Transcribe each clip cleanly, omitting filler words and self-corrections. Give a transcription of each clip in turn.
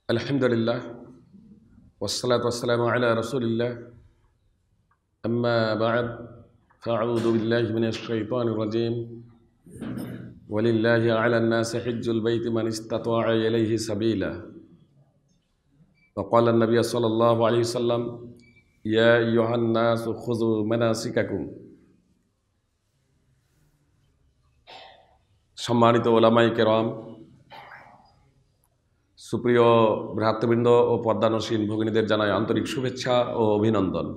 আলহামদুলিল্লাহ ওয়াসসালাতু ওয়াসসালামু আলা রাসূলিল্লাহ আম্মা বা'দ ফাআউযু বিল্লাহি মিনাশ শাইতানির রাজীম ওয়ালিল্লাহি আলান নাসি হিজ্জুল বাইতি মান ইসতাতা'a ইলাইহি সাবিলা ওয়া ক্বালা an-নাবিয়্যু সাল্লাল্লাহু আলাইহি ওয়াসাল্লাম ইয়া আইয়ুহান নাসু খুযু মানাসিকাকুম। সম্মানিত ওলামায়ে কেরাম, সুপ্রিয় ভ্রাতৃবৃন্দ ও পর্দানসীন ভগিনীদের জানাই আন্তরিক শুভেচ্ছা ও অভিনন্দন।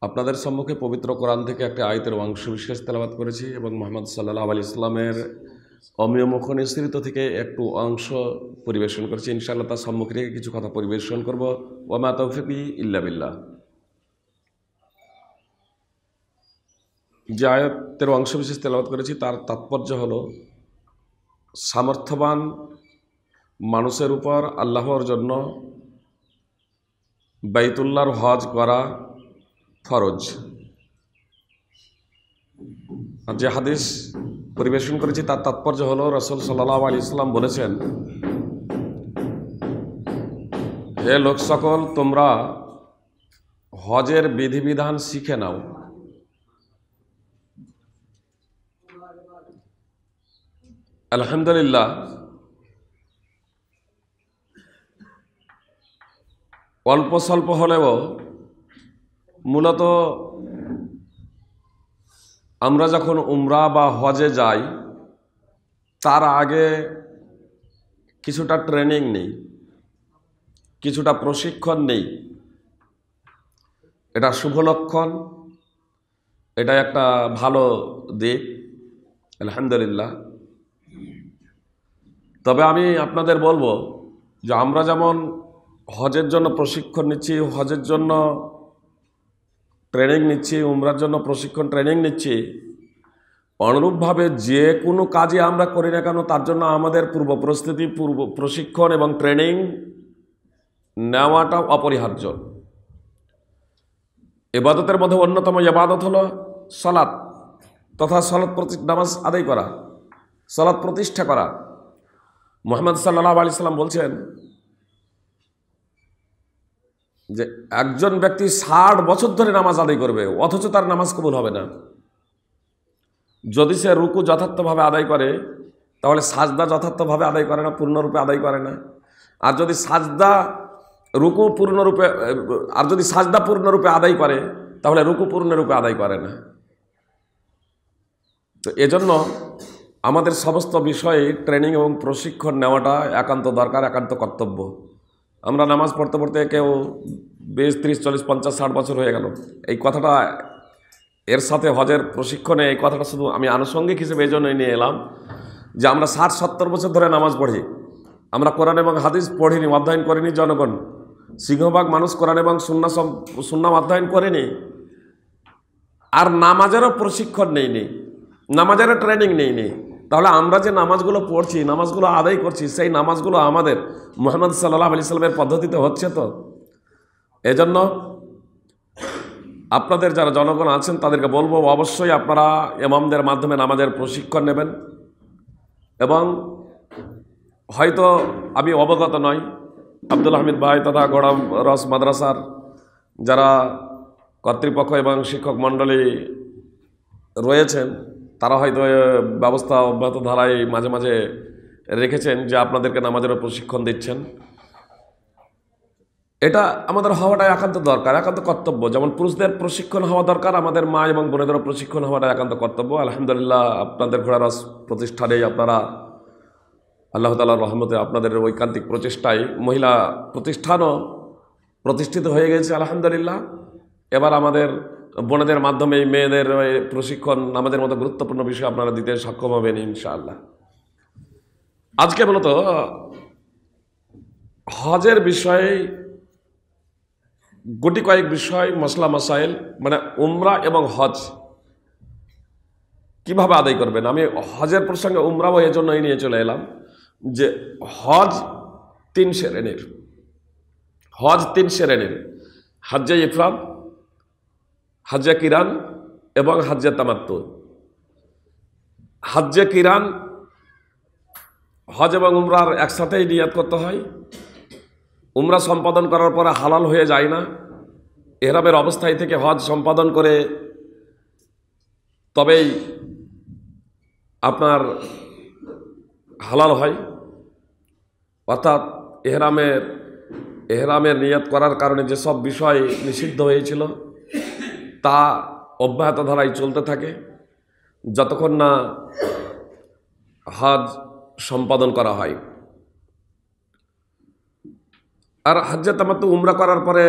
আপনাদের সম্মুখে পবিত্র কোরআন থেকে একটা আয়াতের অংশ বিশেষ তেলাওয়াত করেছি এবং মুহাম্মদ সাল্লাল্লাহু আলাইহি ইসলামের অমীয় মুখ নিঃসৃত থেকে একটু অংশ পরিবেশন করেছি। ইনশাআল্লাহ তার সম্মুখে রেখে কিছু কথা পরিবেশন করব। ওয়া মা তাওফীকি ইল্লা বিল্লাহ। যে আয়াতের অংশ বিশেষ তেলাওয়াত করেছি তার তাৎপর্য হলো, সামর্থ্যবান মানুষের উপর আল্লাহর জন্য বাইতুল্লাহর হজ করা ফরজ। আর যে হাদিস পরিবেশন করেছি তার তাৎপর্য হলো, রাসূল সাল্লাল্লাহু আলাইহি ওয়াসাল্লাম বলেছেন, হে লোক সকল, তোমরা হজের বিধিবিধান শিখে নাও। আলহামদুলিল্লাহ, অল্প স্বল্প হলেও মূলত আমরা যখন উমরা বা হজে যাই তার আগে কিছুটা ট্রেনিং নেই, কিছুটা প্রশিক্ষণ নেই। এটা শুভ লক্ষণ, এটা একটা ভালো দিক, আলহামদুলিল্লাহ। তবে আমি আপনাদের বলবো যে আমরা যেমন হজের জন্য প্রশিক্ষণ নিচ্ছি, হজের জন্য ট্রেনিং নিচ্ছি, উমরার জন্য প্রশিক্ষণ ট্রেনিং নিচ্ছি, অনুরূপভাবে যে কোনো কাজে আমরা করি না কেন তার জন্য আমাদের পূর্ব প্রস্তুতি, পূর্ব প্রশিক্ষণ এবং ট্রেনিং নেওয়াটা অপরিহার্য। ইবাদতের মধ্যে অন্যতম ইবাদত হলো সালাত, তথা নামাজ আদায় করা, সালাত প্রতিষ্ঠা করা। মুহাম্মদ সাল্লাল্লাহু আলাইহি সাল্লাম বলছেন যে একজন ব্যক্তি 60 বছর ধরে নামাজ আদায় করবে অথচ তার নামাজ কবুল হবে না। যদি সে রুকু যথার্থভাবে আদায় করে তাহলে সাজদা যথার্থভাবে আদায় করে না, পূর্ণরূপে আদায় করে না। আর যদি সাজদা পূর্ণরূপে আদায় করে তাহলে রুকু পূর্ণরূপে আদায় করে না। তো এজন্য আমাদের সমস্ত বিষয়ে ট্রেনিং এবং প্রশিক্ষণ নেওয়াটা একান্ত দরকার, একান্ত কর্তব্য। আমরা নামাজ পড়তে পড়তে কেউ 20, 30, 40, 50, 60 বছর হয়ে গেল। এই কথাটা এর সাথে হজের প্রশিক্ষণে এই কথাটা শুধু আমি আনুষঙ্গিক হিসেবে এই জন্যই নিয়ে এলাম যে আমরা 60-70 বছর ধরে নামাজ পড়ি, আমরা কোরআন এবং হাদিস পড়িনি, অধ্যয়ন করিনি। জনগণ, সিংহভাগ মানুষ কোরআন এবং সুন্নাহ অধ্যয়ন করেনি, আর নামাজেরও প্রশিক্ষণ নেইনি, নামাজেরও ট্রেনিং নেইনি। তাহলে আমরা যে নামাজগুলো পড়ছি, নামাজগুলো আদায় করছি, সেই নামাজগুলো আমাদের মুহাম্মদ সাল্লাল্লাহু আলাইহি সাল্লামের পদ্ধতিতে হচ্ছে তো? এজন্য আপনাদের যারা জনগণ আছেন তাদেরকে বলবো, অবশ্যই আপনারা ইমামদের মাধ্যমে নামাজের প্রশিক্ষণ নেবেন। এবং হয়তো আমি অবগত নই, আব্দুল হামিদ ভাই তথা গোড়াম রস মাদ্রাসার যারা কর্তৃপক্ষ এবং শিক্ষক মণ্ডলী রয়েছেন তারা হয়তো ব্যবস্থা অব্যাহত ধারায় মাঝে মাঝে রেখেছেন যে আপনাদেরকে নামাজেরও প্রশিক্ষণ দিচ্ছেন। এটা আমাদের হওয়াটা একান্ত দরকার, একান্ত কর্তব্য। যেমন পুরুষদের প্রশিক্ষণ হওয়া দরকার, আমাদের মা এবং বোনেদেরও প্রশিক্ষণ হওয়াটা একান্ত কর্তব্য। আলহামদুলিল্লাহ, আপনাদের ঘোড়া রস প্রতিষ্ঠানে আপনারা আল্লাহ তাআলার রহমতে আপনাদের ঐকান্তিক প্রচেষ্টায় মহিলা প্রতিষ্ঠানও প্রতিষ্ঠিত হয়ে গেছে, আলহামদুলিল্লাহ। এবার আমাদের বোনেদের মাধ্যমে মেয়েদের প্রশিক্ষণ আমাদের মতো গুরুত্বপূর্ণ বিষয় আপনারা দিতে সক্ষম হবেন ইনশাআল্লাহ। আজকে মূলত হজের বিষয়ে গুটি কয়েক বিষয়, মসলা মাসাইল, মানে উমরা এবং হজ কিভাবে আদায় করবেন। আমি হজের প্রসঙ্গে উমরাও এই জন্যই নিয়ে চলে এলাম যে হজ 3 শ্রেণীর। হজ 3 শ্রেণীর: হজ্জে ইফরাদ, হজ্জে কিরান এবং হজ্জে তামাত্তু। হজ্জে কিরান হজ এবং উমরার একসাথেই নিয়াত করতে হয়। উমরা সম্পাদন করার পরে হালাল হয়ে যায় না, ইহরামের অবস্থায় থেকে হজ সম্পাদন করে তবেই আপনার হালাল হয়। অর্থাৎ এহরামের নিয়াত করার কারণে যেসব বিষয় নিষিদ্ধ হয়েছিল তা অব্যাহত ধারায় চলতে থাকে যতক্ষণ না হজ সম্পাদন করা হয়। আর হজ্জে তামাত্তু উমরা করার পরে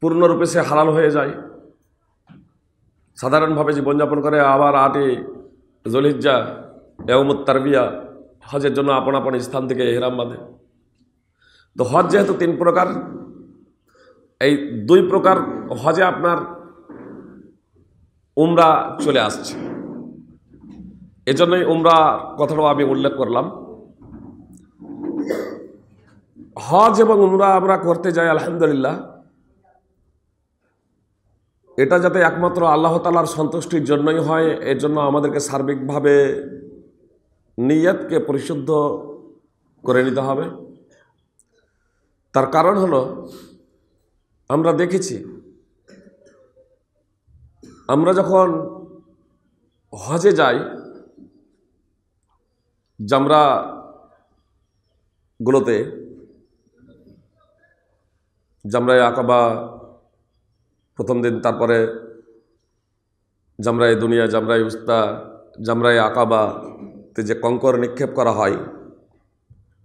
পূর্ণরূপে সে হালাল হয়ে যায়। সাধারণভাবে জীবনযাপন করে আবার 8ই যুলহিজ্জা ইয়াউমুত তারবিয়া হজের জন্য আপন আপন স্থান থেকে ইহরাম বাঁধে। তো হজ যেহেতু 3 প্রকার, এই 2 প্রকার হজে আপনার উমরা চলে আসছে, এজন্যই উমরা কথাটাও আমি উল্লেখ করলাম। হজ এবং উমরা আমরা করতে যাই আলহামদুলিল্লাহ, এটা যাতে একমাত্র আল্লাহ তাআলার সন্তুষ্টির জন্যই হয়, এর জন্য আমাদেরকে সার্বিকভাবে নিয়তকে পরিশুদ্ধ করে নিতে হবে। তার কারণ হলো আমরা দেখেছি আমরা যখন হজে যাই, জামরাগুলোতে, জামরায়ে আকাবা প্রথম দিন, তারপরে জামরায়ে দুনিয়া, জামরায়ে উস্তা, জামরায়ে আকাবাতে যে কঙ্কর নিক্ষেপ করা হয়,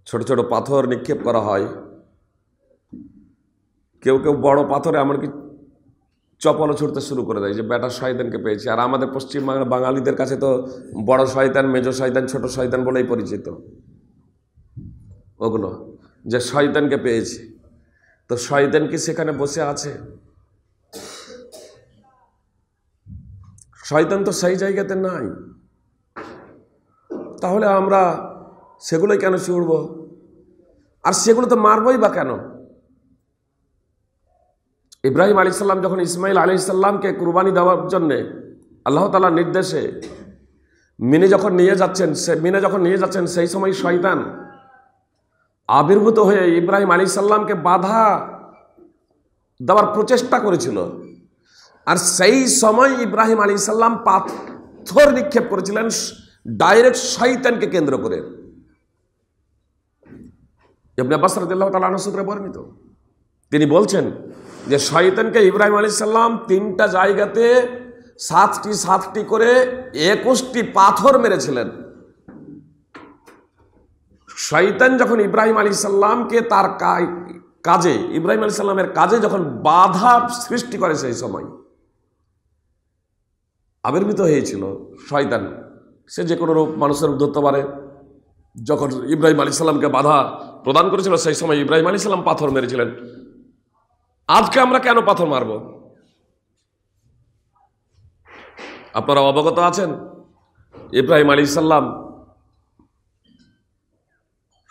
ছোট ছোট পাথর নিক্ষেপ করা হয়, কেউ কেউ বড় পাথরে এমনকি চপলও ছুটতে শুরু করে দেয় যে বেটা শয়তানকে পেয়েছি। আর আমাদের পশ্চিমবাংলা বাঙালিদের কাছে তো বড় শয়তান, মেজো শয়তান, ছোট শয়তান বলেই পরিচিত ওগুলো, যে শয়তানকে পেয়েছি। তো শয়তান কি সেখানে বসে আছে? শয়তান তো সেই জায়গাতে নাই, তাহলে আমরা সেগুলোই কেন ছুড়ব? আর সেগুলো তো মারবই বা কেন? ইব্রাহিম আলাইহিস সালাম যখন ইসমাইল আলাইহিস সালামকে কুরবানি দেওয়ার জন্যে আল্লাহ তাআলার নির্দেশে মিনে যখন নিয়ে যাচ্ছেন সেই সময় শয়তান আবির্ভূত হয়ে ইব্রাহিম আলাইহিস সালামকে বাধা দেওয়ার প্রচেষ্টা করেছিল। আর সেই সময় ইব্রাহিম আলাইহিস সালাম পাথর নিক্ষেপ করেছিলেন ডাইরেক্ট শয়তানকে কেন্দ্র করে। ইবনে আব্বাস রাদিয়াল্লাহু তাআলা আনহু সূত্রে বর্ণিত, তিনি বলছেন যে শয়তানকে ইব্রাহিম আলাইহিস সালাম 3টা জায়গাতে 7টি করে 21টি পাথর মেরেছিলেন। শয়তান যখন ইব্রাহিম আলাইহিস সালামকে তার কাজে, ইব্রাহিম আলাইহিস সালামের কাজে যখন বাধা সৃষ্টি করে, সেই সময় আবির্ভূত হয়েছিল শয়তান। সে যে কোনো রূপ মানুষের রূপ ধরতে পারে। যখন ইব্রাহিম আলাইহিস সালামকে বাধা প্রদান করেছিল সেই সময় ইব্রাহিম আলাইহিস সালাম পাথর মেরেছিলেন। আজকে আমরা কেন পাথর মারব? আপনারা অবগত আছেন ইব্রাহিম আলাইহিস সালাম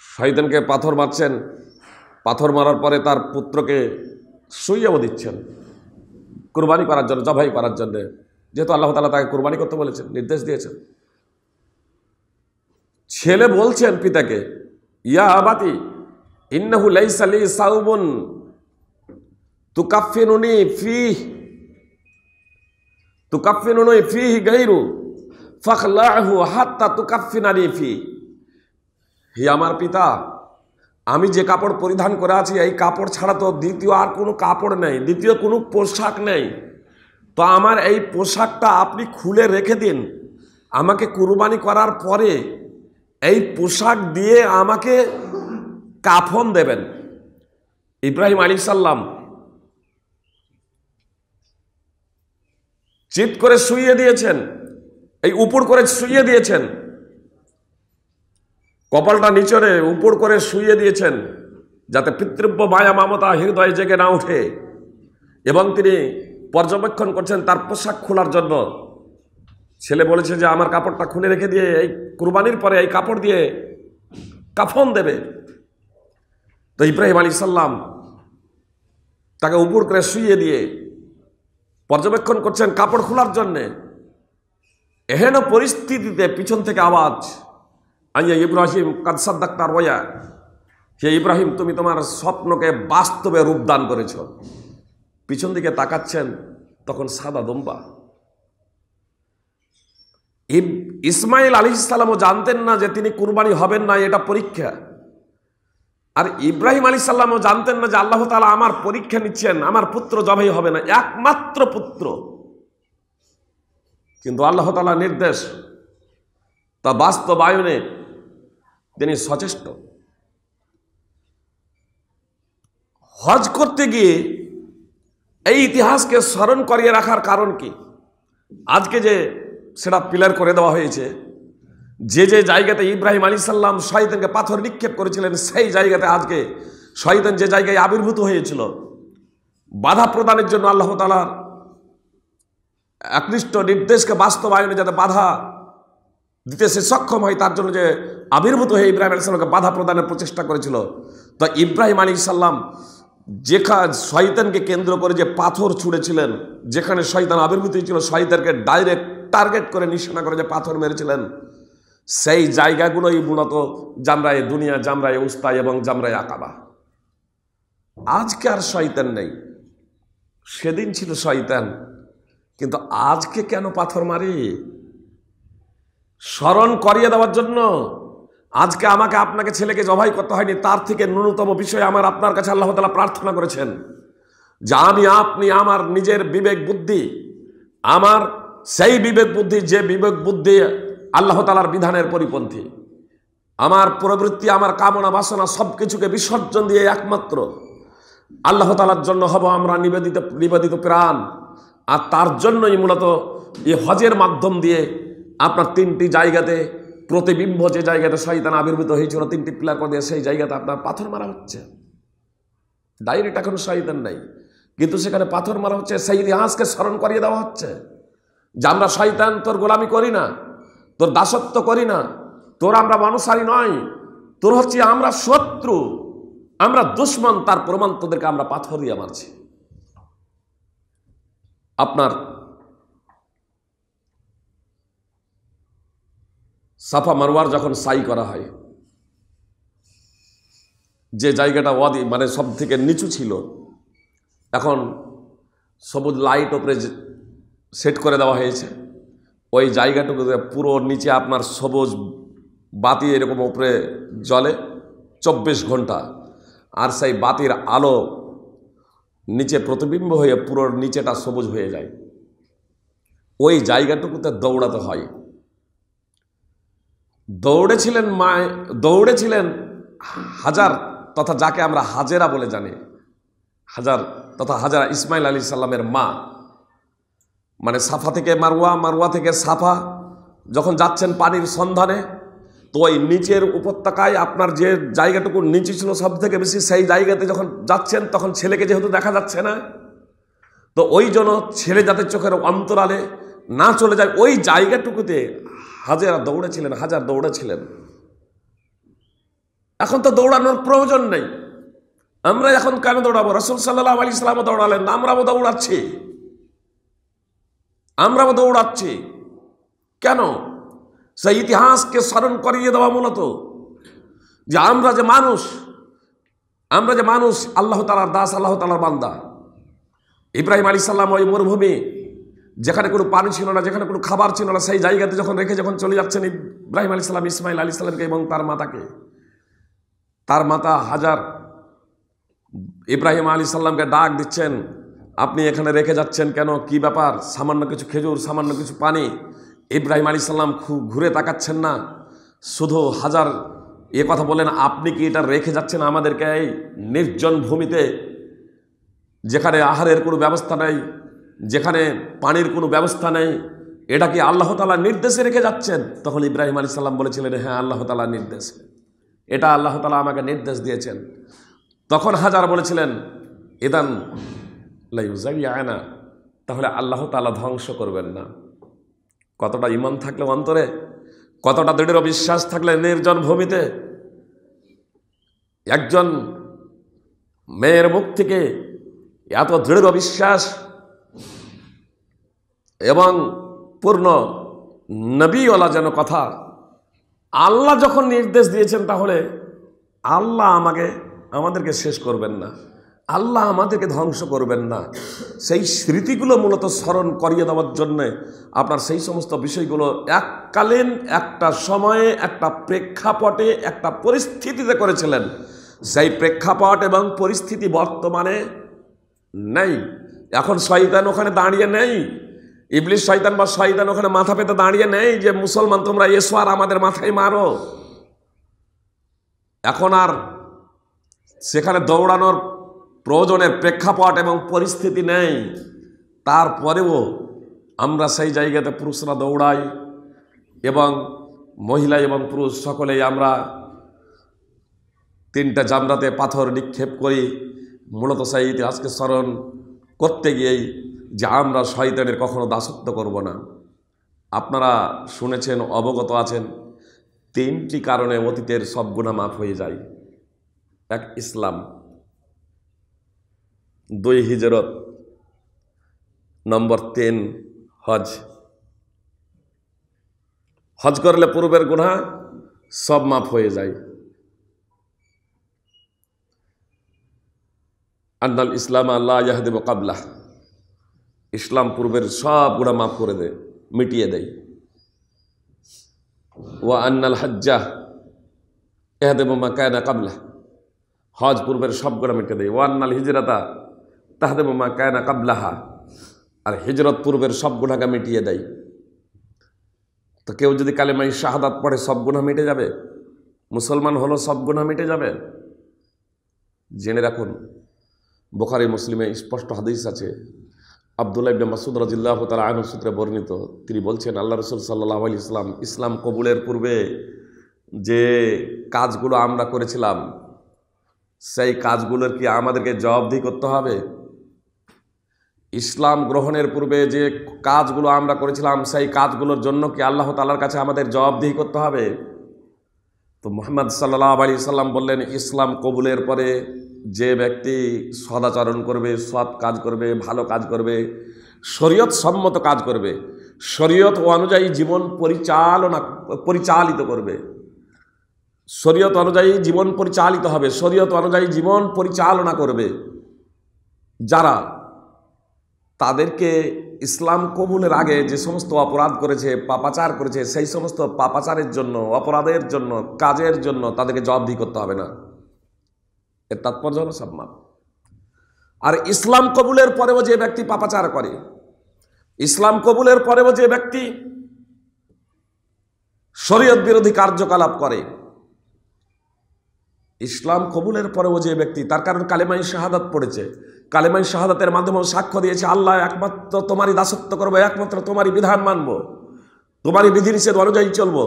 শয়তানকে পাথর মারছেন, পাথর মারার পরে তার পুত্রকে শুইয়েও দিচ্ছেন কুরবানি করার জন্য, জবাই করার জন্য, যেহেতু আল্লাহ তাআলা তাকে কুরবানি করতে বলেছেন, নির্দেশ দিয়েছেন। ছেলে বলছেন পিতাকে, ইয়া আবাতি ইন্নাহু লাইসা লি সাওবুন তুকাফিনুনি ফিহি গায়রু ফাখলাহু হাত্তা তুকাফিনানি ফি। হে আমার পিতা, আমি যে কাপড় পরিধান করে আছি এই কাপড় ছাড়া তো দ্বিতীয় আর কোনো কাপড় নেই, দ্বিতীয় কোনো পোশাক নেই। তো আমার এই পোশাকটা আপনি খুলে রেখে দিন, আমাকে কুরবানি করার পরে এই পোশাক দিয়ে আমাকে কাফন দেবেন। ইব্রাহিম আলাইহিস সালাম চিৎ করে শুইয়ে দিয়েছেন, এই উপর করে শুইয়ে দিয়েছেন, কপালটা নিচরে উপর করে শুইয়ে দিয়েছেন যাতে পিতৃব্য মায়া মমতা হৃদয়ে জেগে না ওঠে। এবং তিনি পর্যবেক্ষণ করছেন তার পোশাক খোলার জন্য। ছেলে বলেছে যে আমার কাপড়টা খুলে রেখে দিয়ে এই কুরবানির পরে এই কাপড় দিয়ে কাফন দেবে। তো ইব্রাহিম আলাইহিস সালাম তাকে উপর করে শুইয়ে দিয়ে পর্যবেক্ষণ করছেন কাপড় খোলার জন্যে। এহেন পরিস্থিতিতে পিছন থেকে আওয়াজ, আইয়া ইব্রাহিম কাদ সাদ্দাক্তা রয়া, হে ইব্রাহিম তুমি তোমার স্বপ্নকে বাস্তবে রূপদান করেছ। পিছন দিকে তাকাচ্ছেন, তখন সাদা দম্বা। ইসমাইল আলাইহিস সালামও জানতেন না যে তিনি কুরবানি হবেন না, এটা পরীক্ষা। আর ইব্রাহিম আলাইহিস সালামও জানতেন না যে আল্লাহ তাআলা আমার পরীক্ষা নিচ্ছেন, আমার পুত্র জবাই হবে না, একমাত্র পুত্র। কিন্তু আল্লাহ তাআলা নির্দেশ, তা বাস্তবায়নে তিনি সচেষ্ট। হজ করতে গিয়ে এই ইতিহাসকে স্মরণ করিয়ে রাখার কারণ কি? আজকে যে সেটা পিলার করে দেওয়া হয়েছে, যে যে জায়গাতে ইব্রাহিম আলাইহিস সালাম শয়তানকে পাথর নিক্ষেপ করেছিলেন, সেই জায়গাতে আজকে শয়তান যে জায়গায় আবির্ভূত হয়েছিল, বাধা প্রদানের জন্য আল্লাহ তাআলার একনিষ্ঠ নির্দেশকে বাস্তবায়নে যাতে বাধা দিতে সে সক্ষম হয়, তার জন্য যে আবির্ভূত হয়ে ইব্রাহিম আলাইহিস সালামকে বাধা প্রদানের প্রচেষ্টা করেছিল। তো ইব্রাহিম আলাইহিস সালাম যেখানে শয়তানকে কেন্দ্র করে যে পাথর ছুঁড়েছিলেন, যেখানে শয়তান আবির্ভূত হয়েছিল, শয়তানকে ডাইরেক্ট টার্গেট করে নিশানা করে যে পাথর মেরেছিলেন, সেই জায়গাগুলোই মূলত জামরায়ে দুনিয়া, জামরায়ে উস্তা এবং জামরায়ে আকাবা। আজকে আর শয়তান নেই, সেদিন ছিল শয়তান, কিন্তু আজকে কেন পাথর মারি? স্মরণ করিয়ে দেওয়ার জন্য। আজকে আমাকে আপনাকে ছেলেকে জবাই করতে হয়নি, তার থেকে ন্যূনতম বিষয় আমার আপনার কাছে আল্লাহ তাআলা প্রার্থনা করেছেন যে আমি আপনি আমার নিজের বিবেক বুদ্ধি, আমার সেই বিবেক বুদ্ধি যে বিবেক বুদ্ধি আল্লাহ তাআলার বিধানের পরিপন্থী, আমার প্রবৃত্তি, আমার কামনা বাসনা সব কিছুকে বিসর্জন দিয়ে একমাত্র আল্লাহ তাআলার জন্য হব আমরা নিবেদিত প্রাণ। আর তার জন্যই মূলত এই হজের মাধ্যম দিয়ে আপনার তিনটি জায়গাতে প্রতিবিম্ব, যে জায়গাতে শয়তান আবির্ভূত হয়েছিল, তিনটি পিলার করে দিয়ে সেই জায়গাতে আপনার পাথর মারা হচ্ছে। ডাইরেক্ট এখন শয়তান নাই, কিন্তু সেখানে পাথর মারা হচ্ছে। সেই ইতিহাসকে স্মরণ করিয়ে দেওয়া হচ্ছে যে আমরা শয়তান তোর গোলামি করি না, তোর দাসত্ব করি না, তোর আমরা মানুষারি নয়, তোর হচ্ছে আমরা শত্রু, আমরা দুশ্মন। তার প্রমাণ তোদেরকে আমরা পাথর দিয়ে মারছি। আপনার সাফা মারওয়ার যখন সাই করা হয়, যে জায়গাটা মানে সব থেকে নিচু ছিল, এখন সবুজ লাইট ওপরে সেট করে দেওয়া হয়েছে। ওই জায়গাটুকুতে পুরো নিচে আপনার সবুজ বাতি এরকম উপরে জ্বলে 24 ঘন্টা, আর সেই বাতির আলো নিচে প্রতিবিম্ব হয়ে পুরো নিচেটা সবুজ হয়ে যায়। ওই জায়গাটুকুতে দৌড়াতে হয়। দৌড়েছিলেন হাজার, তথা যাকে আমরা হাজেরা বলে জানি, হাজার তথা হাজারা, ইসমাইল আলাইহিস সালামের মা। মানে সাফা থেকে মারওয়া, মারওয়া থেকে সাফা যখন যাচ্ছেন পানির সন্ধানে, তো ওই নিচের উপত্যকায় আপনার যে জায়গাটুকু নিচে ছিল সব থেকে বেশি, সেই জায়গাতে যখন যাচ্ছেন তখন ছেলেকে যেহেতু দেখা যাচ্ছে না, তো ওই জন্য ছেলে যাতে চোখের অন্তরালে না চলে যায়, ওই জায়গাটুকুতে হাজারা দৌড়েছিলেন, হাজার দৌড়েছিলেন। এখন তো দৌড়ানোর প্রয়োজন নেই। আমরা এখন কেন দৌড়াবো? রাসূল সাল্লাল্লাহু আলাইহি ওয়াসাল্লাম দৌড়ালেন, আমরাও দৌড়াচ্ছি। কেন? সেই ইতিহাসকে স্মরণ করিয়ে দেওয়া, মূলত যে আমরা যে মানুষ, আল্লাহ তাআলার দাস, আল্লাহ তাআলার বান্দা। ইব্রাহিম আলাইহিস সালাম ওই মরুভূমি, যেখানে কোনো পানি ছিল না, যেখানে কোনো খাবার ছিল না, সেই জায়গাতে যখন চলে যাচ্ছেন ইব্রাহিম আলাইহিস সালাম ইসমাইল আলাইহিস সালামকে এবং তার মাতাকে, তার মাতা হাজার ইব্রাহিম আলাইহিস সালামকে ডাক দিচ্ছেন, আপনি এখানে রেখে যাচ্ছেন কেন? কি ব্যাপার? সামান্য কিছু খেজুর, সামান্য কিছু পানি। ইব্রাহিম আলাইহিস সালাম ঘুরে তাকাচ্ছেন না, শুধু হাজার এ কথা বলেন, আপনি কি এটা রেখে যাচ্ছেন আমাদেরকে এই নির্জন ভূমিতে, যেখানে আহারের কোনো ব্যবস্থা নেই, যেখানে পানির কোনো ব্যবস্থা নেই? এটা কি আল্লাহ তাআলার নির্দেশে রেখে যাচ্ছেন? তখন ইব্রাহিম আলাইহিস সালাম বলেছিলেন, হ্যাঁ, আল্লাহ তাআলার নির্দেশে, এটা আল্লাহ তাআলা আমাকে নির্দেশ দিয়েছেন। তখন হাজার বলেছিলেন, ইদান লা ইউযাইয়ানা, তাহলে আল্লাহ তাআলা ধ্বংস করবেন না। কতটা ঈমান থাকলে অন্তরে, কতটা দৃঢ় বিশ্বাস থাকলে নির্জন ভূমিতে একজন মেয়ের মুখ থেকে এত দৃঢ় বিশ্বাস এবং পূর্ণ নবীওয়ালা যেন কথা আল্লাহ যখন নির্দেশ দিয়েছেন, তাহলে আল্লাহ আমাদেরকে শেষ করবেন না, আল্লাহ আমাদেরকে ধ্বংস করবেন না। সেই স্মৃতিগুলো মূলত স্মরণ করিয়ে দেওয়ার জন্যে আপনার সেই সমস্ত বিষয়গুলো এককালীন একটা সময়ে, একটা প্রেক্ষাপটে, একটা পরিস্থিতিতে করেছিলেন। সেই প্রেক্ষাপট এবং পরিস্থিতি বর্তমানে নেই। এখন শয়তান ওখানে দাঁড়িয়ে নেই, ইবলিস শয়তান বা শয়তান ওখানে মাথা পেতে দাঁড়িয়ে নেই যে মুসলমান তোমরা এসো আর আমাদের মাথায় মারো। এখন আর সেখানে দৌড়ানোর প্রয়োজনের প্রেক্ষাপট এবং পরিস্থিতি নেই। তারপরেও আমরা সেই জায়গাতে পুরুষরা দৌড়াই এবং মহিলা এবং পুরুষ সকলেই আমরা তিনটা জামরাতে পাথর নিক্ষেপ করি, মূলত সেই ইতিহাসকে স্মরণ করতে গিয়েই যে আমরা শয়তানের কখনো দাসত্ব করব না। আপনারা শুনেছেন, অবগত আছেন, তিনটি কারণে অতীতের সব গুনাহ মাফ হয়ে যায়। এক, ইসলাম; দুই, হিজরত; নম্বর 3, হজ। হজ করলে পূর্বের গুনাহ সব মাফ হয়ে যায়। আন্নাল ইসলাম আল্লাহ ইয়াহদিমু কাবলাহ, ইসলাম পূর্বের সব গুনাহ মাফ করে দেয়, মিটিয়ে দেয়। ওয়া আন্নাল হজ্জাহ ইয়াহদিমু মা কানা কাবলাহ, হজ পূর্বের সব গুনাহ মিটিয়ে দেয়। ওয়া আন্নাল হিজরাতা তাহদিমু মা কানা কাবলাহা, আর হিজরত পূর্বের সব গুনাহকে মিটিয়ে দেয়। তো কেউ যদি কালেমায়ে শাহাদাত পড়ে সব গুনাহ মিটে যাবে? মুসলমান হলো সব গুনাহ মিটে যাবে? জেনে রাখুন, বুখারী মুসলিমে স্পষ্ট হাদিস আছে, আব্দুল্লাহ ইবনে মাসউদ রাদিয়াল্লাহু তাআলা আনহু সূত্রে বর্ণিত। তিনি বলছেন, আল্লাহ রাসূল সাল্লাল্লাহু আলাইহি ওয়াসাল্লাম ইসলাম কবুলের পূর্বে যে কাজগুলো আমরা করেছিলাম, সেই কাজগুলোর কি আমাদেরকে জবাবদিহি করতে হবে? ইসলাম গ্রহণের পূর্বে যে কাজগুলো আমরা করেছিলাম, সেই কাজগুলোর জন্য কি আল্লাহ তাআলার কাছে আমাদের জবাবদিহি করতে হবে? তো মুহাম্মদ সাল্লাল্লাহু আলাইহি ওয়াসাল্লাম বললেন, ইসলাম কবুলের পরে যে ব্যক্তি সদাচরণ করবে, সৎ কাজ করবে, ভালো কাজ করবে, শরীয়ত সম্মত কাজ করবে, শরীয়ত অনুযায়ী জীবন পরিচালিত করবে, শরীয়ত অনুযায়ী জীবন পরিচালিত হবে, শরীয়ত অনুযায়ী জীবন পরিচালনা করবে, যারা তাদেরকে ইসলাম কবুলের আগে যে সমস্ত অপরাধ করেছে, পাপাচার করেছে, সেই সমস্ত পাপাচারের জন্য, অপরাধের জন্য, কাজের জন্য তাদেরকে জবাবদিহি করতে হবে না। এর তাৎপর্য হলো সব মাপ। আর ইসলাম কবুলের পরেও যে ব্যক্তি পাপাচার করে, ইসলাম কবুলের পরেও যে ব্যক্তি শরীয়ত বিরোধী কার্যকলাপ করে, ইসলাম কবুলের পরেও যে ব্যক্তি, তার কারণ কালেমায়ে শাহাদাত পড়েছে, কালেমায়ে শাহাদাতের মাধ্যমে সাক্ষ্য দিয়েছে আল্লাহ একমাত্র তোমারই দাসত্ব করবো, একমাত্র তোমারই বিধান মানবো, তোমারই বিধিনিষেধ অনুযায়ী চলবো।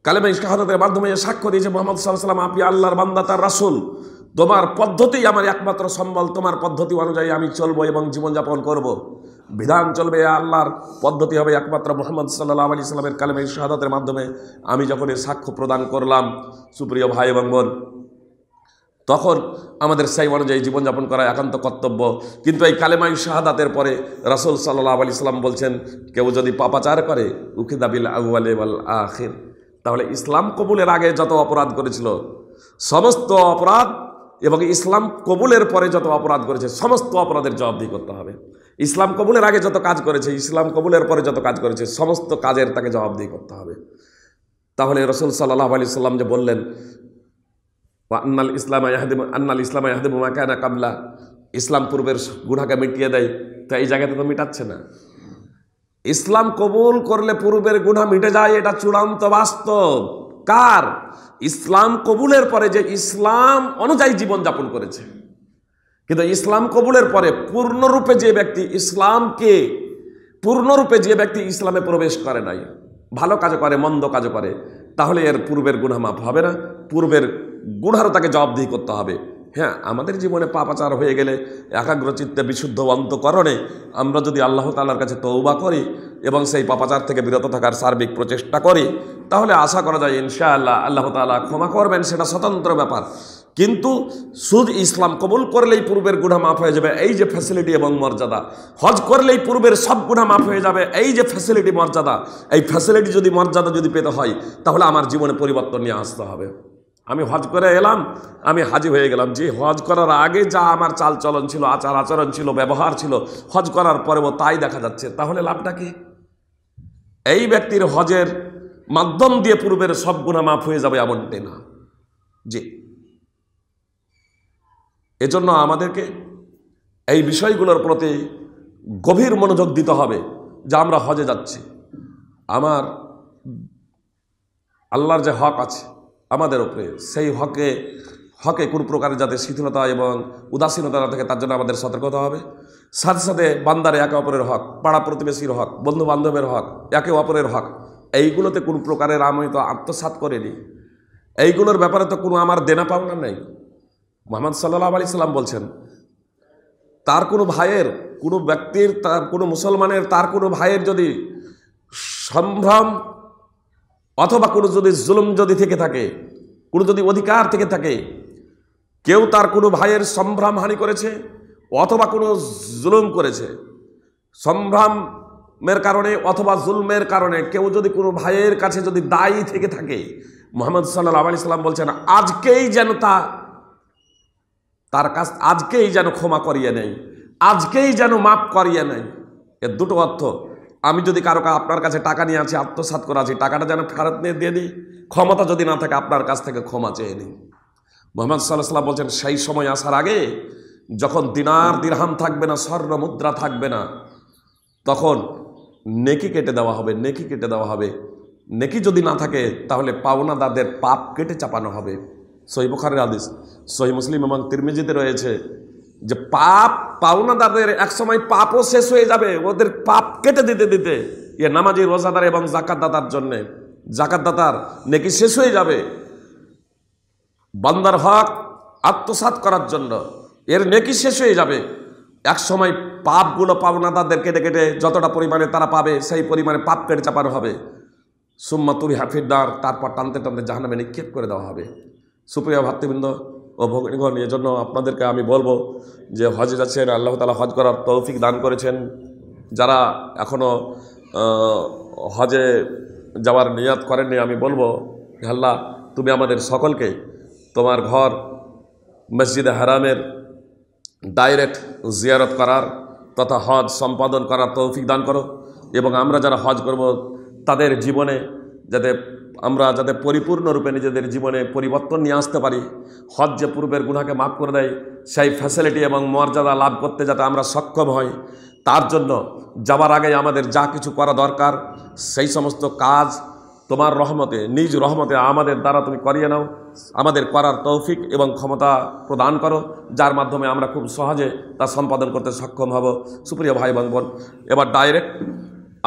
কালেমায়ে শাহাদাতের মাধ্যমে সাক্ষ্য দিয়েছে মুহাম্মদ সাল্লাল্লাহু আলাইহি ওয়াসাল্লাম আপনি আল্লাহর বান্দা, তার রাসূল, তোমার পদ্ধতি আমার একমাত্র সম্বল, তোমার পদ্ধতি অনুযায়ী আমি চলবো এবং জীবনযাপন করব, বিধান চলবে আল্লাহর, পদ্ধতি হবে একমাত্র মুহাম্মদ সাল্লাল্লাহু আলাইহি ওয়াসাল্লামের কালেমায়ে শাহাদাতের মাধ্যমে আমি যখন এই সাক্ষ্য প্রদান করলাম, সুপ্রিয় ভাই এবং বোন, তখন আমাদের সেই অনুযায়ী জীবনযাপন করা একান্ত কর্তব্য। কিন্তু এই কালেমায়ে শাহাদাতের পরে রাসূল সাল্লাল্লাহু আলাইহি ওয়াসাল্লাম বলছেন, কেউ যদি পাপাচার করে উখিযা বিল আউয়ালি ওয়াল আখির, তাহলে ইসলাম কবুলের আগে যত অপরাধ করেছিল সমস্ত অপরাধ এবং ইসলাম কবুলের পরে যত অপরাধ করেছে সমস্ত অপরাধের জবাবদিহি করতে হবে। ইসলাম কবুলের আগে যত কাজ করেছে, ইসলাম কবুলের পরে যত কাজ করেছে, সমস্ত কাজের তাকে জবাবদিহি করতে হবে। তাহলে রাসূল সাল্লাল্লাহু আলাইহি ওয়াসাল্লাম যে বললেন, আন্নাল ইসলাম ইয়াহদিমু মা কানা কাবলা, ইসলাম পূর্বের গুনাহকে মিটিয়ে দেয়, তো এই জায়গাতে তো মিটাচ্ছে না। ইসলাম কবুল করলে পূর্বের গুনাহ মিটে যায়, এটা চূড়ান্ত বাস্তব। কার? ইসলাম কবুলের পরে যে ইসলাম অনুযায়ী জীবনযাপন করেছে। কিন্তু ইসলাম কবুলের পরে পূর্ণরূপে যে ব্যক্তি ইসলামে প্রবেশ করে নাই, ভালো কাজ করে, মন্দ কাজ করে, তাহলে এর পূর্বের গুনাহ মাফ হবে না, পূর্বের গুনাহও তাকে জবাবদিহি করতে হবে। হ্যাঁ, আমাদের জীবনে পাপাচার হয়ে গেলে একাগ্রচিত্তে বিশুদ্ধ অন্তঃকরণে আমরা যদি আল্লাহ তাআলার কাছে তওবা করি এবং সেই পাপাচার থেকে বিরত থাকার সার্বিক প্রচেষ্টা করি, তাহলে আশা করা যায় ইনশাআল্লাহ আল্লাহ তাআলা ক্ষমা করবেন, সেটা স্বতন্ত্র ব্যাপার। কিন্তু শুধু ইসলাম কবুল করলেই পূর্বের গুনাহ মাফ হয়ে যাবে, এই যে ফ্যাসিলিটি এবং মর্যাদা, হজ করলেই পূর্বের সব গুনাহ মাফ হয়ে যাবে, এই যে ফ্যাসিলিটি মর্যাদা, এই ফ্যাসিলিটি যদি মর্যাদা যদি পেতে হয় তাহলে আমার জীবনে পরিবর্তন নিয়ে আসতে হবে। আমি হজ করে এলাম, আমি হাজি হয়ে গেলাম, যে হজ করার আগে যা আমার চাল চলন ছিল, আচার আচরণ ছিল, ব্যবহার ছিল, হজ করার পরেও তাই দেখা যাচ্ছে, তাহলে লাভটা কি? এই ব্যক্তির হজের মাধ্যম দিয়ে পূর্বের সব গুনাহ মাফ হয়ে যাবে এমনটি না। জি, এজন্য আমাদেরকে এই বিষয়গুলোর প্রতি গভীর মনোযোগ দিতে হবে যে আমরা হজে যাচ্ছি, আমার আল্লাহর যে হক আছে আমাদের উপরে, সেই হকে কোনো প্রকারের যাতে শিথিলতা এবং উদাসীনতা না থাকে তার জন্য আমাদের সতর্ক হতে হবে। সাথে সাথে বান্দার একে অপরের হক, পাড়া প্রতিবেশীর হক, বন্ধু বান্ধবের হক, একে অপরের হক, এইগুলোতে কোনো প্রকারের আমি তো আত্মসাৎ করিনি, এইগুলোর ব্যাপারে তো কোনো আমার দেনা পাওনা নেই। মুহাম্মদ সাল্লাল্লাহু আলাইহি সাল্লাম বলছেন, তার কোনো ভাইয়ের, কোনো ব্যক্তির, তার কোনো মুসলমানের, তার কোনো ভাইয়ের যদি সম্ভ্রম অথবা কোনো যদি জুলুম যদি থেকে থাকে, কোনো যদি অধিকার থেকে থাকে, কেউ তার কোনো ভাইয়ের সম্ভ্রম হানি করেছে অথবা কোনো জুলুম করেছে, সম্ভ্রমের কারণে অথবা জুলমের কারণে কেউ যদি কোনো ভাইয়ের কাছে যদি দায়ী থেকে থাকে, মুহাম্মদ সাল্লাল্লাহু আলাইহি সাল্লাম বলছেন আজকেই যেন তার কাছ আজকেই যেন ক্ষমা করিয়ে নেই, আজকেই যেন মাফ করিয়ে নেই। এর দুটো অর্থ, আমি যদি কারো আপনার কাছে টাকা নিয়ে আছি, আত্মসাৎ করা আছি, টাকাটা যেন ফেরত নিয়ে দিয়ে দিই, ক্ষমতা যদি না থাকে আপনার কাছ থেকে ক্ষমা চেয়ে নিই। মুহাম্মদ সাল্লাল্লাহু আলাইহি ওয়াসাল্লাম বলছেন সেই সময় আসার আগে যখন দিনার দিরহাম থাকবে না, স্বর্ণ মুদ্রা থাকবে না, তখন নেকি কেটে দেওয়া হবে, নেকি কেটে দেওয়া হবে। নেকি যদি না থাকে তাহলে পাওনাদারদের পাপ কেটে চাপানো হবে। সহিহ বুখারীর হাদিস, সহিহ মুসলিম এবং তিরমিজিতে রয়েছে যে পাওনাদারদের একসময় পাপও শেষ হয়ে যাবে, ওদের পাপ কেটে দিতে দিতে নামাজি, রোজাদার এবং জাকাতদাতার জন্যে, জাকাতদাতার নেকি শেষ হয়ে যাবে। বান্দার হক আত্মসাৎ করার জন্য এর নেকি শেষ হয়ে যাবে। এক সময় পাপগুলো পাওনাদারদের কেটে কেটে যতটা পরিমাণে তারা পাবে সেই পরিমাণে পাপ কেটে চাপানো হবে। সুম্মা তুরিহা ফিন্নার, তারপর টানতে টানতে জাহান্নামে নিক্ষেপ করে দেওয়া হবে। সুপ্রিয় ভাতৃবৃন্দ ও ভগ্নীগণ, এজন্য আপনাদেরকে আমি বলবো যে হজে যাচ্ছেন, আল্লাহ তাআলা হজ করার তৌফিক দান করেছেন। যারা এখনও হজে যাওয়ার নিয়ত করেননি, আমি বলবো আল্লাহ তুমি আমাদের সকলকে তোমার ঘর মসজিদে হারামের ডাইরেক্ট জিয়ারত করার তথা হজ সম্পাদন করার তৌফিক দান করো, এবং আমরা যারা হজ করব তাদের জীবনে যাতে পরিপূর্ণরূপে নিজেদের জীবনে পরিবর্তন নিয়ে আসতে পারি। হজ যে পূর্বের গুনাহকে মাফ করে দেয়, সেই ফ্যাসিলিটি এবং মর্যাদা লাভ করতে যাতে আমরা সক্ষম হই, তার জন্য যাবার আগে আমাদের যা কিছু করা দরকার সেই সমস্ত কাজ তোমার রহমতে, নিজ রহমতে আমাদের দ্বারা তুমি করিয়ে নাও, আমাদের করার তৌফিক এবং ক্ষমতা প্রদান করো, যার মাধ্যমে আমরা খুব সহজে তা সম্পাদন করতে সক্ষম হব। সুপ্রিয় ভাই বোন, এবার ডাইরেক্ট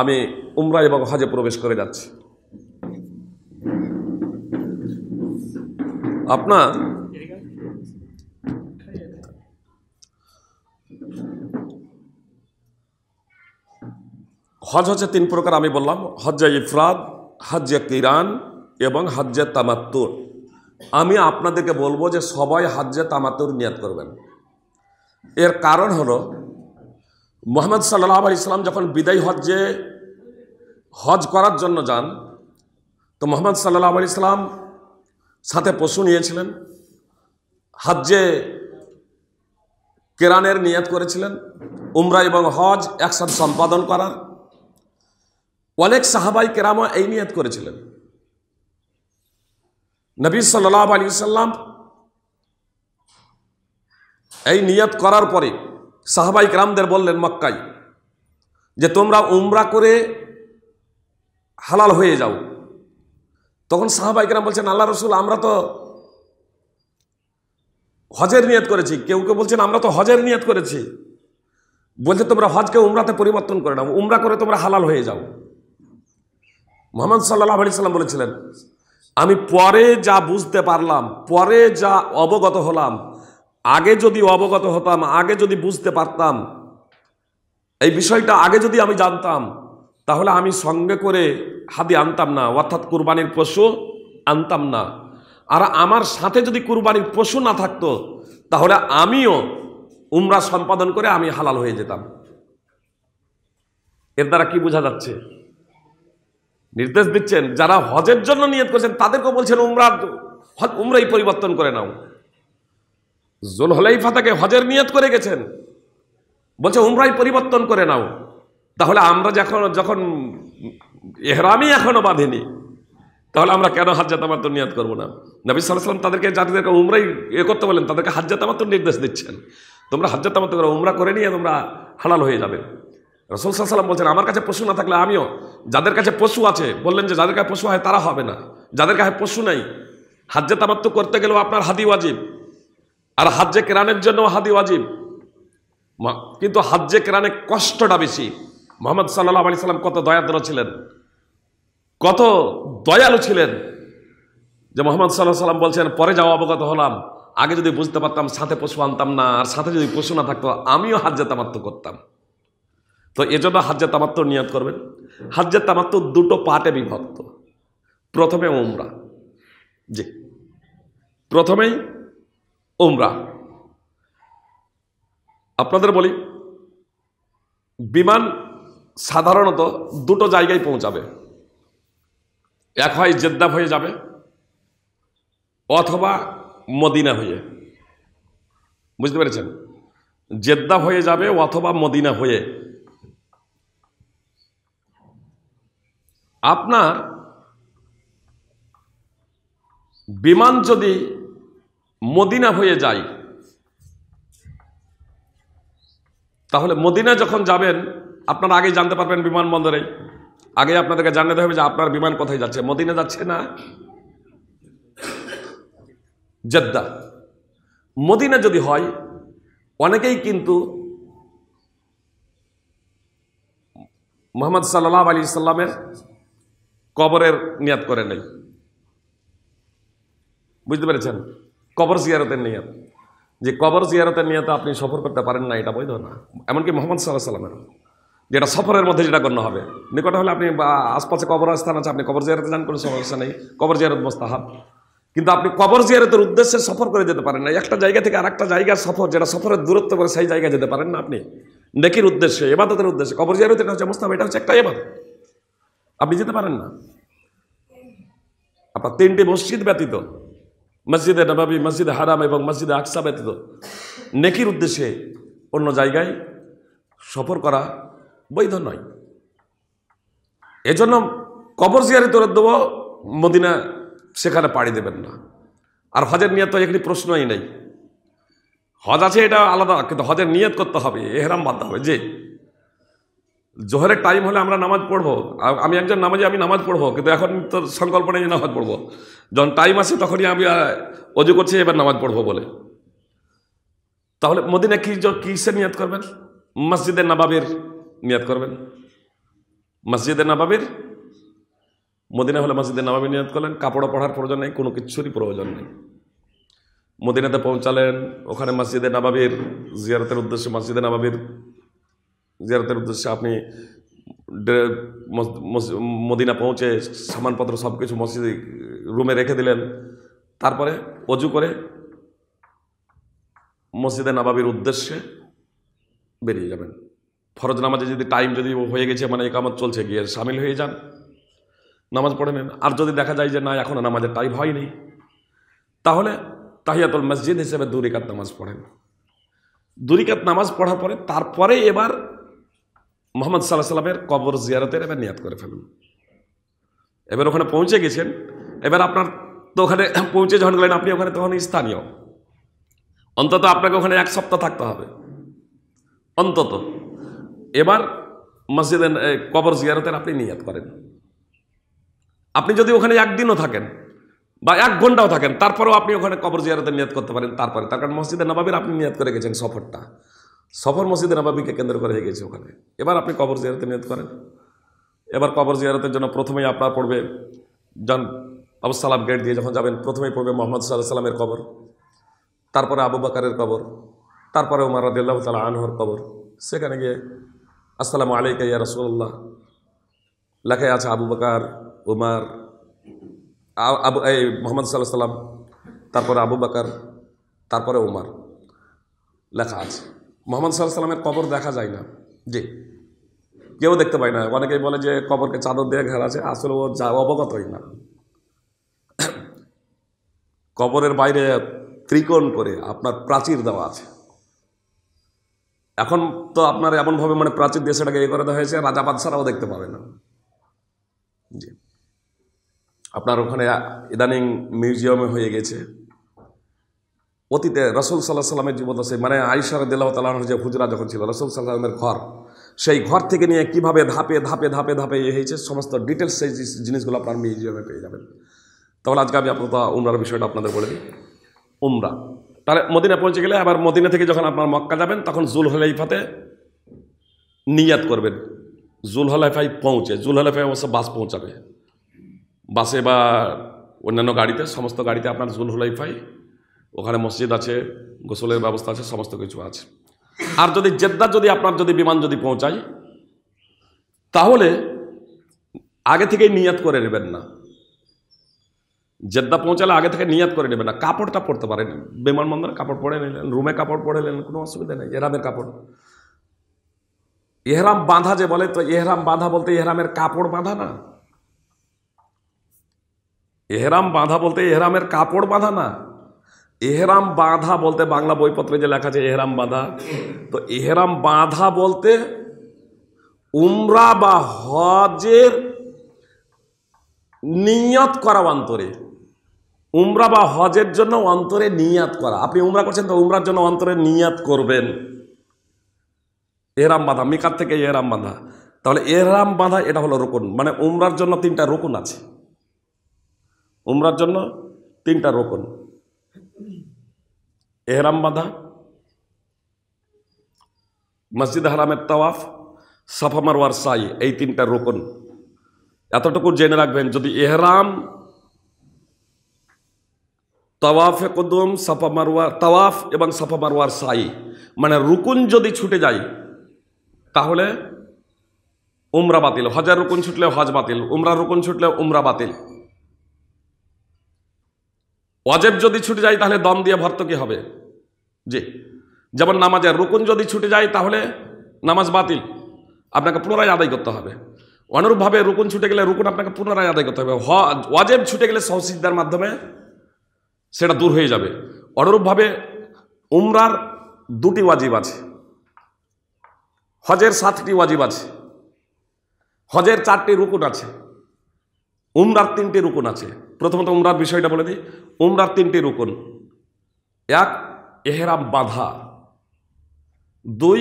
আমি উমরা এবং হজে প্রবেশ করে যাচ্ছি। আপনার হজ হচ্ছে তিন প্রকার, আমি বললাম হজ্জে ইফরাদ, হজ্জে কিরান এবং হজ্জে তামাত্তুর। আমি আপনাদেরকে বলবো যে সবাই হজ্জে তামাত্তুর নিয়ত করবেন। এর কারণ হলো মুহাম্মদ সাল্লাল্লাহু আলাইহি সাল্লাম যখন বিদায় হজ করার জন্য যান, তো মুহাম্মদ সাল্লাল্লাহু আলাইহি সাল্লাম সাথে পশু নিয়েছিলেন, হজ্জে কিরানের নিয়ত করেছিলেন, উমরা এবং হজ একসাথে সম্পাদন করার। অনেক সাহাবাই কেরামও এই নিয়ত করেছিলেন। নবী সাল্লাল্লাহু আলাইহি সাল্লাম এই নিয়ত করার পরে সাহাবাই কেরামদের বললেন মক্কায় যে তোমরা উমরা করে হালাল হয়ে যাও। তখন সাহাবাই কেরাম বলছেন আল্লাহ রসুল, আমরা তো হজের নিয়ত করেছি। কেউ কেউ বলছেন আমরা তো হজের নিয়ত করেছি। বলছে তোমরা হজকে উমরাতে পরিবর্তন করে নাও, উমরা করে তোমরা হালাল হয়ে যাও। মুহাম্মদ সাল্লাল্লাহু আলাইহি সাল্লাম বলেছিলেন আমি পরে যা বুঝতে পারলাম, পরে যা অবগত হলাম, আগে যদি অবগত হতাম, আগে যদি বুঝতে পারতাম, এই বিষয়টা আগে যদি আমি জানতাম, তাহলে আমি সঙ্গে করে হাদি আনতাম না, অর্থাৎ কুরবানির পশু আনতাম না। আর আমার সাথে যদি কুরবানির পশু না থাকতো তাহলে আমিও উমরা সম্পাদন করে আমি হালাল হয়ে যেতাম। এর দ্বারা কি বোঝা যাচ্ছে? নির্দেশ দিচ্ছেন যারা হজের জন্য নিয়ত করেছেন তাদেরকে বলছেন উমরাই পরিবর্তন করে নাও। যুলহুলাইফা থেকে হজের নিয়ত করে গেছেন, বলছে উমরাই পরিবর্তন করে নাও। তাহলে আমরা যখন ইহরামই এখনো বাঁধেনি, তাহলে আমরা কেন হাজ্জাত তামাত্তুর নিয়ত করবো না? নবী সাল্লাল্লাহু আলাইহি ওয়াসাল্লাম তাদেরকে যাদেরকে উমরাই করতে বলেন তাদেরকে হাজ্জাত তামাত্তুর নির্দেশ দিচ্ছেন, তোমরা হাজ্জাত তামাত্তুর করো, উমরা করে নিয়ে তোমরা হালাল হয়ে যাবে। রাসূল সাল্লাল্লাহু আলাইহি ওয়াসাল্লাম বলছেন আমার কাছে পশু না থাকলে আমিও, যাদের কাছে পশু আছে বললেন যে যাদের কাছে পশু হয় তারা হবে না, যাদের কাছে পশু নাই হাজ্জাত তামাত্তুর করতে গেলেও আপনার হাদি ওয়াজিব, আর হাজ্জে কেরানের জন্য হাদি ওয়াজিব। কিন্তু হাজ্জে কেরানে কষ্টটা বেশি। মুহাম্মদ সাল্লাল্লাহু আলাইহি সাল্লাম কত দয়াদ্র ছিলেন, কত দয়ালু ছিলেন, যে মুহাম্মদ সাল্লাল্লাহু আলাইহি সাল্লাম বলছেন পরে যাওয়া অবগত হলাম, আগে যদি বুঝতে পারতাম সাথে পশু আনতাম না, আর সাথে যদি পশু না থাকতো আমিও হাজ্জে তামাত্তুর করতাম। তো এজন্য হাজ্জে তামাত্তুর নিয়ত করবেন। হাজ্জে তামাত্তুর দুটো পার্টে বিভক্ত। প্রথমে উমরা, জি প্রথমেই উমরা। আপনাদের বলি বিমান সাধারণত দুটো জায়গায় পৌঁছাবে, এক হয় জেদ্দা হয়ে যাবে অথবা মদিনা হয়ে। বুঝতে পেরেছেন? জেদ্দা হয়ে যাবে অথবা মদিনা হয়ে। আপনার বিমান যদি মদিনা হয়ে যায় তাহলে মদিনা যখন যাবেন আপনারা আগে জানতে পারবেন বিমানবন্দরে, আগে আপনাদেরকে জানাতে হবে যে আপনার বিমান কোথায় যাচ্ছে, মদিনা যাচ্ছে না জেদ্দা। মদিনা যদি হয় অনেকেই কিন্তু মুহাম্মদ সাল্লাল্লাহু আলাইহি সাল্লামের কবরের নিয়াত করে নেই। বুঝতে পেরেছেন? কবর জিয়ারতের নিয়াত, যে কবর জিয়ারতের নিয়াতে আপনি সফর করতে পারেন না, এটা বৈধ না। এমনকি মুহাম্মদ সাল্লাল্লাহু আলাইহি সাল্লামের যেটা সফরের মধ্যে যেটা গণ্য হবে, নিকটে হলে আপনি আশপাশে কবর স্থান আছে আপনি কবর জিয়ারতে যান, কোনো সমস্যা নেই, কবর জিয়ারত মুস্তাহাব। কিন্তু আপনি কবর জিয়ারতের উদ্দেশ্যে সফর করে যেতে পারেন না। একটা জায়গা থেকে আরেকটা জায়গার সফর, যেটা সফরের দূরত্ব করে সেই জায়গায় যেতে পারেন না আপনি নেকির উদ্দেশ্যে, ইবাদতের উদ্দেশ্যে। কবর জিয়ারত এটা হচ্ছে মুস্তাহাব, এটা হচ্ছে একটা ইবাদত, আপনি যেতে পারেন না। আপনার তিনটি মসজিদ ব্যতীত, মসজিদে নববী, মসজিদে হারাম এবং মসজিদে আকসা ব্যতীত নেকির উদ্দেশ্যে অন্য জায়গায় সফর করা বৈধ নয়। এজন্য কবর জিয়ারত দেবো মদিনা, সেখানে পাড়ি দেবেন না। আর হজের নিয়ত তো এখানে প্রশ্নই নেই। হজ আছে এটা আলাদা, কিন্তু হজের নিয়ত করতে হবে, এহরাম বাঁধতে হবে। যে জোহরের টাইম হলে আমরা নামাজ পড়বো, আমি একজন নামাজি, আমি নামাজ পড়বো, কিন্তু এখন তো সংকল্প নেই যে নামাজ পড়বো। যখন টাইম আসে তখনই আমি অজু করছি এবার নামাজ পড়বো বলে। তাহলে মদিনা কিসের নিয়ত করবেন? মসজিদে নববীর নিয়ত করবেন। মসজিদে নববীর, মদিনা হলে মসজিদে নববীর নিয়ত করলেন। কাপড়ও পড়ার প্রয়োজন নেই, কোনো কিছুরই প্রয়োজন নেই। মদিনাতে পৌঁছালেন, ওখানে মসজিদে নববীর জিয়ারতের উদ্দেশ্যে, মসজিদে নববীর জিয়ারতের উদ্দেশ্যে আপনি মদিনা পৌঁছে সামানপত্র সব কিছু মসজিদ রুমে রেখে দিলেন। তারপরে অজু করে মসজিদে নববীর উদ্দেশ্যে বেরিয়ে যাবেন। ফরজ নামাজে যদি টাইম যদি হয়ে গেছে, মানে ইকামত চলছে, গিয়ে সামিল হয়ে যান, নামাজ পড়ে নেন। আর যদি দেখা যায় যে না এখনো নামাজের টাইম হয়নি, তাহলে তাহিয়াতুল মসজিদ হিসেবে 2 রাকাত নামাজ পড়েন। 2 রাকাত নামাজ পড়ার পরে তারপরে এবার মুহাম্মদ সাল্লাল্লাহু আলাইহি সাল্লামের কবর জিয়ারতের এবার নিয়াত করে ফেলুন। এবার ওখানে পৌঁছে গেছেন, এবার আপনার তো ওখানে পৌঁছে যখন গেলেন আপনি ওখানে তখন স্থানীয়, অন্তত আপনাকে ওখানে 1 সপ্তাহ থাকতে হবে অন্তত। এবার মসজিদে কবর জিয়ারতের আপনি নিয়াত করেন। আপনি যদি ওখানে 1 দিনও থাকেন বা 1 ঘন্টাও থাকেন, তারপরেও আপনি ওখানে কবর জিয়ারতের নিয়াত করতে পারেন। তারপরে তার কারণ মসজিদে নববীর আপনি নিয়াত করে গেছেন, সফর মসজিদে নববীকে কেন্দ্র করে হয়ে গেছে ওখানে। এবার আপনি কবর জিয়ারতের নিয়াত করেন। এবার কবর জিয়ারতের জন্য প্রথমেই আপনার পড়বে, যখন আবু সালাম গেট দিয়ে যখন যাবেন, প্রথমেই পড়বে মুহাম্মদ সাল্লাল্লাহু আলাইহি সাল্লামের কবর, তারপরে আবু বকরের কবর, তারপরে ওমর রাদিয়াল্লাহু তাআলা আনহুর কবর। সেখানে গিয়ে আসসালামু আলাইকা ইয়া রাসূলুল্লাহ লেখা আছে আবু বকর, ওমর, মুহাম্মদ সাল্লাল্লাহু আলাইহি সাল্লাম, তারপরে আবু বকর, তারপরে উমর লেখা আছে। মুহাম্মদ সাল্লাল্লাহু আলাইহি সাল্লামের কবর দেখা যায় না, জি, কেউ দেখতে পায় না। অনেকেই বলে যে কবরকে চাদর দিয়ে ঘেরা আছে, আসলে ও অবগতই না। কবরের বাইরে ত্রিকোণ করে আপনার প্রাচীর দেওয়া আছে। এখন তো আপনার এমনভাবে মানে প্রাচীর দিয়ে সেটাকে করে দেওয়া হয়েছে, রাজা বাদশারাও দেখতে পাবে না। জি, আপনার ওখানে ইদানিং মিউজিয়ামে হয়ে গেছে। অতীতে রাসূল সাল্লাল্লাহু আলাইহি সাল্লামের জীবদ্দশায় মানে আয়েশা রাদিয়াল্লাহু তাআলা আনহার যে হুজরা যখন ছিল, রাসূল সাল্লাল্লাহু আলাইহি সাল্লামের ঘর, সেই ঘর থেকে নিয়ে কিভাবে ধাপে ধাপে ধাপে ধাপে হয়েছে সমস্ত ডিটেলস সেই জিনিসগুলো আপনার মিউজিয়ামে পেয়ে যাবেন। তাহলে আজকে আমি আপনার উমরার বিষয়টা আপনাদের বলে দিই। উমরা তাহলে মদিনা পৌঁছে গেলে আবার মদিনা থেকে যখন আপনার মক্কা যাবেন তখন জুলহুলাইফাতে নিয়াত করবেন। জুলহুলাইফায় পৌঁছে, জুলহুলাইফায় অবশ্য বাস পৌঁছাবে, বাসে বা অন্যান্য গাড়িতে, সমস্ত গাড়িতে আপনার জুলহুলাইফায়, ওখানে মসজিদ আছে, গোসলের ব্যবস্থা আছে, সমস্ত কিছু আছে। আর যদি জেদ্দা যদি আপনার যদি বিমান যদি পৌঁছায় তাহলে আগে থেকেই নিয়াত করে নেবেন না। জেদ্দা পৌঁছালে আগে থেকে নিয়াত করে নেবেন না। কাপড়টা পরতে পারেন, বিমানবন্দরে কাপড় পরে নিলেন, রুমে কাপড় পরে নিলেন, কোনো অসুবিধা নেই। এহরামের কাপড়, এহরাম বাঁধা যে বলে, তো এহরাম বাঁধা বলতে এহরামের কাপড় বাঁধা না। এহরাম বাঁধা বলতে এহরামের কাপড় বাঁধা না। এহরাম বাঁধা বলতে বাংলা বইপত্রে যে লেখা আছে এহরাম বাঁধা, তো এহরাম বাঁধা বলতে উমরা বা হজের নিয়ত করা অন্তরে, উমরা বা হজের জন্য অন্তরে নিয়াত করা। আপনি উমরা করছেন তো উমরার জন্য অন্তরে নিয়াত করবেন। এহরাম বাঁধা, মিকাত থেকে এহরাম বাঁধা। তাহলে এহরাম বাঁধা এটা হলো রুকুন, মানে উমরার জন্য 3টা রুকুন আছে। উমরার জন্য 3টা রুকুন, এহরাম বাঁধা, মসজিদ হারামের তাওয়াফ, সাফা মারওয়ার সাই, এই 3টা রুকুন। এতটুকু জেনে রাখবেন, যদি এহরাম, তাওয়াফে কুদুম, সাফা মারওয়া, তাওয়াফ এবং সাফা মারওয়ার সাই মানে রুকুন যদি ছুটে যায় তাহলে উমরা বাতিল। হজের রুকুন ছুটলে হজ বাতিল, উমরার রুকুন ছুটলে উমরা বাতিল। ওয়াজিব যদি ছুটে যায় তাহলে দম দিয়ে ভর্তুকি হবে। জি, যেমন নামাজের রুকুন যদি ছুটে যায় তাহলে নামাজ বাতিল, আপনাকে পুনরায় আদায় করতে হবে। অনুরূপভাবে রুকুন ছুটে গেলে রুকুন আপনাকে পুনরায় আদায় করতে হবে। ওয়াজিব ছুটে গেলে সহসিদ্ধার মাধ্যমে সেটা দূর হয়ে যাবে। অনুরূপভাবে উমরার 2টি ওয়াজিব আছে, হজের 7টি ওয়াজিব আছে, হজের 4টি রুকুন আছে, উমরার 3টি রুকুন আছে। প্রথমত উমরার বিষয়টা বলে দিই। উমরার 3টি রুকুন: 1 এহরাম বাঁধা, 2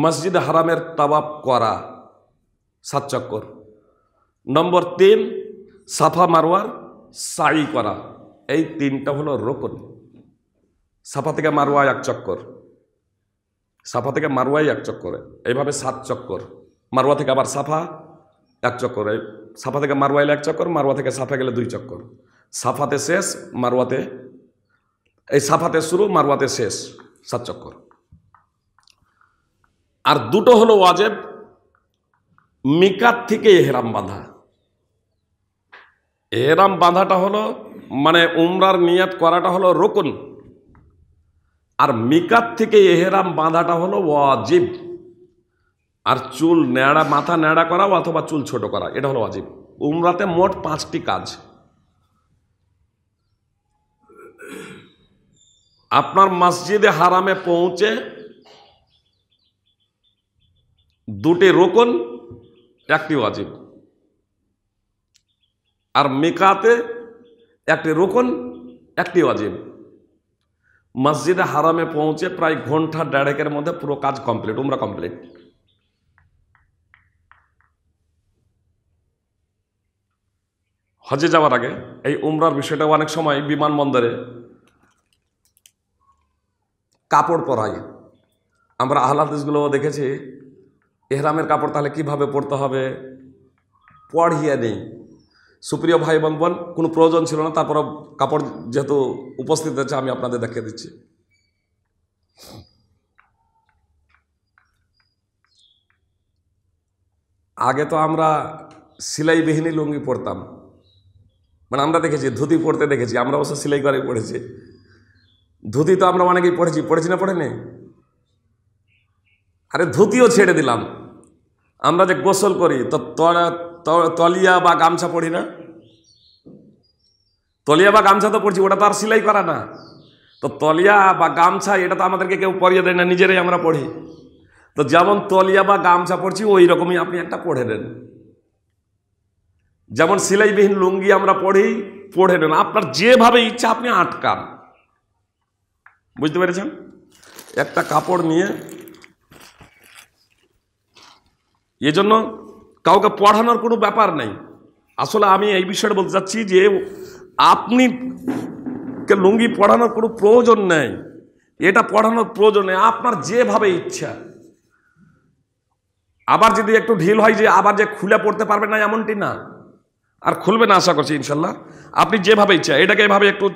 মসজিদ হারামের তাওয়াফ করা 7 চক্কর, নম্বর 3 সাফা মারওয়ার সাই করা। এই 3টা হলো রুকুন। সাফা থেকে মারওয়া 1 চক্কর, সাফা থেকে মারওয়াই 1 চক্কর, এইভাবে 7 চক্কর। মারওয়া থেকে আবার সাফা 1 চক্কর, সাফা থেকে মারওয়াইলে 1 চক্কর, মারওয়া থেকে সাফা গেলে 2 চক্কর। সাফাতে শেষ, মারওয়াতে, এই সাফাতে শুরু, মারওয়াতে শেষ, 7 চক্কর। আর 2টো হলো ওয়াজিব, মিকাত থেকে এহরাম বাঁধা। এহরাম বাঁধাটা হলো মানে উমরার নিয়াত করাটা হলো রুকুন, আর মিকাত থেকে এহরাম বাঁধাটা হলো ওয়াজিব। আর চুল নেড়া, মাথা নেড়া করা অথবা চুল ছোট করা, এটা হলো ওয়াজিব। উমরাতে মোট 5টি কাজ। আপনার মসজিদে হারামে পৌঁছে 2টি রুকুন, 1টি ওয়াজিব। আর মিকাতে 1টি রুকুন, 1টি ওয়াজিব। মসজিদে হারামে পৌঁছে প্রায় ঘন্টা 1.5-এর মধ্যে পুরো কাজ কমপ্লিট, উমরা কমপ্লিট। হজে যাওয়ার আগে এই উমরার বিষয়টা অনেক সময় বিমানবন্দরে কাপড় পরাই। আমরা আহলে হাদিসগুলো দেখেছি, এহরামের কাপড় তাহলে কিভাবে পরতে হবে পড়িয়ে নেই। সুপ্রিয় ভাই এবং বোন, কোনো প্রয়োজন ছিল না, তারপর কাপড় যেহেতু উপস্থিত আছে আমি আপনাদের দেখিয়ে দিচ্ছি। আগে তো আমরা সেলাই বিহীনী লুঙ্গি পরতাম, মানে আমরা দেখেছি ধুতি পড়তে দেখেছি, আমরা অবশ্য সেলাই করে পড়েছি। ধুতি তো আমরা অনেকেই পড়েছি না পড়েনি? আরে ধুতিও ছেড়ে দিলাম, আমরা যে গোসল করি তো তলিয়া বা গামছা পড়ি না? তলিয়া বা গামছা তো পড়ছি, ওটা তো আর সেলাই করা না। তো তলিয়া বা গামছা এটা তো আমাদেরকে কেউ পরিয়ে দেয় না, নিজেরাই আমরা পড়ি। তো যেমন তলিয়া বা গামছা পড়ছি ওই রকমই আপনি একটা পড়ে নেন। যেমন সেলাইবিহীন লুঙ্গি আমরা পড়ে নেন, আপনার যেভাবে ইচ্ছা আপনি আটকান। বুঝতে পেরেছেন? একটা কাপড় নিয়ে, এজন্য কাউকে পড়ানোর কোনো ব্যাপার নেই। আসলে আমি এই বিষয়টা বলতে চাচ্ছি যে আপনি লুঙ্গি পড়ানোর কোনো প্রয়োজন নেই, এটা পড়ানোর প্রয়োজন নেই, আপনার যেভাবে ইচ্ছা। আবার যদি একটু ঢিল হয় যে আবার যে খুলে পড়তে পারবেন না এমনটি না, আর খুলবে না আশা করছি ইনশাল্লাহ। আপনি যেভাবে ইচ্ছা এটাকে এভাবে একটু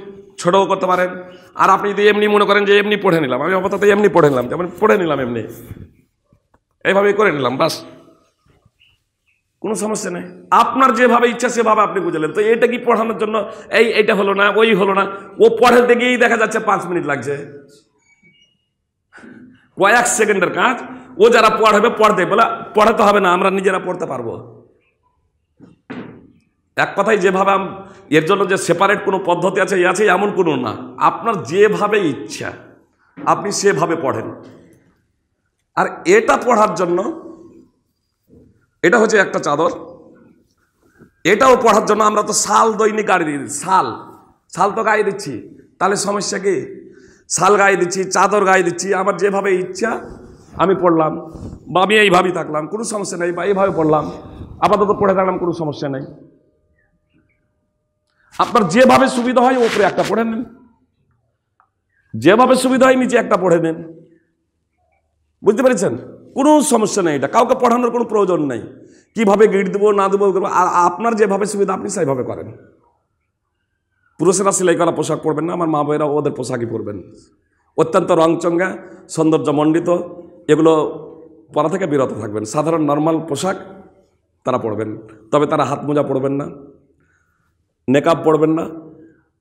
ছোটও করতে পারেন। আর আপনি যদি এমনি মনে করেন যে এমনি পড়ে নিলাম, আমি আপাতত এমনি পড়ে নিলাম, যেমন পড়ে নিলাম এমনি এইভাবেই করে নিলাম, বাস, কোনো সমস্যা নেই। আপনার যেভাবে ইচ্ছা সেভাবে আপনি বুঝলেন। তো এটা কি পড়ানোর জন্য এইটা হলো না, ওই হলো না, ও পড়াতে গিয়েই দেখা যাচ্ছে 5 মিনিট লাগছে, কয়েক সেকেন্ডের কাজ। ও যারা পড়াবে পড়তে বলে পড়াতে হবে না, আমরা নিজেরা পড়তে পারবো। এক কথায় যেভাবে এর জন্য যে সেপারেট কোনো পদ্ধতি আছে এমন কোনো না, আপনার যেভাবে ইচ্ছা আপনি সেভাবে পড়েন। আর এটা পড়ার জন্য এটা হচ্ছে একটা চাদর, এটাও পড়ার জন্য আমরা তো শাল দৈনিক গায়ে দিচ্ছি, শাল তো গায়ে দিচ্ছি, তাহলে সমস্যা কি? শাল গায়ে দিচ্ছি, চাদর গায়ে দিচ্ছি, আমার যেভাবে ইচ্ছা আমি পড়লাম, বা আমি এইভাবেই থাকলাম, কোনো সমস্যা নেই, বা এইভাবে পড়লাম, আপাতত পড়ে থাকলাম, কোনো সমস্যা নেই। আপনার যেভাবে সুবিধা হয় ওপরে একটা পড়ে নেন, যেভাবে সুবিধা হয় নিচে একটা পড়ে নেন। বুঝতে পেরেছেন? কোনো সমস্যা নেই, এটা কাউকে পড়ানোর কোনো প্রয়োজন নেই। কিভাবে গিট দেবো না দেবো, আর আপনার যেভাবে সুবিধা আপনি সেইভাবে করেন। পুরুষেরা সেলাই করা পোশাক পরবেন না, আমার মা বোনেরা ওদের পোশাকই পরবেন। অত্যন্ত রংচঙ্গা সৌন্দর্যমণ্ডিত এগুলো পরা থেকে বিরত থাকবেন। সাধারণ নর্মাল পোশাক তারা পরবেন, তবে তারা হাত মোজা পরবেন না, নেকাব পরবেন না।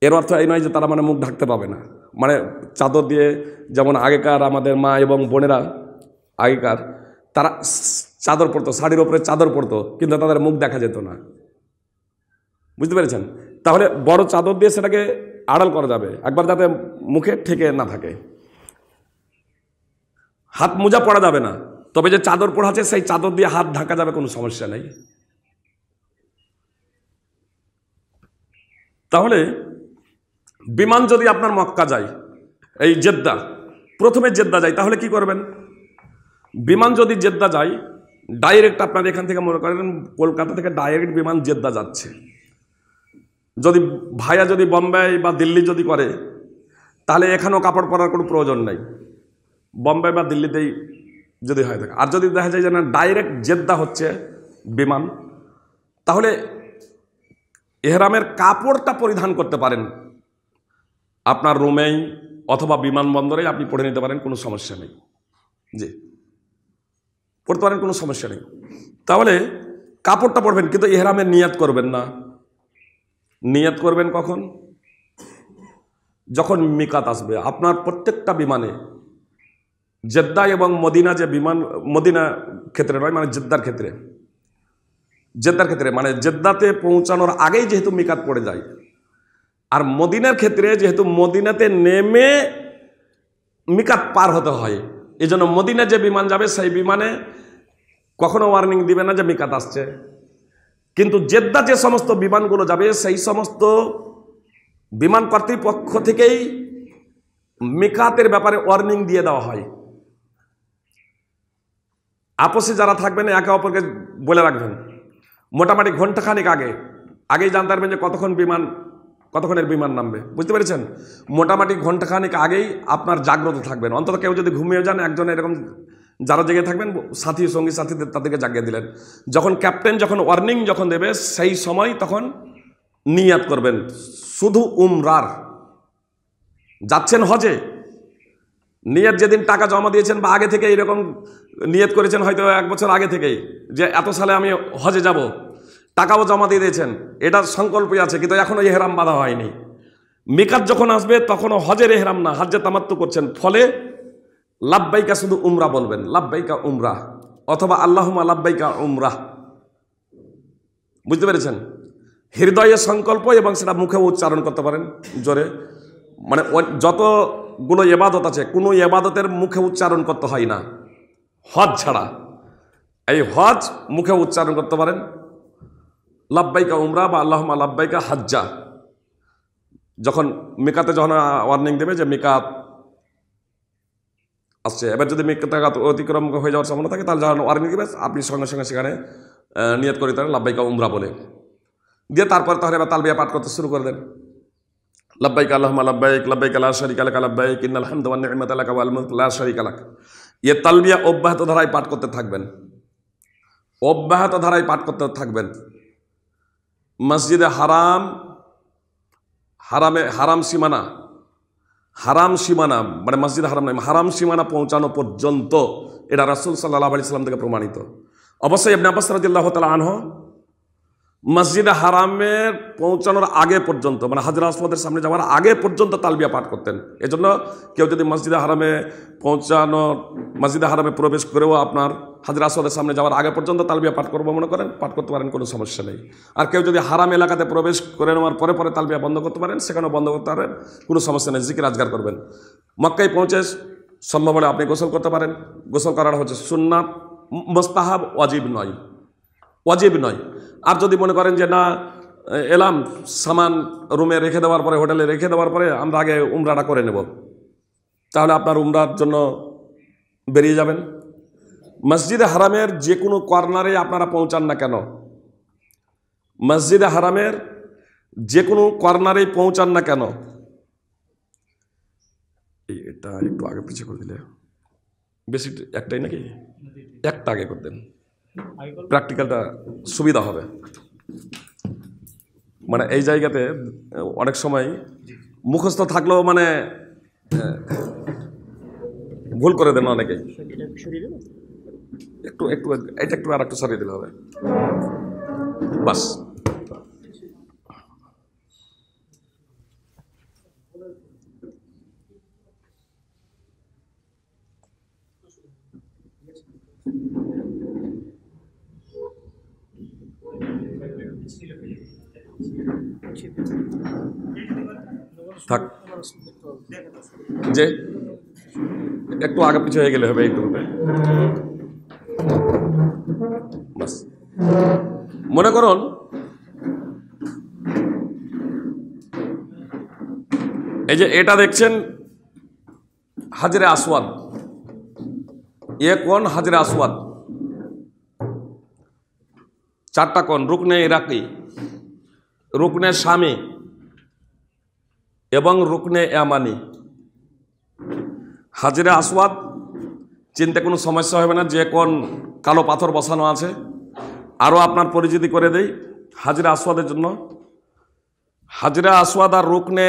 এর অর্থ এই নয় যে তারা মানে মুখ ঢাকতে পাবে না। মানে চাদর দিয়ে, যেমন আগেকার আমাদের মা এবং বোনেরা আগেকার তারা চাদর পরতো, শাড়ির ওপরে চাদর পরতো, কিন্তু তাদের মুখ দেখা যেত না। বুঝতে পেরেছেন? তাহলে বড় চাদর দিয়ে সেটাকে আড়াল করা যাবে, একবার যাতে মুখে ঠেকে না থাকে। হাত মোজা পরা যাবে না, তবে যে চাদর পরা আছে সেই চাদর দিয়ে হাত ঢাকা যাবে, কোনো সমস্যা নেই। তাহলে বিমান যদি আপনার মক্কা যায়, এই জেদ্দা, প্রথমে জেদ্দা যায়, তাহলে কি করবেন? বিমান যদি জেদ্দা যায় ডাইরেক্ট, আপনার এখান থেকে মনে করেন কলকাতা থেকে ডাইরেক্ট বিমান জেদ্দা যাচ্ছে, যদি ভাইয়া যদি বোম্বে বা দিল্লি যদি করে, তাহলে এখানেও কাপড় পরার কোনো প্রয়োজন নেই, বোম্বে বা দিল্লিতেই যদি হয়ে থাকে। আর যদি দেখা যায় যে না ডাইরেক্ট জেদ্দা হচ্ছে বিমান, তাহলে এহরামের কাপড়টা পরিধান করতে পারেন আপনার রুমেই অথবা বিমানবন্দরেই আপনি পরে নিতে পারেন, কোনো সমস্যা নেই। জি, পড়তে পারেন, কোনো সমস্যা নেই। তাহলে কাপড়টা পরবেন, কিন্তু এহরামের নিয়াত করবেন না। নিয়াত করবেন কখন? যখন মিকাত আসবে। আপনার প্রত্যেকটা বিমানে জেদ্দা এবং মদিনা, যে বিমান মদিনা ক্ষেত্রে নয়, মানে জেদ্দার ক্ষেত্রে মানে জেদ্দাতে পৌঁছানোর আগেই যেহেতু মিকাত পড়ে যায়, আর মদিনার ক্ষেত্রে যেহেতু মদিনাতে নেমে মিকাত পার হতে হয়, এই জন্য মদিনা যে বিমান যাবে সেই বিমানে কখনো ওয়ার্নিং দিবে না যে মিকাত আসছে। কিন্তু জেদ্দা যে সমস্ত বিমানগুলো যাবে সেই সমস্ত বিমান কর্তৃপক্ষ থেকেই মিকাতের ব্যাপারে ওয়ার্নিং দিয়ে দেওয়া হয়। আপসে যারা থাকবেন একে অপরকে বলে রাখবেন, মোটামুটি ঘন্টাখানিক আগেই জানতে পারবেন যে কতক্ষণের বিমান নামবে। বুঝতে পেরেছেন? মোটামুটি ঘন্টাখানিক আগেই আপনার জাগ্রত থাকবেন। অন্তত কেউ যদি ঘুমিয়ে যান, একজন এরকম যারা জেগে থাকবেন সঙ্গী সাথীদের, তাদেরকে জাগিয়ে দিলেন। যখন ক্যাপ্টেন ওয়ার্নিং যখন দেবে সেই সময় তখন নিয়াত করবেন শুধু উমরার। যাচ্ছেন হজে, নিয়ত যেদিন টাকা জমা দিয়েছেন বা আগে থেকে এরকম নিয়ত করেছেন, হয়তো 1 বছর আগে থেকেই যে এত সালে আমি হজে যাব, টাকাও জমা দিয়ে দিয়েছেন, এটা সংকল্পই আছে, কিন্তু এখনো ইহরাম বাঁধা হয়নি। মিকাত যখন আসবে তখনও হজের ইহরাম না, হজ্জে তামাত্তু করছেন, ফলে লাব্বাইকা শুধু উমরা বলবেন, লাব্বাইকা উমরা, অথবা আল্লাহুম্মা লাব্বাইকা উমরা। বুঝতে পেরেছেন? হৃদয়ে সংকল্প এবং সেটা মুখে উচ্চারণ করতে পারেন জোরে। মানে যতগুলো ইবাদত আছে, কোনো ইবাদতের মুখে উচ্চারণ করতে হয় না হজ ছাড়া। এই হজ মুখে উচ্চারণ করতে পারেন, লাব্বাইকা উমরা বা আল্লাহুম্মা লাব্বাইকা হাজ্জা। যখন মিকাতে যখন ওয়ার্নিং দেবে যে মিকাত আসছে, এবার যদি মিকাত অতিক্রম হয়ে যাওয়ার সম্ভাবনা থাকে, তাহলে যখন ওয়ার্নিং দেবে আপনি সঙ্গে সঙ্গে সেখানে নিয়ত করে দেন লাব্বাইকা উমরা বলে, দিয়ে তারপর তাহলে এবার তালবিয়া পাঠ করতে শুরু করে দেন। লাব্বাইক আল্লাহুম্মা লাব্বাইক, লাব্বাইক লা শারীকা লাকা লাব্বাইক, ইন্নাল হামদা ওয়ান নি'মাতা লাকা ওয়াল মুলক লা শারীকা লাক। এই তালবিয়া অব্যাহত ধারায় পাঠ করতে থাকবেন, অব্যাহত ধারায় পাঠ করতে থাকবেন। মসজিদে হারাম সীমানা মানে মসজিদ হারাম নয়, হারাম সীমানা পৌঁছানো পর্যন্ত এটা রাসূল সাল্লাল্লাহু আলাইহি সাল্লাম থেকে প্রমাণিত। অবশ্যই ইবনে আব্বাস রাদিয়াল্লাহু তাআলা আনহু মসজিদে হারামের পৌঁছানোর আগে পর্যন্ত, মানে হাজরা আসওয়াদের সামনে যাওয়ার আগে পর্যন্ত তালবিয়া পাঠ করতেন। এজন্য কেউ যদি মসজিদে হারামে প্রবেশ করেও আপনার হাজরা আসওয়াদের সামনে যাওয়ার আগে পর্যন্ত তালবিয়া পাঠ করবো মনে করেন, পাঠ করতে পারেন, কোনো সমস্যা নেই। আর কেউ যদি হারাম এলাকাতে প্রবেশ করে নেওয়ার পরে পরে তালবিয়া বন্ধ করতে পারেন, সেখানেও বন্ধ করতে পারেন, কোনো সমস্যা নেই, জিকির আজগার করবেন। মক্কায় পৌঁছে সম্ভব হলে আপনি গোসল করতে পারেন। গোসল করার হচ্ছে সুন্নাত, মুস্তাহাব, ওয়াজিব নয়। আর যদি মনে করেন যে না, এলাম সামান রুমে রেখে দেওয়ার পরে, হোটেলে রেখে দেওয়ার পরে আমরা আগে উমরাটা করে নেব, তাহলে আপনার উমরার জন্য বেরিয়ে যাবেন। মসজিদে হারামের যে কোনো কর্নারে আপনারা পৌঁছান না কেন, মসজিদে হারামের যে কোনো কর্নারে পৌঁছান না কেন, এটা একটু আগে পিছিয়ে করে দিলে বেশি, একটাই নাকি একটা আগে করে দেন, প্র্যাকটিক্যালটা সুবিধা হবে। মানে এই জায়গাতে অনেক সময় মুখস্থ থাকলেও মানে ভুল করে দেন অনেকেই। একটু এটা একটু আর একটু সরিয়ে দিলে হবে, বাস। থাক, যে একটু আগে পিছু হয়ে গেলে হবে, একটু বাস। মনে করুন এই যে এটা দেখছেন হাজরে আসওয়াদ, কোন হাজরে আসওয়াদ, চারটা কোন, রুকনে ইরাকি, রুকনে শামি এবং রুকনে ইয়ামানি। হাজরে আসওয়াদ চিনতে কোনো সমস্যা হবে না, যে কোন কালো পাথর বসানো আছে। আরও আপনার পরিচিতি করে দেই হাজরে আসওয়াদের জন্য। হাজরে আসওয়াদ আর রুকনে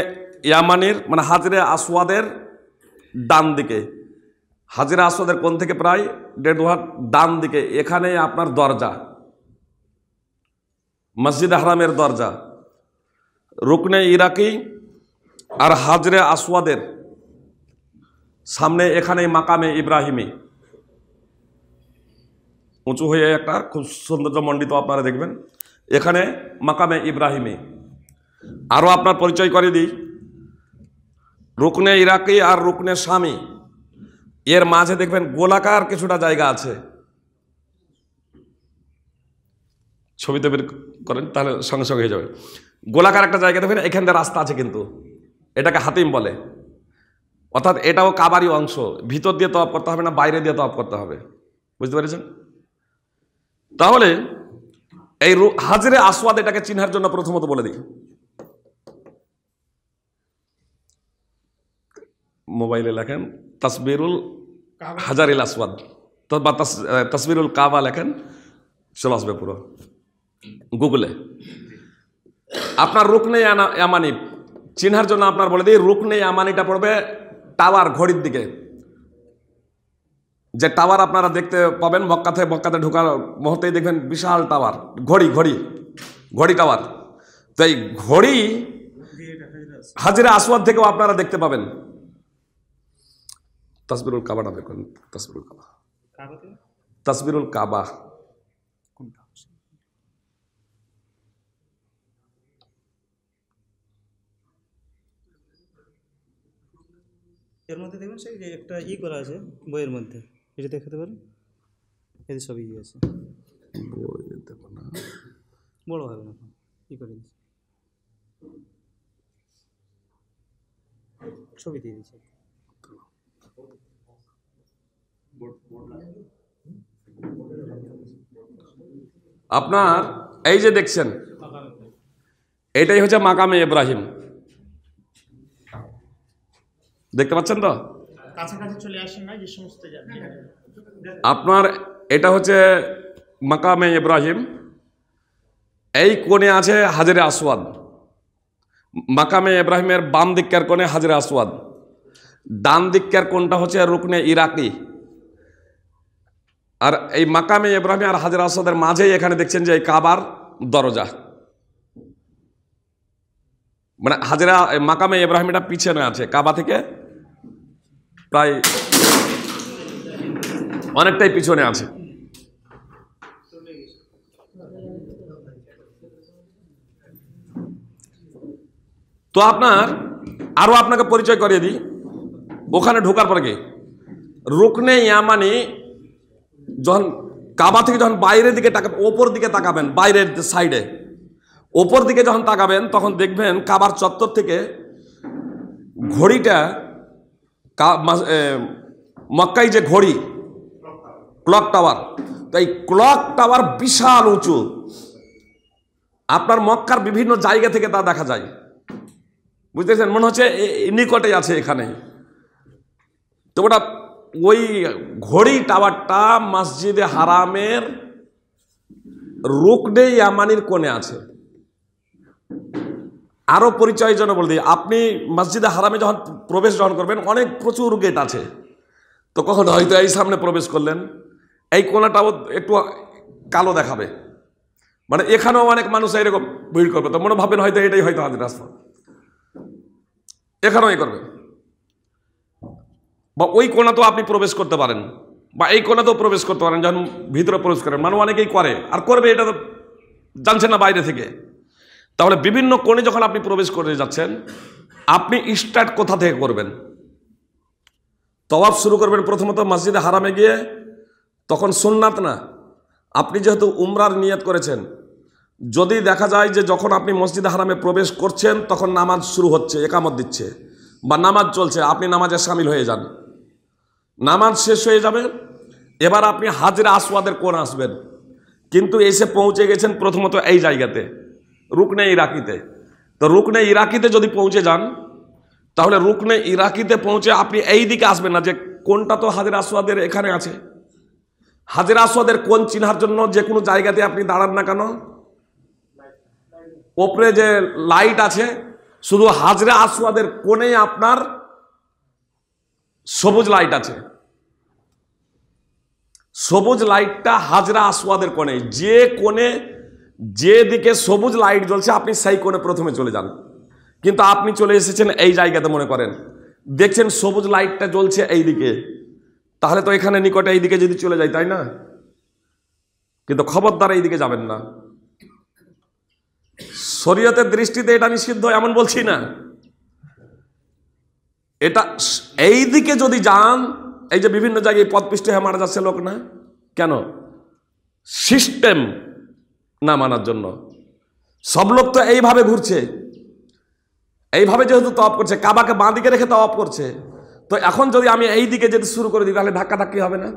ইয়ামানির, মানে হাজরে আসওয়াদের ডান দিকে, হাজরে আসওয়াদের কোণ থেকে প্রায় 1.5 হাত ডান দিকে, এখানে আপনার দরজা, মসজিদ হারামের দরজা। রুকনে ইরাকি আর হাজরে আসওয়াদের সামনে এখানে মাকামে ইব্রাহিমি, উঁচু হয়ে একটা খুব সৌন্দর্য মণ্ডিত আপনারা দেখবেন, এখানে মাকামে ইব্রাহিমি। আরও আপনার পরিচয় করে দিই, রুকনে ইরাকি আর রুকনে শামি এর মাঝে দেখবেন গোলাকার কিছুটা জায়গা আছে, ছবিতে বের করেন তাহলে সঙ্গে সঙ্গে হয়ে যাবে। গোলাকার একটা জায়গা দেখবেন, এখান থেকে রাস্তা আছে, কিন্তু এটাকে হাতিম বলে, অর্থাৎ এটাও কাবারই অংশ। ভিতর দিয়ে তওয়াফ করতে হবে না, বাইরে দিয়ে তওয়াফ করতে হবে, বুঝতে পেরেছেন? তাহলে এই হাজরে আসওয়াদ এটাকে চিনহার জন্য প্রথমত বলে দিই, মোবাইলে লেখেন তাসবিরুল হাজারিল আসওয়াদ বা তাসবিরুল কাবা লেখেন, চলে আসবে পুরো গুগলে। আপনার রুকনে ইয়ামানি চিনহার জন্য আপনার বলে দিই, রুকনে ইয়ামানিটা পড়বে টাওয়ার, ঘড়ির দিকে। যে টাওয়ার আপনারা দেখতে পাবেন মক্কাতে ঢোকার মুহূর্তেই দেখবেন বিশাল টাওয়ার, ঘড়ি ঘড়ি টাওয়ার। তো এই ঘড়ি হাজরে আসওয়াদ থেকেও আপনারা দেখতে পাবেন। তাসবিরুল কাবা নামে কোন তাসবিরুল কাবা, তাসবিরুল কাবা এর মধ্যে দেখবেন সেই যে একটা করা আছে বইয়ের মধ্যে, এটা দেখাতে পারেন, এই সব আছে, বই দেখো না, বড় হবে না, করে দিচ্ছি, ছবি দিয়ে দিচ্ছি। আপনার এই যে দেখছেন, এটাই হচ্ছে মাকামে ইব্রাহিম, দেখতে পাচ্ছেন তো? কাছাকাছি চলে আসেন না যে সমস্ত আপনার এটা হচ্ছে মাকামে ইব্রাহিম। এই কোণে আছে হাজরে আসওয়াদ, মাকামে ইব্রাহিমের বাম দিকের কোণে হাজরে আসওয়াদ, ডান দিকের কোণটা হচ্ছে রুকনে ইরাকি। আর এই মাকামে ইব্রাহিম আর হাজরে আসওয়াদের মাঝেই এখানে দেখছেন যে এই কাবার দরজা, মানে হাজরা মাকামে ইব্রাহিম এটা পিছনে আছে, কাবা থেকে প্রায় অনেকটাই পিছনে আছে। তো আপনার আরো আপনাকে পরিচয় করিয়ে দিই, ওখানে ঢোকার পরে কি রুকনে ইয়ামানি, যখন কাবা থেকে যখন বাইরের দিকে তাকাবেন, ওপর দিকে তাকাবেন, বাইরের সাইডে ওপর দিকে যখন তাকাবেন তখন দেখবেন কাবার চত্বর থেকে ঘড়িটা, মক্কায় যে ঘড়ি ক্লক টাওয়ার, তো এই ক্লক টাওয়ার বিশাল উঁচু, আপনার মক্কার বিভিন্ন জায়গা থেকে তা দেখা যায়, বুঝতেছেন? মনে হচ্ছে নিকটে আছে এখানে। তো ওটা ওই ঘড়ি টাওয়ারটা মসজিদে হারামের রুকনে ইয়ামানির কোণে আছে। আরো পরিচয়ের জন্য বলতে, আপনি মসজিদে হারামে যখন প্রবেশ যখন করবেন অনেক প্রচুর গেট আছে, তো কখন হয়তো এই সামনে প্রবেশ করলেন, এই কোণাটাও একটু কালো দেখাবে, মানে এখানেও অনেক মানুষ এরকম ভিড় করবে, তো মনে ভাববেন হয়তো এটাই হয়তো হাজরে আসওয়াদ, এখানেও এই করবে, বা ওই কোণাতেও আপনি প্রবেশ করতে পারেন, বা এই কোণাতেও প্রবেশ করতে পারেন যখন ভিতরে প্রবেশ করেন, মানুষ অনেকেই করে আর করবে, এটা তো জানছেন না বাইরে থেকে। তাহলে বিভিন্ন কোণে যখন আপনি প্রবেশ করে যাচ্ছেন, আপনি স্টার্ট কোথা থেকে করবেন? তওয়াফ শুরু করবেন প্রথমত মসজিদে হারামে গিয়ে, তখন সুন্নাত না, আপনি যেহেতু উমরার নিয়ত করেছেন, যদি দেখা যায় যে যখন আপনি মসজিদে হারামে প্রবেশ করছেন তখন নামাজ শুরু হচ্ছে, একামত দিচ্ছে বা নামাজ চলছে, আপনি নামাজে শামিল হয়ে যান, নামাজ শেষ হয়ে যাবে, এবার আপনি হাজরে আসওয়াদের কোণ আসবেন, কিন্তু এসে পৌঁছে গেছেন প্রথমত এই জায়গাতে রুকনে ইরাকিতে। তো রুকনে ইরাকিতে যদি পৌঁছে যান, তাহলে রুকনে ইরাকিতে পৌঁছে আপনি এই দিকে আসবেন না, যে কোনটা তো হাজরে আসওয়াদের এখানে আছে, হাজরে আসওয়াদের কোন চিনার জন্য যে কোনো জায়গাতে আপনি দাঁড়ান না কেন, ওপরে যে লাইট আছে, শুধু হাজরে আসওয়াদের কোণে আপনার সবুজ লাইট আছে, সবুজ লাইটটা হাজরা আসওয়াদের কোণে, যে কোণে যে দিকে সবুজ লাইট জ্বলছে আপনি সেই কোণে প্রথমে চলে যান। কিন্তু আপনি চলে এসেছেন এই জায়গাতে, মনে করেন দেখছেন সবুজ লাইটটা জ্বলছে এই দিকে, তাহলে তো এখানে নিকটে এই দিকে যদি চলে যাই, তাই না? কিন্তু খবরদার এই দিকে যাবেন না, শরীয়তের দৃষ্টিতে এটা নিষিদ্ধ এমন বলছি না, এটা এই দিকে যদি যান, এই যে বিভিন্ন জায়গায় পদপিষ্ট হয়ে মারা যাচ্ছে লোক, না কেন? সিস্টেম না মানার জন্য। সব লোক তো এইভাবে ঘুরছে, এইভাবে যেহেতু তওয়াফ করছে, কাবাকে বাঁ দিকে রেখে তওয়াফ করছে, তো এখন যদি আমি এই দিকে যেতে শুরু করে দিই তাহলে ধাক্কাধাক্কি হবে না,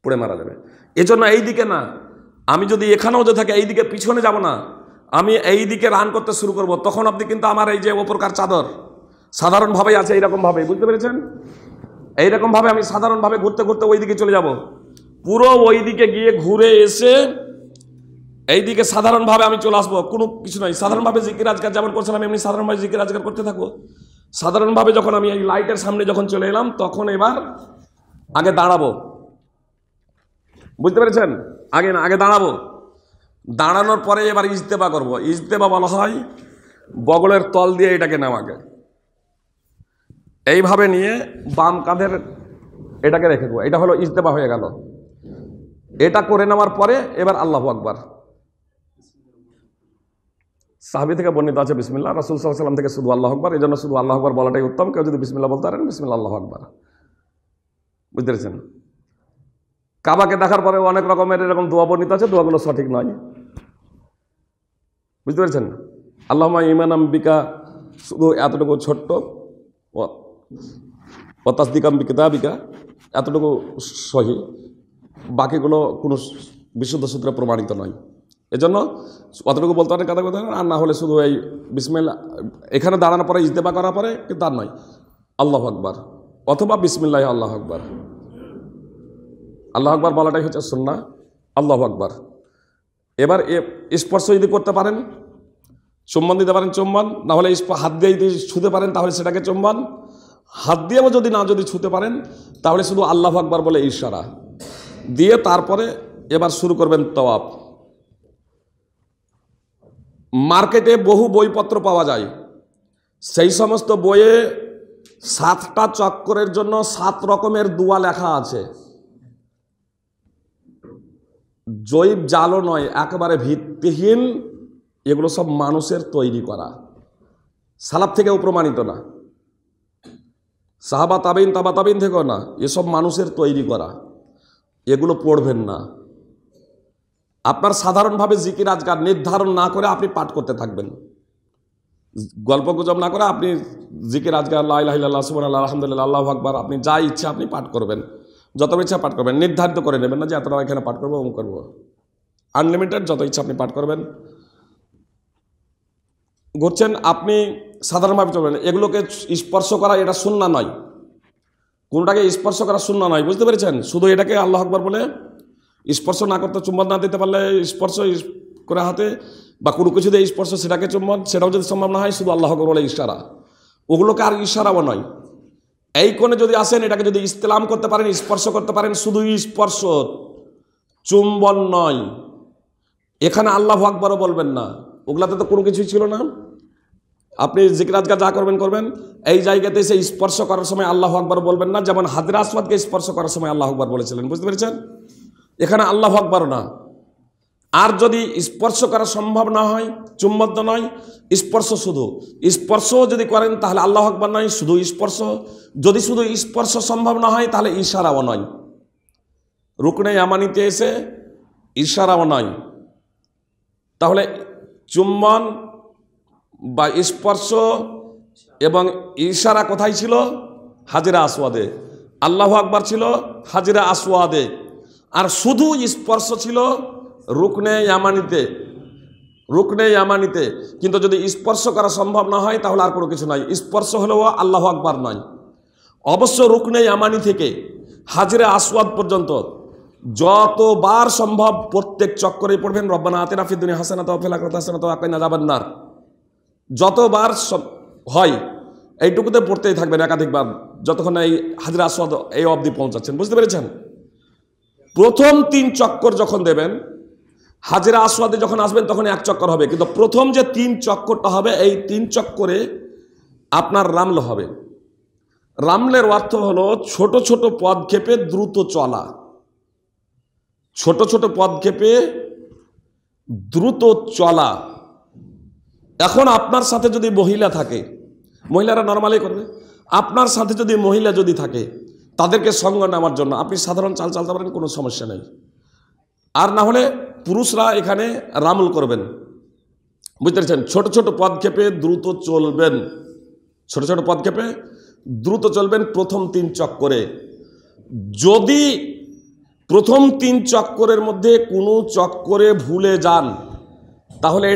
পড়ে মারা যাবে। এজন্য এই দিকে না, আমি যদি এখানেও যে থাকে এই দিকে পিছনে যাব না, আমি এই দিকে রান করতে শুরু করব, তখন আপনি কিন্তু আমার এই যে ওপরকার চাদর সাধারণভাবেই আছে এইরকমভাবে, বুঝতে পেরেছেন? এইরকমভাবে আমি সাধারণভাবে ঘুরতে ঘুরতে ওই দিকে চলে যাব, পুরো ওই দিকে গিয়ে ঘুরে এসে এইদিকে সাধারণভাবে আমি চলে আসবো, কোনো কিছু নাই, সাধারণভাবে জিকির আজকার যেমন করছিলাম এমনি সাধারণভাবে জিকির আজকার করতে থাকবো। সাধারণভাবে যখন আমি এই লাইটের সামনে যখন চলে এলাম, তখন এবার আগে দাঁড়াবো, বুঝতে পেরেছেন? আগে না, আগে দাঁড়াবো, দাঁড়ানোর পরে এবার ইজতেবা করব। ইজতেবা বলা হয় বগলের তল দিয়ে এটাকে নেওয়াকে, এইভাবে নিয়ে বাম কাঁধের এটাকে রেখে দেবো। এটা হলো ইজতেবা হয়ে গেল। এটা করে নেওয়ার পরে এবার আল্লাহু আকবার। সাহাবী থেকে বর্ণিত আছে বিসমিল্লাহ, রাসূল সাল্লাল্লাহু আলাইহি ওয়াসাল্লাম থেকে শুধু আল্লাহু আকবার। এই জন্য শুধু আল্লাহু আকবার বলাটাই উত্তম। কেউ যদি বিসমিল্লাহ বলতে পারেন বিসমিল্লাহ আল্লাহু আকবার। বুঝতে পেরেছেন? কাবাকে দেখার পরে অনেক রকমের এরকম দোয়া বর্ণিত আছে, দোয়াগুলো সঠিক নয়। বুঝতে পেরেছেন? আল্লাহুম্মা ঈমানাম বিকা, শুধু এতটুকু ছোট্ট, ও তাসদিকাম বিকিতাবিকা, এতটুকু সহি, বাকিগুলো কোনো বিশুদ্ধ সূত্রে প্রমাণিত নয়। এজন্য অতটুকু বলতে পারেন, কথা বলতে পারেন, আর না হলে শুধু এই বিসমিল্লাহ এখানে দাঁড়ানোর পরে ইজতেবা করার পরে কিন্তু আর নয়, আল্লাহু আকবার অথবা বিসমিল্লাহ আল্লাহু আকবার। আল্লাহু আকবার বলাটাই হচ্ছে সুন্নাহ। আল্লাহু আকবার। এবার স্পর্শ যদি করতে পারেন, চুম্বন দিতে পারেন চুম্বন, না হলে হাত দিয়ে যদি ছুঁতে পারেন তাহলে সেটাকে চুম্বন। হাত দিয়েও যদি ছুঁতে পারেন তাহলে শুধু আল্লাহু আকবার বলে ইশারা দিয়ে তারপরে এবার শুরু করবেন তাওয়াফ। মার্কেটে বহু বইপত্র পাওয়া যায়, সেই সমস্ত বইয়ে 7টা চক্করের জন্য 7 রকমের দোয়া লেখা আছে। জৈব জালও নয়, একেবারে ভিত্তিহীন। এগুলো সব মানুষের তৈরি করা, সালাফ থেকেও প্রমাণিত না, সাহাবা তাবেইন তাবা তাবেইন থেকেও না, এসব মানুষের তৈরি করা। এগুলো পড়বেন না। আপনার সাধারণভাবে জিকির আজকার নির্ধারণ না করে আপনি পাঠ করতে থাকবেন, গল্প গুজব না করে আপনি জিকির আজকার লা ইলাহা ইল্লাল্লাহ সুবহানাল্লাহ আলহামদুলিল্লাহ আল্লাহু আকবার, আপনি যা ইচ্ছা আপনি পাঠ করবেন, যত ইচ্ছা পাঠ করবেন। নির্ধারিত করে নেবেন না যে এতটা এখানে পাঠ করবো এবং করবো। আনলিমিটেড যত ইচ্ছা আপনি পাঠ করবেন। ঘুরছেন আপনি সাধারণভাবে চলবেন। এগুলোকে স্পর্শ করা এটা সুন্নাহ নয়, কোনটাকে স্পর্শ করা সুন্নাহ নয়। বুঝতে পেরেছেন? শুধু এটাকে আল্লাহু আকবার বলে স্পর্শ না করতে, চুম্বন না দিতে পারলে স্পর্শ করে হাতে বা কোনো কিছু দিয়ে স্পর্শ, সেটাকে চুম্বন, সেটাও যদি সম্ভব না হয় শুধু আল্লাহু আকবার বলে ইশারা। ওগুলোকে আর ইশারাও নয়। এই কোণে যদি আসেন, এটাকে যদি ইস্তেলাম করতে পারেন, স্পর্শ করতে পারেন, শুধু স্পর্শ, চুম্বন নয়। এখানে আল্লাহু আকবারও বলবেন না, ওগুলাতে তো কোনো কিছুই ছিল না। আপনি জিকির আজকার যা করবেন করবেন, এই জায়গাতে এসে স্পর্শ করার সময় আল্লাহু আকবার বলবেন না, যেমন হাজরে আসওয়াদকে স্পর্শ করার সময় আল্লাহু আকবার বলেছিলেন। বুঝতে পেরেছেন? এখানে আল্লাহু আকবার না। আর যদি স্পর্শ করা সম্ভব না হয়, চুম্বন তো নয়, স্পর্শ শুধু, স্পর্শ যদি করেন তাহলে আল্লাহু আকবার নয়, শুধু স্পর্শ। যদি শুধু স্পর্শ সম্ভব না হয় তাহলে ইশারাও নয়, রুকনে ইয়ামানিতে এসে ইশারাও নয়। তাহলে চুম্বন বা স্পর্শ এবং ইশারা কোথায় ছিল? হাজরে আসওয়াদে। আল্লাহু আকবার ছিল হাজরে আসওয়াদে, আর শুধু স্পর্শ ছিল রুকনে ইয়ামানিতে। রুকনে ইয়ামানিতে কিন্তু যদি স্পর্শ করা সম্ভব না হয় তাহলে আর কোনো কিছু নয়। স্পর্শ হলেও আল্লাহু আকবার নয়। অবশ্য রুকনে ইয়ামানি থেকে হাজরে আসওয়াদ পর্যন্ত যতবার সম্ভব প্রত্যেক চক্করে পড়বেন রব্বানা আতিনা ফিদ দুনিয়া হাসানাতাও ওয়া ফিল আখিরাতি হাসানাতাও ওয়া কিনা আযাবান্নার। যতবার হয় এইটুকুতে পড়তেই থাকবেন একাধিকবার, যতক্ষণ এই হাজরে আসওয়াদ এই অবধি পৌঁছাচ্ছেন। বুঝতে পেরেছেন? প্রথম 3 চক্কর যখন দেবেন, হাজরে আসওয়াদে যখন আসবেন তখন 1 চক্কর হবে, কিন্তু প্রথম যে 3 চক্করটা হবে, এই 3 চক্করে আপনার রামল হবে। রামলের অর্থ হলো ছোট ছোট পদক্ষেপে দ্রুত চলা। ছোট ছোট পদক্ষেপে দ্রুত চলা। এখন আপনার সাথে যদি মহিলা থাকে, মহিলারা নর্মালি করবে, আপনার সাথে যদি মহিলা যদি থাকে, তাদেরকে সঙ্গ নেওয়ার জন্য আপনি সাধারণ চাল চালতে পারেন, কোনো সমস্যা নেই। আর না হলে পুরুষরা এখানে রামল করবেন। বুঝতে পারছেন? ছোট ছোট পদক্ষেপে দ্রুত চলবেন, ছোট ছোট পদক্ষেপে দ্রুত চলবেন প্রথম 3 চক্করে। যদি প্রথম 3 চক্করের মধ্যে কোনো চক্করে ভুলে যান তাহলে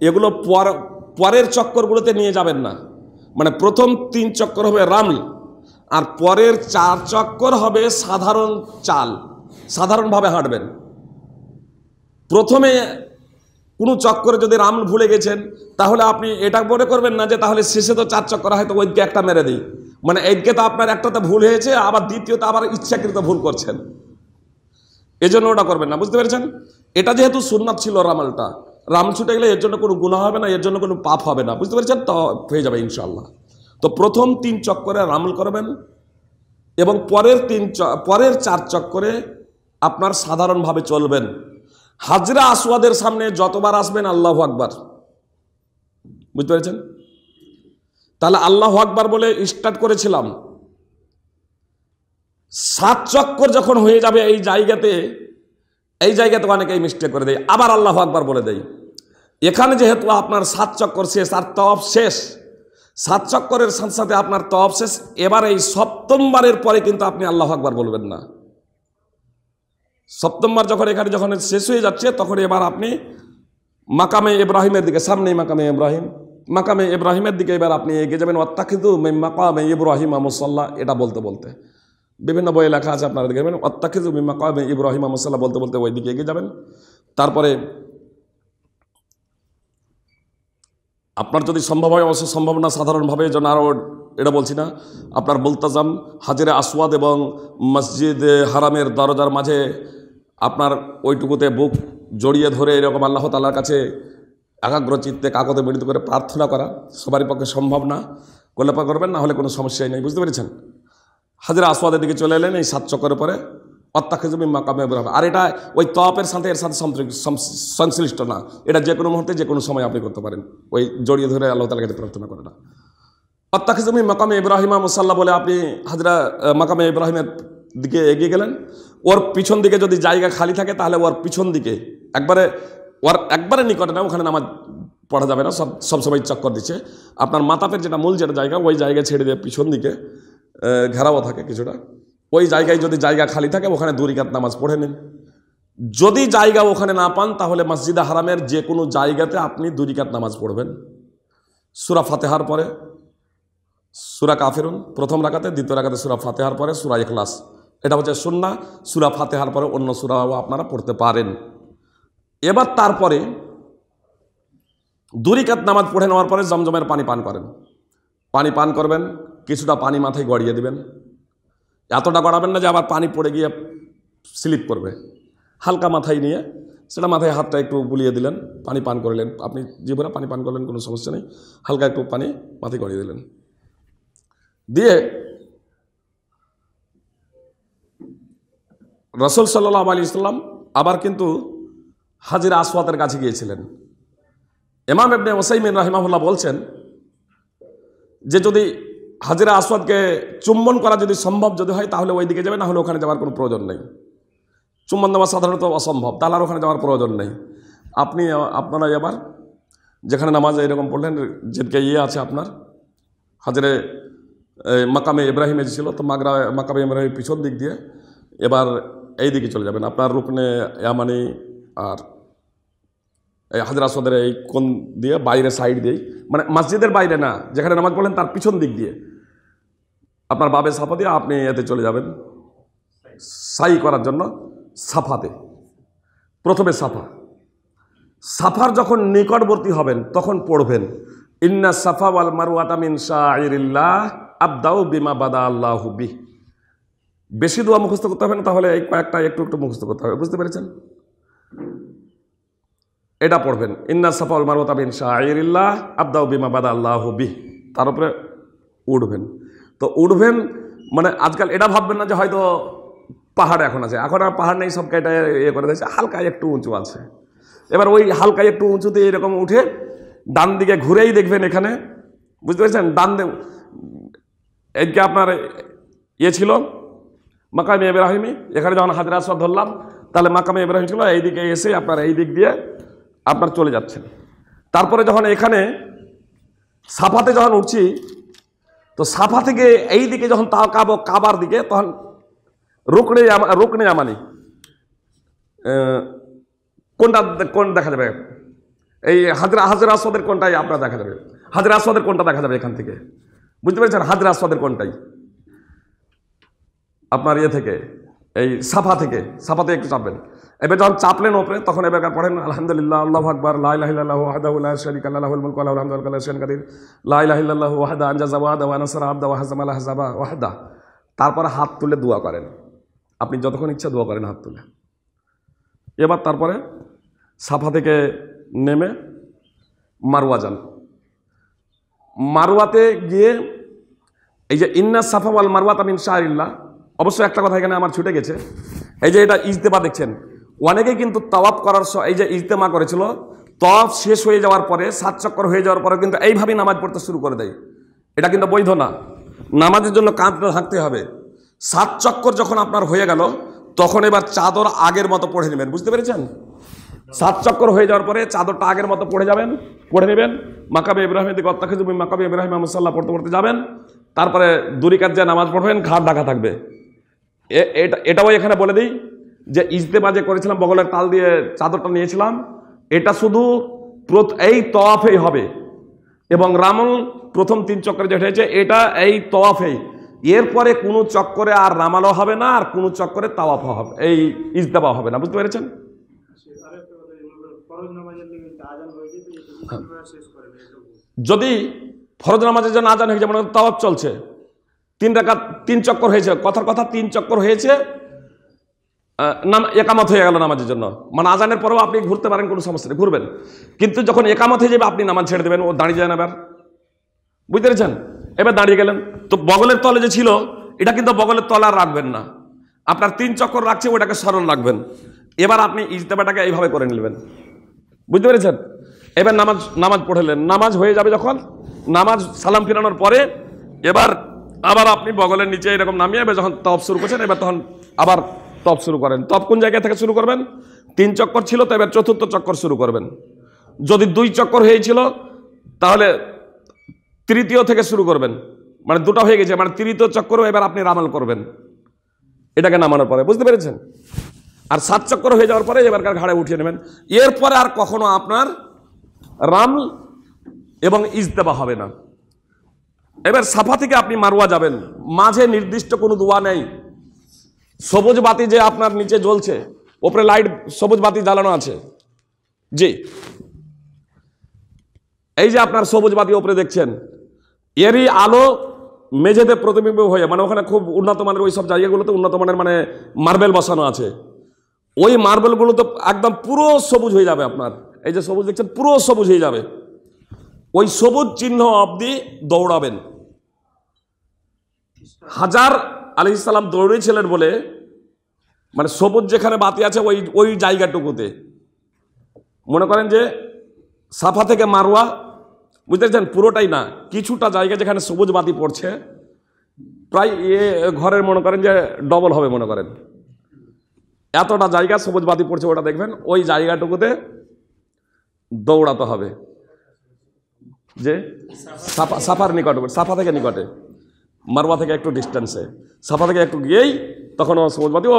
এগুলো পরের চক্করগুলোতে নিয়ে যাবেন না। মানে প্রথম 3 চক্কর হবে রামল, আর পরের 4 চক্কর হবে সাধারণ চাল, সাধারণভাবে হাঁটবেন। প্রথমে কোনো চক্করে যদি রামল ভুলে গেছেন তাহলে আপনি এটা মনে করবেন না যে তাহলে শেষে তো 4 চক্কর হয়তো ওইকে একটা মেরে দিই, মানে এইকে তো আপনার একটাতে ভুল হয়েছে, আবার দ্বিতীয়তে আবার ইচ্ছাকৃত ভুল করছেন, এজন্য ওটা করবেন না। বুঝতে পেরেছেন? এটা যেহেতু সুন্নাত ছিল রামালটা, রামল ছুটে গেলে এর জন্য কোনো গুনাহ হবে না, এর জন্য কোনো পাপ হবে না, বুঝতে পেরেছেন? তো হয়ে যাবে ইনশাআল্লাহ। তো প্রথম 3 চক্করে রামল করবেন এবং পরের 4 চক্করে আপনার সাধারণভাবে চলবেন। হাজরা আসওয়াদের সামনে যতবার আসবেন আল্লাহু আকবার, বুঝতে পেরেছেন? তাহলে আল্লাহু আকবার বলে স্টার্ট করেছিলাম, 7 চক্কর যখন হয়ে যাবে এই জায়গাতে অনেকেই মিস্টেক করে দেয়, আবার আল্লাহু আকবার বলে দেয়। এখানে যেহেতু আপনার 7 চক্কর শেষ আর তওয়াফ শেষ, 7 চক্করের সাথে সাথে আপনার তওয়াফ শেষ, এবার এই 7ম বারের পরে কিন্তু আপনি আল্লাহু আকবার বলবেন না। 7ম বার যখন শেষ হয়ে যাচ্ছে, তখন এবার আপনি মাকামে ইব্রাহিমের দিকে, সামনেই মাকামে ইব্রাহিমের দিকে এবার আপনি এগিয়ে যাবেন। ওয়াত্তাখিযু মিন মাকামে ইব্রাহিম মুসাল্লা, এটা বলতে বলতে বিভিন্ন বইয়ে লেখা আছে, আপনারা দেখবেন ওয়াত্তাখিযু মিন মাকামে ইব্রাহিম মুসাল্লা বলতে বলতে ওই দিকে এগিয়ে যাবেন। তারপরে আপনার যদি সম্ভব হয়, অবশ্য সম্ভব না, সাধারণভাবে যেন আরও এটা বলছি না, আপনার মুলতাজাম হাজরে আসওয়াদ এবং মসজিদ হারামের দরজার মাঝে আপনার ওইটুকুতে বুক জড়িয়ে ধরে এরকম আল্লাহ তাআলার কাছে একাগ্র চিত্তে কাকতে মিলিত করে প্রার্থনা করা সবারই পক্ষে সম্ভব না, করলে করবেন, না হলে কোনো সমস্যাই নেই, বুঝতে পেরেছেন? হাজরে আসওয়াদের দিকে চলে এলেন এই 7 চক্করের পরে, ওয়াত্তাখিযু মিন মাকামে ইব্রাহিম। আর এটা ওই তওয়াফের সাথে এর সাথে সংশ্লিষ্ট না, এটা যে কোনো মুহূর্তে যে কোনো সময় আপনি করতে পারেন, ওই জড়িয়ে ধরে আল্লাহ তাআলার কাছে প্রার্থনা করাটা। ওয়াত্তাখিযু মিন মাকামে ইব্রাহিম মুসাল্লা বলে আপনি হাজরা মাকামে ইব্রাহিমের দিকে এগিয়ে গেলেন। ওর পিছন দিকে যদি জায়গা খালি থাকে, তাহলে ওর পিছন দিকে একবারে নিকটে না, ওখানে নামাজ পড়া যাবে না, সবসময় চক্কর দিচ্ছে। আপনার মাতাপের মূল জায়গা, ওই জায়গায় ছেড়ে দিয়ে পিছন দিকে ঘেরাও থাকে কিছুটা, ওই জায়গায় যদি জায়গা খালি থাকে, ওখানে 2 রাকাত নামাজ পড়ে নিন। যদি জায়গা ওখানে না পান, তাহলে মসজিদে হারামের যে কোনো জায়গাতে আপনি 2 রাকাত নামাজ পড়বেন। সূরা ফাতিহার পরে সূরা কাফিরুন প্রথম রাকাতে, দ্বিতীয় রাকাতে সূরা ফাতিহার পরে সূরা ইখলাস, এটা হচ্ছে সুন্নাহ। সূরা ফাতিহার পরে অন্য সূরাও আপনারা পড়তে পারেন। এবার তারপরে 2 রাকাত নামাজ পড়ে নেওয়ার পরে জমজমের পানি পান করেন। পানি পান করবেন, কিছুটা পানি মাথায় গড়িয়ে দিবেন, এতটা গড়াবেন না যে আবার পানি পড়ে গিয়ে স্লিপ করবে, হালকা মাথায় নিয়ে সেটা মাথায় হাতটা একটু বুলিয়ে দিলেন, পানি পান করলেন, আপনি জীবনে পানি পান করলেন, কোনো সমস্যা নেই, হালকা একটু পানি মাথায় গড়িয়ে দিলেন, দিয়ে রাসূল সাল্লাল্লাহু আলাইহি ওয়াসাল্লাম আবার কিন্তু হাজরে আসওয়াদের কাছে গিয়েছিলেন। ইমাম ইবনে উসাইমিন রাহিমাহুল্লাহ বলছেন যে যদি হাজরে আসওয়াদকে চুম্বন করা যদি সম্ভব যদি হয়, তাহলে ওই দিকে যাবে, না হলে ওখানে যাওয়ার কোনো প্রয়োজন নেই। চুম্বন দেওয়া সাধারণত অসম্ভব, তাহলে আর ওখানে যাওয়ার প্রয়োজন নেই। আপনারা এবার যেখানে নামাজে এরকম পড়লেন, যেদিকে আছে আপনার হাজরে মাকামে ইব্রাহিমে ছিল, তো মাকামে ইব্রাহিমের পিছন দিক দিয়ে এবার এই দিকে চলে যাবেন, আপনার রুকনে ইয়ামানি আর এই হাজরে আসওয়াদের এই কোণ দিয়ে, বাইরে সাইড দিয়েই, মানে মসজিদের বাইরে না, যেখানে নামাজ পড়লেন তার পিছন দিক দিয়ে আপনার বাবে সাফা দিয়ে আপনি এতে চলে যাবেন সাই করার জন্য সাফাতে। প্রথমে সাফার যখন নিকটবর্তী হবেন তখন পড়বেন ইন্না সাফা ওয়াল মারওয়াতা মিন শাআইরিল্লাহ আবদাউ বিমা বাদা আল্লাহু বিহ। বেশি দোয়া মুখস্থ করতে হবে না, তাহলে এই কয়েকটা একটু একটু মুখস্থ করতে হবে, বুঝতে পেরেছেন? এটা পড়বেন ইন্না সাফা ওয়াল মারওয়াতা মিন শাআইরিল্লাহ আবদাউ বিমা বাদা আল্লাহু বিহ, তার উপরে উঠবেন। তো উঠবেন মানে আজকাল এটা ভাববেন না যে হয়তো পাহাড় এখন আছে, এখন আর পাহাড় নেই, সব কেটে করে দিয়েছে, হালকা একটু উঁচু আছে। এবার ওই হালকা একটু উঁচুতে এরকম উঠে ডান দিকে ঘুরেই দেখবেন, এখানে বুঝতে পেরেছেন, ডান এদিকে আপনার ছিল মাকামে ইব্রাহিমি, এখানে যখন হাজরে আসওয়াদ ধরলাম, তাহলে মাকামে ইব্রাহিম ছিল, এইদিকে এসে আপনার এই দিক দিয়ে আপনার চলে যাচ্ছেন। তারপরে যখন এখানে সাফাতে যখন উঠছি, তো সাফা থেকে এই দিকে যখন তাকাবো কাবার দিকে, তখন রুকনে ইয়ামানি কোন দেখা যাবে, এই হাজরে আসওয়াদের কোনটাই আপনার দেখা যাবে, হাজরে আসওয়াদের কোনটা দেখা যাবে এখান থেকে, বুঝতে পেরেছেন? হাজরে আসওয়াদের কোনটাই আপনার থেকে এই সাফাতে একটু চাপবেন। এবার যখন চাপলেন ওপরে, তখন এবার পড়েন আলহামদুলিল্লাহ আল্লাহু আকবার লা ইলাহা ইল্লাল্লাহু ওয়াহদাহু লা শারীকা লাহু লাহুল মুলকু ওয়া লাহুল হামদু ওয়া লা শারীকা কাদির লা ইলাহা ইল্লাল্লাহু ওয়াহদা আনজাযা ওয়া'দা ওয়া নাসারা আবদা ওয়া হাযামাল আহজাবা ওয়াহদা। তারপরে হাত তুলে দোয়া করেন, আপনি যতক্ষণ ইচ্ছা দোয়া করেন হাত তুলে। এবার তারপরে সাফা থেকে নেমে মারওয়া যান। মারওয়াতে গিয়ে এই যে ইন্না সাফা ওয়াল মারওয়াতা মিন শাআইরিল্লাহ, অবশ্যই একটা কথা এখানে আমার ছুটে গেছে, এই যে এটা ইজতেমা দেখছেন, অনেকেই কিন্তু তাওয়াফ করার এই যে ইজতেমা করেছিল, তাওয়াফ শেষ হয়ে যাওয়ার পরে 7 চক্কর হয়ে যাওয়ার পরে কিন্তু এইভাবেই নামাজ পড়তে শুরু করে দেয়। এটা কিন্তু বৈধ না, নামাজের জন্য কাঁধটা ঢাকতে হবে। 7 চক্কর যখন আপনার হয়ে গেল তখন এবার চাদর আগের মতো পড়ে নেবেন, বুঝতে পেরেছেন? 7 চক্কর হয়ে যাওয়ার পরে চাদরটা আগের মতো পড়ে নেবেন, মাকাবে ইব্রাহিমের দিকে অত্যাখিজু মিন মাকাবে ইব্রাহিম মুসাল্লাহ পড়তে পড়তে যাবেন, তারপরে দুরিকাত যে নামাজ পড়বেন ঘাট ঢাকা থাকবে। এটাও এখানে বলে দিই যে ইজতেমা যে করেছিলাম বগলের তাল দিয়ে চাদরটা নিয়েছিলাম, এটা শুধু এই তওয়াফেই হবে, এবং রামল প্রথম 3 চক্করে যেটা হয়েছে এটা এই তওয়াফেই, এরপরে কোনো চক্করে আর রামালও হবে না, আর কোনো চক্করে তাওয়াফ হবে, এই ইজতেমা হবে না, বুঝতে পেরেছেন? যদি ফরজ নামাজের জন্য আজান হয়ে যায়, মানে তাওয়াফ চলছে, 3 রাকাত 3 চক্কর হয়েছে, কথার কথা 3 চক্কর হয়েছে, একামত হয়ে গেল নামাজের জন্য, মানে আজানের পরেও আপনি ঘুরতে পারেন, কোনো সমস্যা নেই, ঘুরবেন। কিন্তু যখন একামত হয়ে যাবে আপনি নামাজ ছেড়ে দেবেন, ও দাঁড়িয়ে যায় না, এবার বুঝতে পেরেছেন? এবার দাঁড়িয়ে গেলেন, তো বগলের তলে যে ছিল এটা কিন্তু বগলের তলে আর রাখবেন না, আপনার 3 চক্কর রাখছে ওটাকে স্মরণ রাখবেন। এবার আপনি ইজতেমাটাকে এইভাবে করে নেবেন, বুঝতে পেরেছেন? এবার নামাজ পড়লেন, নামাজ হয়ে যাবে যখন, নামাজ সালাম ফিরানোর পরে এবার আবার আপনি বগলের নিচে এরকম নামিয়ে এবার যখন তওয়াফ শুরু করছেন, এবার তখন আবার তওয়াফ শুরু করেন। তওয়াফ কোন জায়গা থেকে শুরু করবেন? 3 চক্কর ছিল তো এবার 4র্থ চক্কর শুরু করবেন। যদি 2 চক্কর হয়েছিল তাহলে 3য় থেকে শুরু করবেন, মানে 2টা হয়ে গেছে, মানে 3য় চক্করও এবার আপনি রামাল করবেন এটাকে নামানোর পরে, বুঝতে পেরেছেন? আর 7 চক্কর হয়ে যাওয়ার পরে এবারকার ঘাড়ে উঠিয়ে নেবেন। এরপরে আর কখনো আপনার রামল এবং ইজতেমা হবে না। এবার সাফা থেকে আপনি মারওয়া যাবেন, মাঝে নির্দিষ্ট কোনো দোয়া নেই। সবুজ বাতি যে আপনার নিচে জ্বলছে, ওপরে লাইট সবুজ বাতি জ্বালানো আছে, জি, এই যে আপনার সবুজ বাতি ওপরে দেখছেন, এরই আলো মেঝেতে প্রতিবিম্ব হয়ে, মানে ওখানে খুব উন্নত মানের ওই সব জায়গাগুলোতে উন্নত মানের মানে মার্বেল বসানো আছে, ওই মার্বেলগুলো তো একদম পুরো সবুজ হয়ে যাবে। আপনার এই যে সবুজ দেখছেন পুরো সবুজ হয়ে যাবে, ওই সবুজ চিহ্ন অবধি দৌড়াবেন। হাজার আলাইহিস সালাম দৌড়েছিলেন বলে, মানে সবুজ যেখানে বাতি আছে ওই জায়গাটুকুতে, মনে করেন যে সাফা থেকে মারওয়া, বুঝতে পারছেন, পুরোটাই না, কিছুটা জায়গা যেখানে সবুজ বাতি পড়ছে, প্রায় ঘরের মনে করেন যে ডবল হবে, মনে করেন এতটা জায়গা সবুজ বাতি পড়ছে, ওটা দেখবেন ওই জায়গাটুকুতে দৌড়াতে হবে, যে সাফার নিকটে, সাফা থেকে নিকটে, মারওয়া থেকে একটু ডিস্টেন্সে, সাফা থেকে একটু গিয়েই তখন সবুজ বাতি ও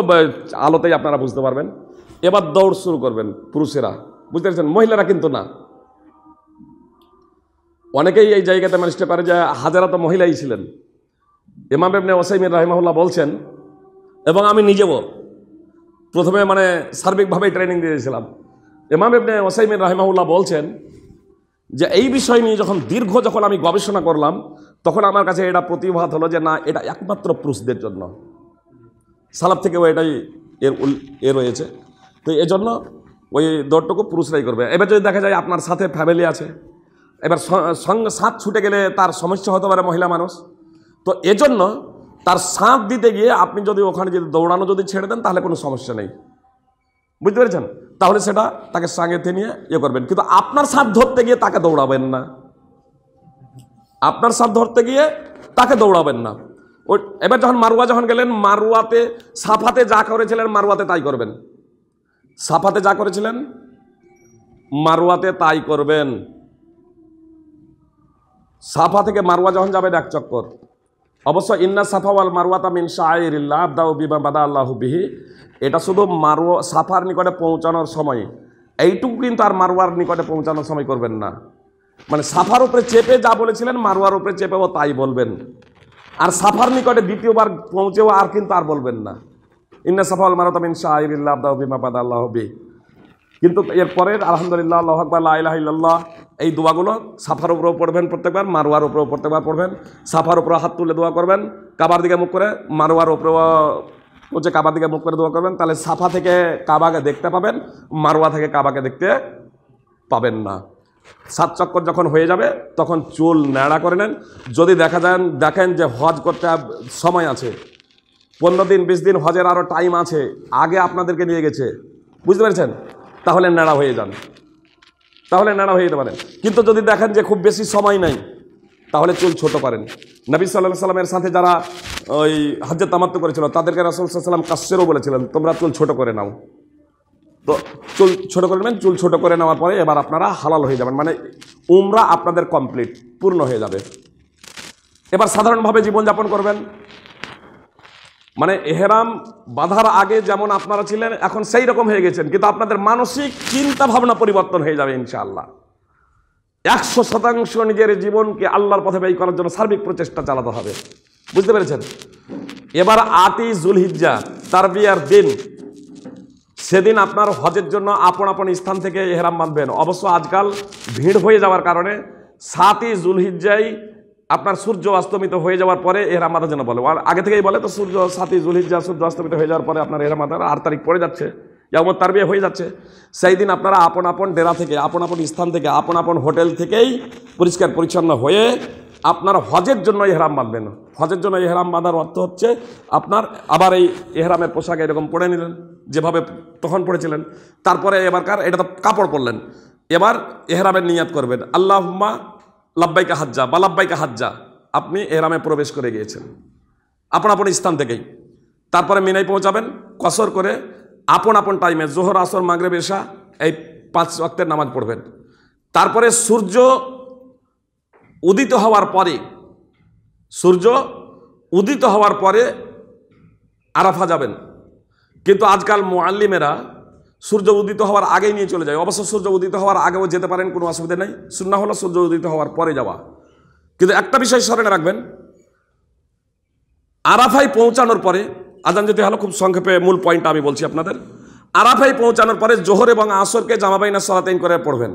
আলোতেই আপনারা বুঝতে পারবেন। এবার দৌড় শুরু করবেন পুরুষেরা, বুঝতে পারছেন, মহিলারা কিন্তু না। অনেকেই এই জায়গাতে ম্যানেজটা করে যে হাজারা তো মহিলাই ছিলেন। ইমাম ইবনে ওসাইমিন রাহিমাহুল্লাহ বলছেন, এবং আমি নিজেও প্রথমে মানে সার্বিকভাবেই ট্রেনিং দিয়েছিলাম, ইমাম ইবনে ওসাইমিন রাহিমাহুল্লাহ বলছেন যে এই বিষয় নিয়ে যখন আমি গবেষণা করলাম, তখন আমার কাছে এটা প্রতিভাত হলো যে না, এটা একমাত্র পুরুষদের জন্য, সালাফ থেকেও এটাই এর রয়েছে। তো এজন্য ওই দৌড়টুকু পুরুষরাই করবে। এবার যদি দেখা যায় আপনার সাথে ফ্যামিলি আছে, এবার সঙ্গে সাথ ছুটে গেলে তার সমস্যা হতে পারে মহিলা মানুষ, তো এজন্য তার সাথ দিতে গিয়ে আপনি যদি ওখানে যদি দৌড়ানো যদি ছেড়ে দেন তাহলে কোনো সমস্যা নেই, বুঝতে পেরেছেন? তাহলে সেটা তাকে সঙ্গে নিয়ে করবেন, কিন্তু আপনার সাথ ধরতে গিয়ে তাকে দৌড়াবেন না, আপনার সাথ ধরতে গিয়ে তাকে দৌড়াবেন না। ওই এবার যখন মারওয়া যখন গেলেন, মারওয়াতে সাফাতে যা করেছিলেন মারওয়াতে তাই করবেন, সাফাতে যা করেছিলেন মারওয়াতে তাই করবেন। সাফা থেকে মারওয়া যখন যাবেন 1 চক্কর, অবশ্য ইন্না সাফা ওয়াল মারওয়াতা মিন শাআইরিল্লাহ আবদাউ বিমা বাদা আল্লাহু বিহি, এটা শুধু মারওয়া সাফার নিকটে পৌঁছানোর সময়, এইটুকু কিন্তু আর মারওয়ার নিকটে পৌঁছানোর সময় করবেন না। মানে সাফার উপরে চেপে যা বলেছিলেন মারওয়ার উপরে চেপেও তাই বলবেন, আর সাফার নিকটে দ্বিতীয়বার পৌঁছেও আর কিন্তু আর বলবেন না ইন্না সাফা ওয়াল মারওয়াতা মিন শাআইরিল্লাহ আবদাউ বিমা বাদা আল্লাহু বিহি। কিন্তু এরপরের আলহামদুলিল্লাহ, আল্লাহু আকবার, লা ইলাহা ইল্লাল্লাহ, এই দোয়াগুলো সাফার উপরেও পড়বেন প্রত্যেকবার, মারওয়ার উপরেও প্রত্যেকবার পড়বেন। সাফার উপরে হাত তুলে দোয়া করবেন কাবার দিকে মুখ করে, মারওয়ার উপরেও বলছে কাবার দিকে মুখ করে দোয়া করবেন, তাহলে সাফা থেকে কাবাকে দেখতে পাবেন, মারওয়া থেকে কাবাকে দেখতে পাবেন না। 7 চক্কর যখন হয়ে যাবে তখন চুল ন্যাড়া করে নেন। যদি দেখেন যে হজ করতে সময় আছে, 15 দিন 20 দিন হজের আরও টাইম আছে, আগে আপনাদেরকে নিয়ে গেছে, বুঝতে পেরেছেন, তাহলে ন্যাড়া হয়ে যান, তাহলে ন্যাড়া হয়ে যেতে পারেন। কিন্তু যদি দেখেন যে খুব বেশি সময় নাই, তাহলে চুল ছোট করেন। নবী সাল্লাল্লাহু আলাইহি সাল্লামের সাথে যারা ওই হজ্জে তামাত্তু করেছিল তাদেরকে রাসূল সাল্লাল্লাহু আলাইহি সাল্লাম কাসসিরও বলেছিলেন, তোমরা চুল ছোট করে নাও। তো চুল ছোট করে নেবেন, চুল ছোট করে নেওয়ার পরে এবার আপনারা হালাল হয়ে যাবেন, মানে উমরা আপনাদের কমপ্লিট, পূর্ণ হয়ে যাবে। এবার সাধারণভাবে জীবনযাপন করবেন, মানে এহরাম বাঁধার আগে যেমন আপনারা ছিলেন এখন সেই রকম হয়ে গেছেন, কিন্তু আপনাদের মানসিক চিন্তা ভাবনা পরিবর্তন হয়ে যাবে ইনশাআল্লাহ। 100% নিজের জীবনকে আল্লাহর পথে ব্যয় করার জন্য সার্বিক প্রচেষ্টা চালাতে হবে, বুঝতে পেরেছেন। এবার 8ই জুলহিজ্জা তারবিয়ার দিন, সেদিন আপনার হজের জন্য আপন আপন স্থান থেকে এহরাম বাঁধবেন। অবশ্য আজকাল ভিড় হয়ে যাওয়ার কারণে 7ই জুলহিজ্জায় আপনার সূর্য অস্তমিত হয়ে যাওয়ার পরে এহরাম বাঁধার জন্য বলে, আগে থেকেই বলে তো সূর্য 7ই জুলহিজ্জা সূর্য অস্তমিত হয়ে যাওয়ার পরে আপনার এহরাম বাঁধার 8 তারিখ পড়ে যাচ্ছে, ইয়াউমুত তারবিয়া হয়ে যাচ্ছে। সেই দিন আপনারা আপন আপন ডেরা থেকে, আপন আপন স্থান থেকে, আপন আপন হোটেল থেকেই পরিষ্কার পরিচ্ছন্ন হয়ে আপনার হজের জন্য এহরাম বাঁধবেন। হজের জন্য এহরাম বাঁধার অর্থ হচ্ছে আপনার আবার এই এহরামের পোশাক এরকম পরে নিলেন যেভাবে তখন পড়েছিলেন, তারপরে এবারকার এটা তো কাপড় পরলেন, এবার এহরামের নিয়াত করবেন, আল্লাহুম্মা লাব্বাইকা হাজ্জা বা লাব্বাইকা হাজ্জা, আপনি এহরামে প্রবেশ করে গিয়েছেন আপন আপন স্থান থেকেই। তারপরে মিনায় পৌঁছাবেন, কসর করে আপন আপন টাইমে জোহর আসর মাগরিব এশা এই 5 ওয়াক্তের নামাজ পড়বেন। তারপরে সূর্য উদিত হওয়ার পরে, সূর্য উদিত হওয়ার পরে আরাফা যাবেন। কিন্তু আজকাল মুআল্লিমেরা সূর্য উদিত হওয়ার আগেই নিয়ে চলে যায়। অবশ্য সূর্য উদিত হওয়ার আগেও যেতে পারেন, কোনো অসুবিধা নেই, সুন্নাহ হলো সূর্য উদিত হওয়ার পরে যাওয়া। কিন্তু একটা বিষয় স্মরণে রাখবেন, আরাফায় পৌঁছানোর পরে আজান যেতে হলো, খুব সংক্ষেপে মূল পয়েন্ট আমি বলছি আপনাদের। আরাফায় পৌঁছানোর পরে জোহর এবং আসরকে জামা বাইনা সালাতাইন করে পড়বেন।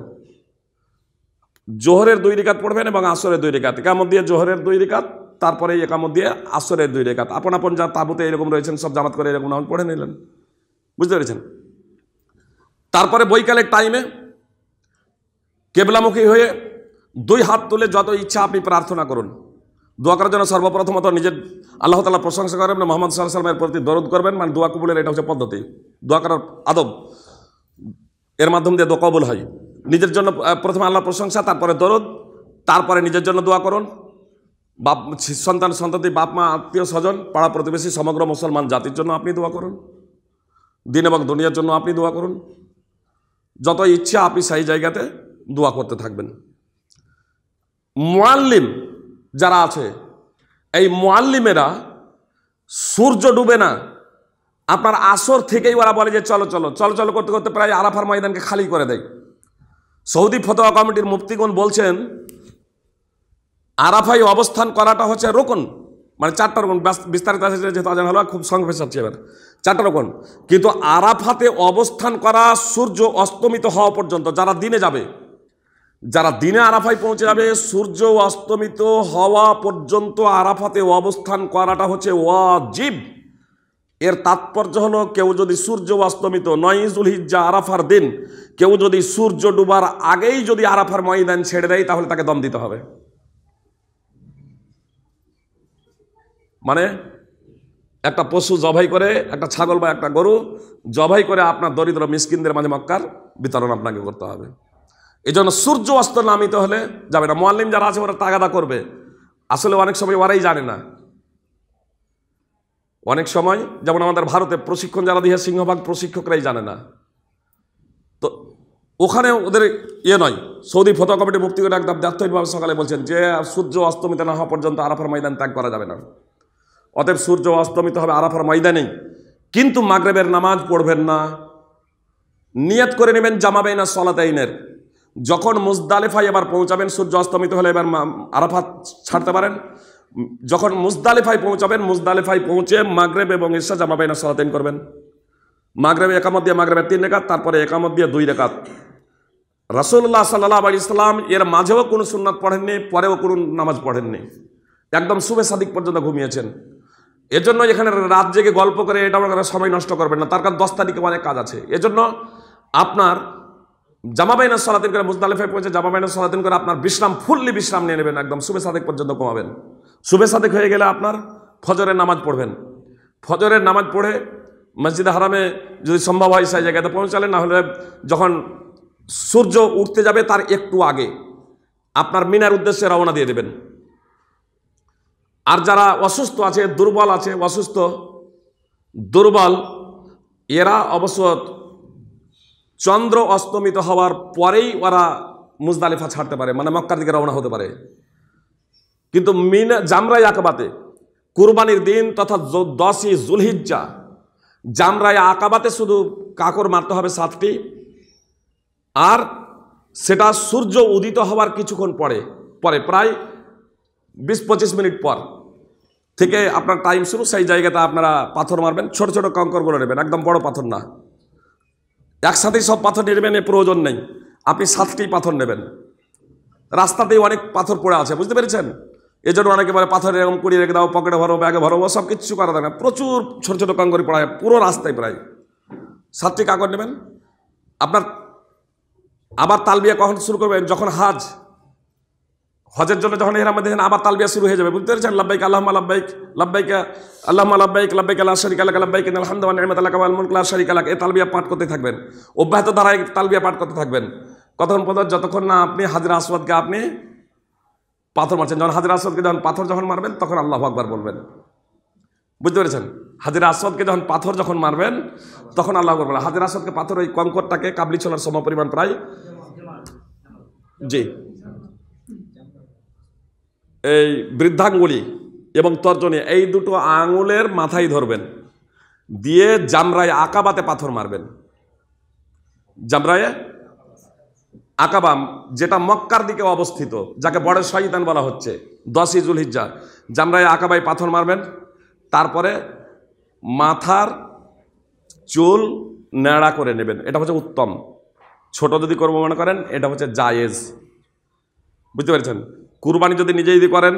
জোহরের 2 রাকাত পড়বেন এবং আসরের 2 রাকাত, একামত দিয়ে জোহরের 2 রাকাত, তারপরে একামত দিয়ে আসরের 2 রাকাত। আপন আপন যা তাবুতে এরকম রয়েছেন সব জামাত করে এরকম নামাজ পড়ে নিলেন, বুঝতে পেরেছেন। তারপরে বৈকালের টাইমে কেবলামুখী হয়ে 2 হাত তুলে যত ইচ্ছা আপনি প্রার্থনা করুন। দোয়া করার জন্য সর্বপ্রথমত নিজের আল্লাহ তাআলা প্রশংসা করবেন, মুহাম্মদ সাল্লাল্লাহু আলাইহি ওয়াসাল্লামের প্রতি দরুদ করবেন, মানে দোয়া কবুলের এটা হচ্ছে পদ্ধতি, দোয়া করার আদব, এর মাধ্যম দিয়ে দোয়া কবুল হয়। নিজের জন্য প্রথমে আল্লাহর প্রশংসা, তারপরে দরুদ, তারপরে নিজের জন্য দোয়া করুন, বাপ সন্তান সন্ততি, বাপ মা আত্মীয় স্বজন পাড়া প্রতিবেশী সমগ্র মুসলমান জাতির জন্য আপনি দোয়া করুন, দিন এবং দুনিয়ার জন্য আপনি দোয়া করুন। যত ইচ্ছা আপনি সেই জায়গাতে দোয়া করতে থাকবেন। মুআল্লিম যারা আছে, এই মুআল্লিমেরা সূর্য ডুবে না, আপনার আসর থেকেই ওরা বলে যে চলো চলো চলো চলো করতে করতে প্রায় আরাফার ময়দানকে খালি করে দেয়। সৌদি ফতোয়া কমিটির মুফতিগণ বলছেন আরাফায় অবস্থান করাটা হচ্ছে রুকন, মানে 4টা রুকন, বিস্তারিত আছে যেহেতু আজান হলো খুব সংক্ষেপে চাচ্ছি এবার, 4টা রুকন। কিন্তু আরাফাতে অবস্থান করা সূর্য অস্তমিত হওয়া পর্যন্ত, যারা দিনে যাবে, যারা দিনে আরাফায় পৌঁছে যাবে, সূর্য অস্তমিত হওয়া পর্যন্ত আরাফাতে অবস্থান করাটা হচ্ছে ওয়াজিব। এর তাৎপর্য হলো কেউ যদি সূর্য অস্তমিত 9ই জুলহিজ্জা আরাফার দিন কেউ যদি সূর্য ডুবার আগেই যদি আরাফার ময়দান ছেড়ে দেয় তাহলে তাকে দম দিতে হবে। মানে একটা পশু জবাই করে, একটা ছাগল বা একটা গরু জবাই করে আপনার দরিদ্র মিসকিনদের মাঝে মক্কার বিতরণ আপনাকে করতে হবে। এই জন্য সূর্য অস্ত নামিত হলে যাবে না। মুআল্লিম যারা আছে ওরা তাগাদা করবে, আসলে অনেক সময় ওরাই জানে না। অনেক সময় যেমন আমাদের ভারতে প্রশিক্ষণ যারা দিয়ে সিংহভাগ প্রশিক্ষকরাই জানে না, তো ওখানে ওদের নয়। সৌদি ফতোয়া কমিটির মুফতিগণ একদম দায়িত্বহীনভাবে সকালে বলছেন যে সূর্য অস্তমিত না হওয়া পর্যন্ত আরাফার ময়দান ত্যাগ করা যাবে না। অতএব সূর্য অস্তমিত হবে আরাফার ময়দানেই, কিন্তু মাগরিবের নামাজ পড়বেন না। নিয়ত করে নেবেন জামা বাইনা সালাতাইনের। যখন মুজদালিফায় এবার পৌঁছাবেন, সূর্য অস্তমিত হলে এবার আরাফাত ছাড়তে পারেন। যখন মুজদালিফায় পৌঁছাবেন, মুজদালিফায় পৌঁছে মাগরিব এবং ইশা জামা বাইনা সালাতাইন করবেন। মাগরিবে একামত দিয়ে মাগরিবের 3 রাকাত, তারপরে একামত দিয়ে 2 রাকাত। রাসূলুল্লাহ সাল্লাল্লাহু আলাইহি ওয়াসাল্লাম এর মাঝেও কোনো সুন্নাত পড়েননি, পরেও কোনো নামাজ পড়েননি, একদম সুবে সাদিক পর্যন্ত ঘুমিয়েছেন। এজন্য এখানে রাত জেগে গল্প করে এটা ওরা সময় নষ্ট করবেন না, তার কারণ 10 তারিখে অনেক কাজ আছে। এজন্য আপনার জামা বাইনা সালাতিন করে মুজদালিফায় পৌঁছে জামা বাইনা সালাতিন করে আপনার বিশ্রাম, ফুললি বিশ্রাম নিয়ে নেবেন, একদম সুবে সাদেক পর্যন্ত কমাবেন। সুবে সাদেক হয়ে গেলে আপনার ফজরের নামাজ পড়বেন। ফজরের নামাজ পড়ে মসজিদে হারামে যদি সম্ভব হয় সেই জায়গাতে পৌঁছালেন, না হলে যখন সূর্য উঠতে যাবে তার একটু আগে আপনার মিনার উদ্দেশ্যে রওনা দিয়ে দেবেন। আর যারা অসুস্থ আছে, দুর্বল আছে, অসুস্থ দুর্বল, এরা অবশ্য চন্দ্র অস্তমিত হওয়ার পরেই ওরা মুজদালিফা ছাড়তে পারে, মানে মক্কার দিকে রওনা হতে পারে। কিন্তু জামরাই আকাবাতে কুরবানির দিন তথা 10ই জুলহিজ্জা জামরাই আকাবাতে শুধু কাকর মারতে হবে 7টি, আর সেটা সূর্য উদিত হওয়ার কিছুক্ষণ পরে প্রায় 20-25 মিনিট পর থেকে আপনার টাইম শুরু। সেই জায়গাতে আপনারা পাথর মারবেন, ছোট ছোট কঙ্করগুলো নেবেন, একদম বড় পাথর না। একসাথেই সব পাথর নেবেন এর প্রয়োজন নেই, আপনি 7টি পাথর নেবেন। রাস্তাতেই অনেক পাথর পড়ে আছে, বুঝতে পেরেছেন? এজন্য অনেকে বলে পাথর এরকম কুড়িয়ে রেখে দাও, পকেটে ভরো, ব্যাগে ভরো, সব কিছু করা থাকে না। প্রচুর ছোট ছোট কঙ্করি পড়া হয় পুরো রাস্তায় প্রায়। 7টি কাকর নেবেন। আপনার আবার তালবিয়া কখন শুরু করবেন? যখন হজের জন্য যখন এহরাম দেখেন আবার তালবিয়া শুরু হয়ে যাবে, বুঝতে পেরেছেন? লাব্বাইক আল্লাহুম্মা লাব্বাইক, লাব্বাইক আল্লাহুম্মা লাব্বাইক, লাব্বাইক লা শারীকা লাক, লাব্বাইক ইন্নাল হামদা ওয়ান নি'মাতা লাকা ওয়াল মুলক লা শারীকা লাক। এই তালবিয়া পাঠ করতে থাকবেন, অব্যাহত ধারায় তালবিয়া পাঠ করতে থাকবেন। কতক্ষণ পর্যন্ত? যতক্ষণ না আপনি হাজরা আসওয়াদকে আপনি পাথর মারছেন। যখন হাজরা আসওয়াদকে যখন পাথর যখন মারবেন তখন আল্লাহু আকবার বলবেন, বুঝতে পেরেছেন? হাজরা আসওয়াদকে যখন পাথর যখন মারবেন তখন আল্লাহু আকবার বলবেন। হাজরা আসওয়াদকে পাথর ওই কঙ্করটাকে কাবলি ছোলার সমপরিমাণ প্রায়, জি, এই বৃদ্ধাঙ্গুলি এবং তর্জনী এই দুটো আঙুলের মাথায় ধরবেন, দিয়ে জামরায় আকাবাতে পাথর মারবেন। জামরায়ে আকাবা যেটা মক্কার দিকে অবস্থিত, যাকে বড় শয়তান বলা হচ্ছে, 10ই জুলহিজ্জা জামরায়ে আকাবায় পাথর মারবেন। তারপরে মাথার চুল ন্যাড়া করে নেবেন, এটা হচ্ছে উত্তম। ছোট যদি করবো মনে করেন এটা হচ্ছে জায়েজ, বুঝতে পেরেছেন? কুরবানি যদি নিজেই করেন,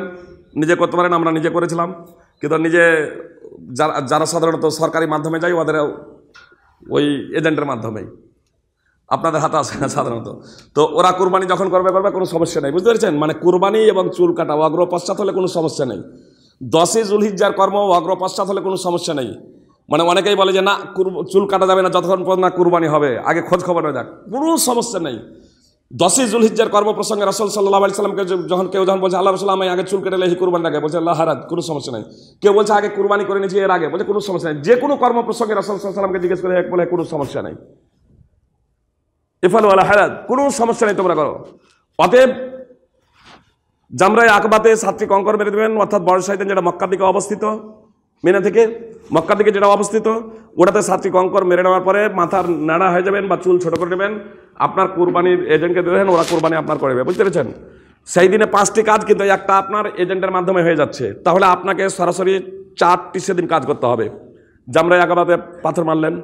নিজে করতে পারেন, আমরা নিজে করেছিলাম, কিন্তু নিজে যারা সাধারণত সরকারি মাধ্যমে যায় ওদের ওই এজেন্টের মাধ্যমেই আপনাদের হাতে আসে না সাধারণত, তো ওরা কুরবানি যখন করবে কোনো সমস্যা নেই, বুঝতে পেরেছেন? মানে কুরবানি এবং চুল কাটা অগ্র পশ্চাৎ হলে কোনো সমস্যা নেই। 10ই জুলহিজ্জার কর্ম অগ্র পশ্চাৎ হলে কোনো সমস্যা নেই। মানে অনেকেই বলে যে না চুল কাটা যাবে না যতক্ষণ পর্যন্ত না কুরবানি হবে, আগে খোঁজ খবর হয়ে যাক, কোনো সমস্যা নেই। 10ই জুলহিজ্জার কর্ম প্রসঙ্গে রাসূল সাল্লাল্লাহু আলাইহি সাল্লামকে কেউ যখন বলছে আল্লাহ রাসূল আমি আগে চুল কেটে লেহি কুরবানি আগে, বলছে আল্লাহ হারাজ, কোনো সমস্যা নেই। কেউ বলছে আগে কুরবানি করে নিয়েছি এর আগে, বলছে কোনো সমস্যা নেই। যে কোনো কর্ম প্রসঙ্গে রাসূল সাল্লাল্লাহু আলাইহি সাল্লামকে জিজ্ঞেস করে বলে কোনো সমস্যা নেই, ইফআলু আলা হারাজ, কোনো সমস্যা নেই, তোমরা করো। অতএব জামরায়ে আকাবাতে 7টি কঙ্কর মেরে দেবেন, অর্থাৎ বড় শয়তান যেটা মক্কার দিকে অবস্থিত, মিনা থেকে মক্কার দিকে যেটা অবস্থিত ওটাতে 7টি কঙ্কর মেরে নেওয়ার পরে মাথার নাড়া হয়ে যাবেন বা চুল ছোট করে নেবেন, আপনার কুরবানির এজেন্টকে দেবেন, ওরা কুরবানি আপনার করবে, বুঝতে পেরেছেন? সেই দিনে 5টি কাজ, কিন্তু একটা আপনার এজেন্টের মাধ্যমে হয়ে যাচ্ছে, তাহলে আপনাকে সরাসরি 4টি সেদিন কাজ করতে হবে। জামরায়ে আকাবাতে পাথর মারলেন,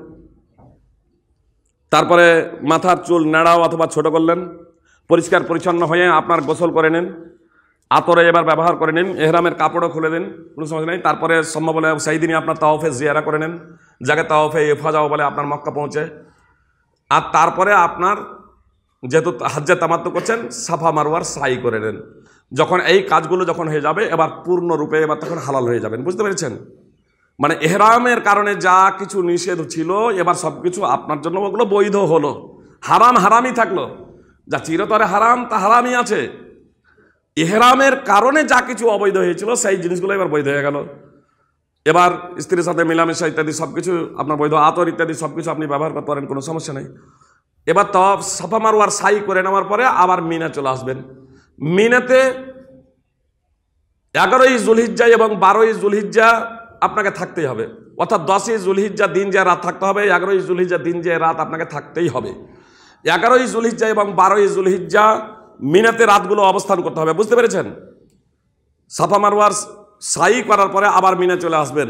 তারপরে মাথার চুল নাড়াও অথবা ছোট করলেন, পরিষ্কার পরিচ্ছন্ন হয়ে আপনার গোসল করে নিন, আতরে এবার ব্যবহার করে নিন, এহরামের কাপড়ও খুলে দিন, কোনো সমস্যা নেই। তারপরে সম্ভব হলে সেই দিনই আপনার তাওয়াফে জিয়ারা করে নিন, যাকে তাওয়াফে ইফাজাও বলে আপনার মক্কা পৌঁছে। আর তারপরে আপনার যেহেতু হজ্জে তামাত্তু করছেন সাফা মারওয়ার সাই করে নেন। যখন এই কাজগুলো যখন হয়ে যাবে এবার পূর্ণরূপে এবার তখন হালাল হয়ে যাবেন, বুঝতে পেরেছেন? মানে এহরামের কারণে যা কিছু নিষেধ ছিল এবার সব কিছু আপনার জন্য ওগুলো বৈধ হলো, হারাম হারামই থাকলো, যা চিরতরে হারাম তা হারামই আছে। এহরামের কারণে যা কিছু অবৈধ হয়েছিল সেই জিনিসগুলো এবার বৈধ হয়ে গেল। এবার স্ত্রীর সাথে মেলামেশা ইত্যাদি সব কিছু আপনার বৈধ, আতর ইত্যাদি সব কিছু আপনি ব্যবহার করতে পারেন, কোনো সমস্যা নেই। এবার তাওয়াফ সাফা মারওয়ার সাই করে নেওয়ার পরে আবার মিনা চলে আসবেন। মিনাতে 11ই জুলহিজ্জা এবং 12ই জুলহিজ্জা আপনাকে থাকতেই হবে, অর্থাৎ 10ই জুলহিজ্জা দিন যে রাত থাকতে হবে, 11ই জুলহিজ্জা দিন যে রাত আপনাকে থাকতেই হবে। 11ই জুলহিজ্জা এবং 12ই জুলহিজ্জা মিনাতে রাতগুলো অবস্থান করতে হবে, বুঝতে পেরেছেন? সাফা মারওয়ার সাই করার পরে আবার মিনা চলে আসবেন,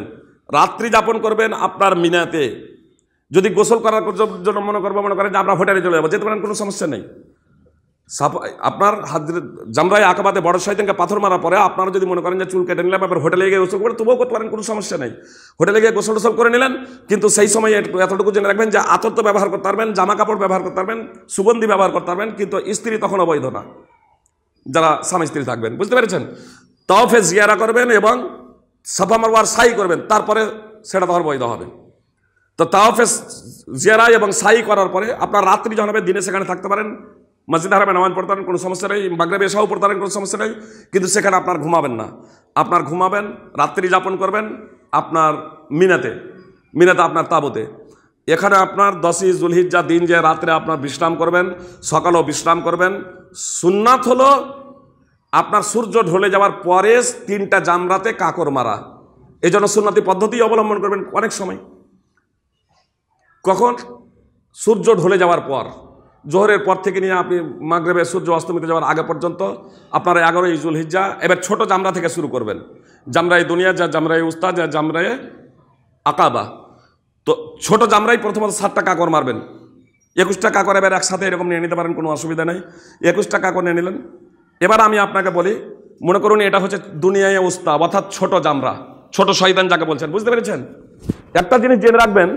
রাত্রি যাপন করবেন আপনার মিনাতে। যদি গোসল করার জন্য মনে করেন যে আমরা হোটেলে চলে যাবো, যেতে পারেন, কোনো সমস্যা নেই। আপনার জামরায় আকাবাতে বড় শয়তানকে পাথর মারার পরে আপনারা যদি মনে করেন যে চুল কেটে নিলাম, এবার হোটেলে গিয়ে গোসল করে তবুও করতে পারেন, কোনো সমস্যা নেই। হোটেলে গিয়ে গোসল টোসল করে নিলেন, কিন্তু সেই সময় এতটুকু জেনে রাখবেন যে আতর তো ব্যবহার করতে পারবেন, জামা কাপড় ব্যবহার করতে পারবেন, সুগন্ধি ব্যবহার করতে পারবেন, কিন্তু স্ত্রী তখন অবৈধ না, যারা স্বামী স্ত্রী থাকবেন। বুঝতে পেরেছেন? তাওয়াফে জিয়ারা করবেন এবং সাফা মারওয়ার সাই করবেন, তারপরে সেটা তখন বৈধ হবে। তো তাওয়াফে জিয়ারা এবং সাই করার পরে আপনার রাত্রি যখন হবে, দিনে সেখানে থাকতে পারেন, মসজিদ হারামে নামাজ পড়তে পারেন, কোনো সমস্যা নেই, মাগরিবে এশাও পড়তে পারেন, কোনো সমস্যা নেই, কিন্তু সেখানে আপনার ঘুমাবেন না। আপনার ঘুমাবেন, রাত্রি যাপন করবেন আপনার মিনাতে আপনার তাবুতে। এখানে আপনার 10ই জুলহিজ্জা দিন যে রাত্রে আপনার বিশ্রাম করবেন, সকালেও বিশ্রাম করবেন। সুন্নাত হলো আপনার সূর্য ঢলে যাওয়ার পরে 3টা জামরাতে কাকর মারা। এই জন্য সুন্নতি পদ্ধতি অবলম্বন করবেন অনেক সময়। কখন? সূর্য ঢলে যাওয়ার পর, জোহরের পর থেকে নিয়ে আপনি মাগরিবে সূর্য অস্তমিত যাওয়ার আগে পর্যন্ত আপনার 11ই জুলহিজ্জা। এবার ছোট জামরা থেকে শুরু করবেন, জামরায়ে দুনিয়া, যা জামরায়ে উস্তা, যা জামরায়ে আকাবা। তো ছোট জামরাই প্রথমত 7টা কাকর মারবেন। 21টা কাকর এবার একসাথে এরকম নিয়ে নিতে পারেন, কোনো অসুবিধা নেই। 21টা কাকর নিয়ে নিলেন। এবার আমি আপনাকে বলি, মনে করুন এটা হচ্ছে দুনিয়ায় উস্তা, অর্থাৎ ছোট জামরা, ছোট শয়তান যাকে বলছেন। বুঝতে পেরেছেন? একটা জিনিস জেনে রাখবেন,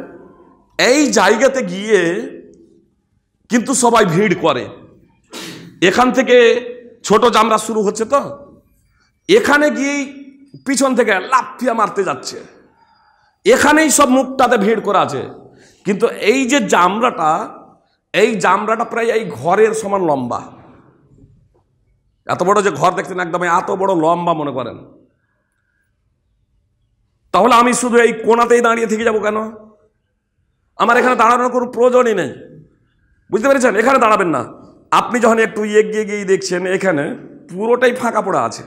এই জায়গাতে গিয়ে কিন্তু সবাই ভিড় করে। এখান থেকে ছোট জামরা শুরু হচ্ছে, তো এখানে গিয়েই পিছন থেকে লাফিয়া মারতে যাচ্ছে, এখানেই সব মুখটাতে ভিড় করা আছে। কিন্তু এই যে জামরাটা, এই জামরাটা প্রায় এই ঘরের সমান লম্বা। এত বড় যে ঘর দেখছেন, একদম এত বড় লম্বা মনে করেন। তাহলে আমি শুধু এই কোণাতেই দাঁড়িয়ে থেকে যাব কেন? আমার এখানে দাঁড়ানোর কোনো প্রয়োজনই নেই। বুঝতে পেরেছেন? এখানে দাঁড়াবেন না। আপনি যখন একটু এগিয়ে গিয়ে দেখছেন, এখানে পুরোটাই ফাঁকা পড়া আছে,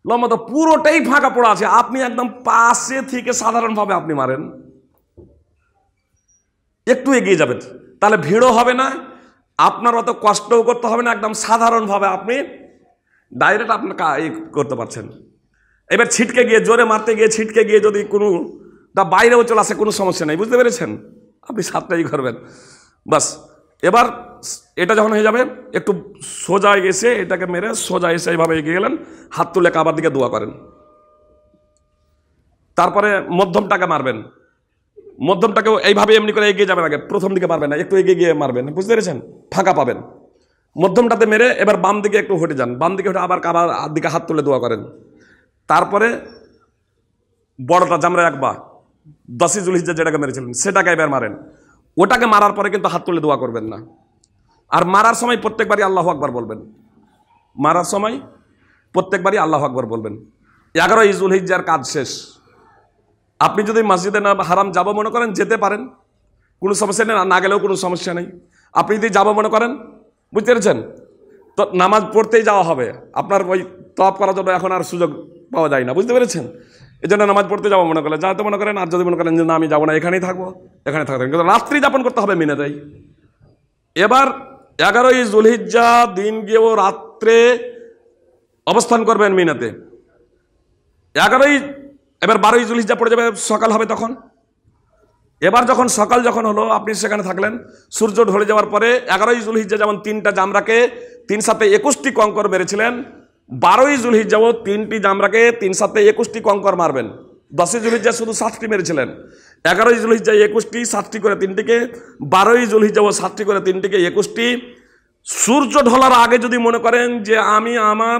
লম্বা তো পুরোটাই ফাঁকা পড়া আছে। আপনি একদম পাশে থেকে সাধারণভাবে আপনি মারেন, একটু এগিয়ে যাবেন, তাহলে ভিড়ও হবে না, আপনার অত কষ্টও করতে হবে না, একদম সাধারণভাবে আপনি ডাইরেক্ট আপনার করতে পারছেন। এবার ছিটকে গিয়ে, জোরে মারতে গিয়ে ছিটকে গিয়ে যদি কোনো বাইরেও চলে আসে, কোনো সমস্যা নেই। বুঝতে পেরেছেন? আপনি 7টাই করবেন, বাস। এবার এটা যখন হয়ে যাবে, একটু সোজা এসে এটাকে মেরে সোজা এসে এইভাবে এগিয়ে গেলেন, হাত তুলে কাবার দিকে দোয়া করেন। তারপরে মধ্যমটাকে মারবেন, মধ্যমটাকেও এইভাবে এমনি করে এগিয়ে যাবেন, আগে প্রথম দিকে মারবেন না, একটু এগিয়ে গিয়ে মারবেন। বুঝতে পেরেছেন? ফাঁকা পাবেন। মধ্যমটাতে মেরে এবার বাম দিকে একটু হটে যান, বাম দিকে হটে আবার কাবার দিকে হাত তুলে দোয়া করেন। তারপরে বড়টা জামরা একবার 10ই জুলহিজ্জা যেটাকে মেরেছিলেন সেটাকে এবার মারেন। ওটাকে মারার পরে কিন্তু হাত তুলে দোয়া করবেন না। আর মারার সময় প্রত্যেকবারই আল্লাহু আকবার বলবেন। মারার সময় প্রত্যেকবারই আল্লাহু আকবার বলবেন। 11ই জুলহিজ্জার কাজ শেষ। আপনি যদি মসজিদে হারাম যাব মনে করেন, যেতে পারেন, কোনো সমস্যা নেই, না গেলেও কোনো সমস্যা নেই। আপনি যদি যাব মনে করেন, বুঝতে পেরেছেন, তো নামাজ পড়তেই যাওয়া হবে, আপনার ওই তওয়াফ করার জন্য এখন আর সুযোগ পাওয়া যায় না। বুঝতে পেরেছেন? এই জন্য নামাজ পড়তে যাবো মনে করেন, যাতে মনে করেন। আর যদি মনে করেন যে না আমি যাবো না, এখানেই থাকবো, এখানে থাকবেন, কিন্তু রাত্রি যাপন করতে হবে মিনাতেই। এবার 11ই জুলহিজ্জা দিন গিয়েও রাত্রে অবস্থান করবেন মিনাতে। 11ই, এবার 12ই জুলহিজ্জা পড়ে যাবে, সকাল হবে তখন। এবার যখন সকাল যখন হলো, আপনি সেখানে থাকলেন, সূর্য ঢলে যাওয়ার পরে 11ই জুলহিজ্জা যেমন 3টা জামরাকে 3 সাথে 21টি কঙ্কর মেরেছিলেন, 12ই জুলহিজ্জাও 3টি জামরাকে 3 সাথে 21টি কঙ্কর মারবেন। 10ই জুলহিজ্জা শুধু 7টি মেরেছিলেন, 11ই জুলহিজ্জা 21টি, 7টি করে 3টিকে, 12ই জুলহিজ্জাও 7টি করে 3টিকে 21টি। সূর্য ঢলার আগে যদি মনে করেন যে আমি আমার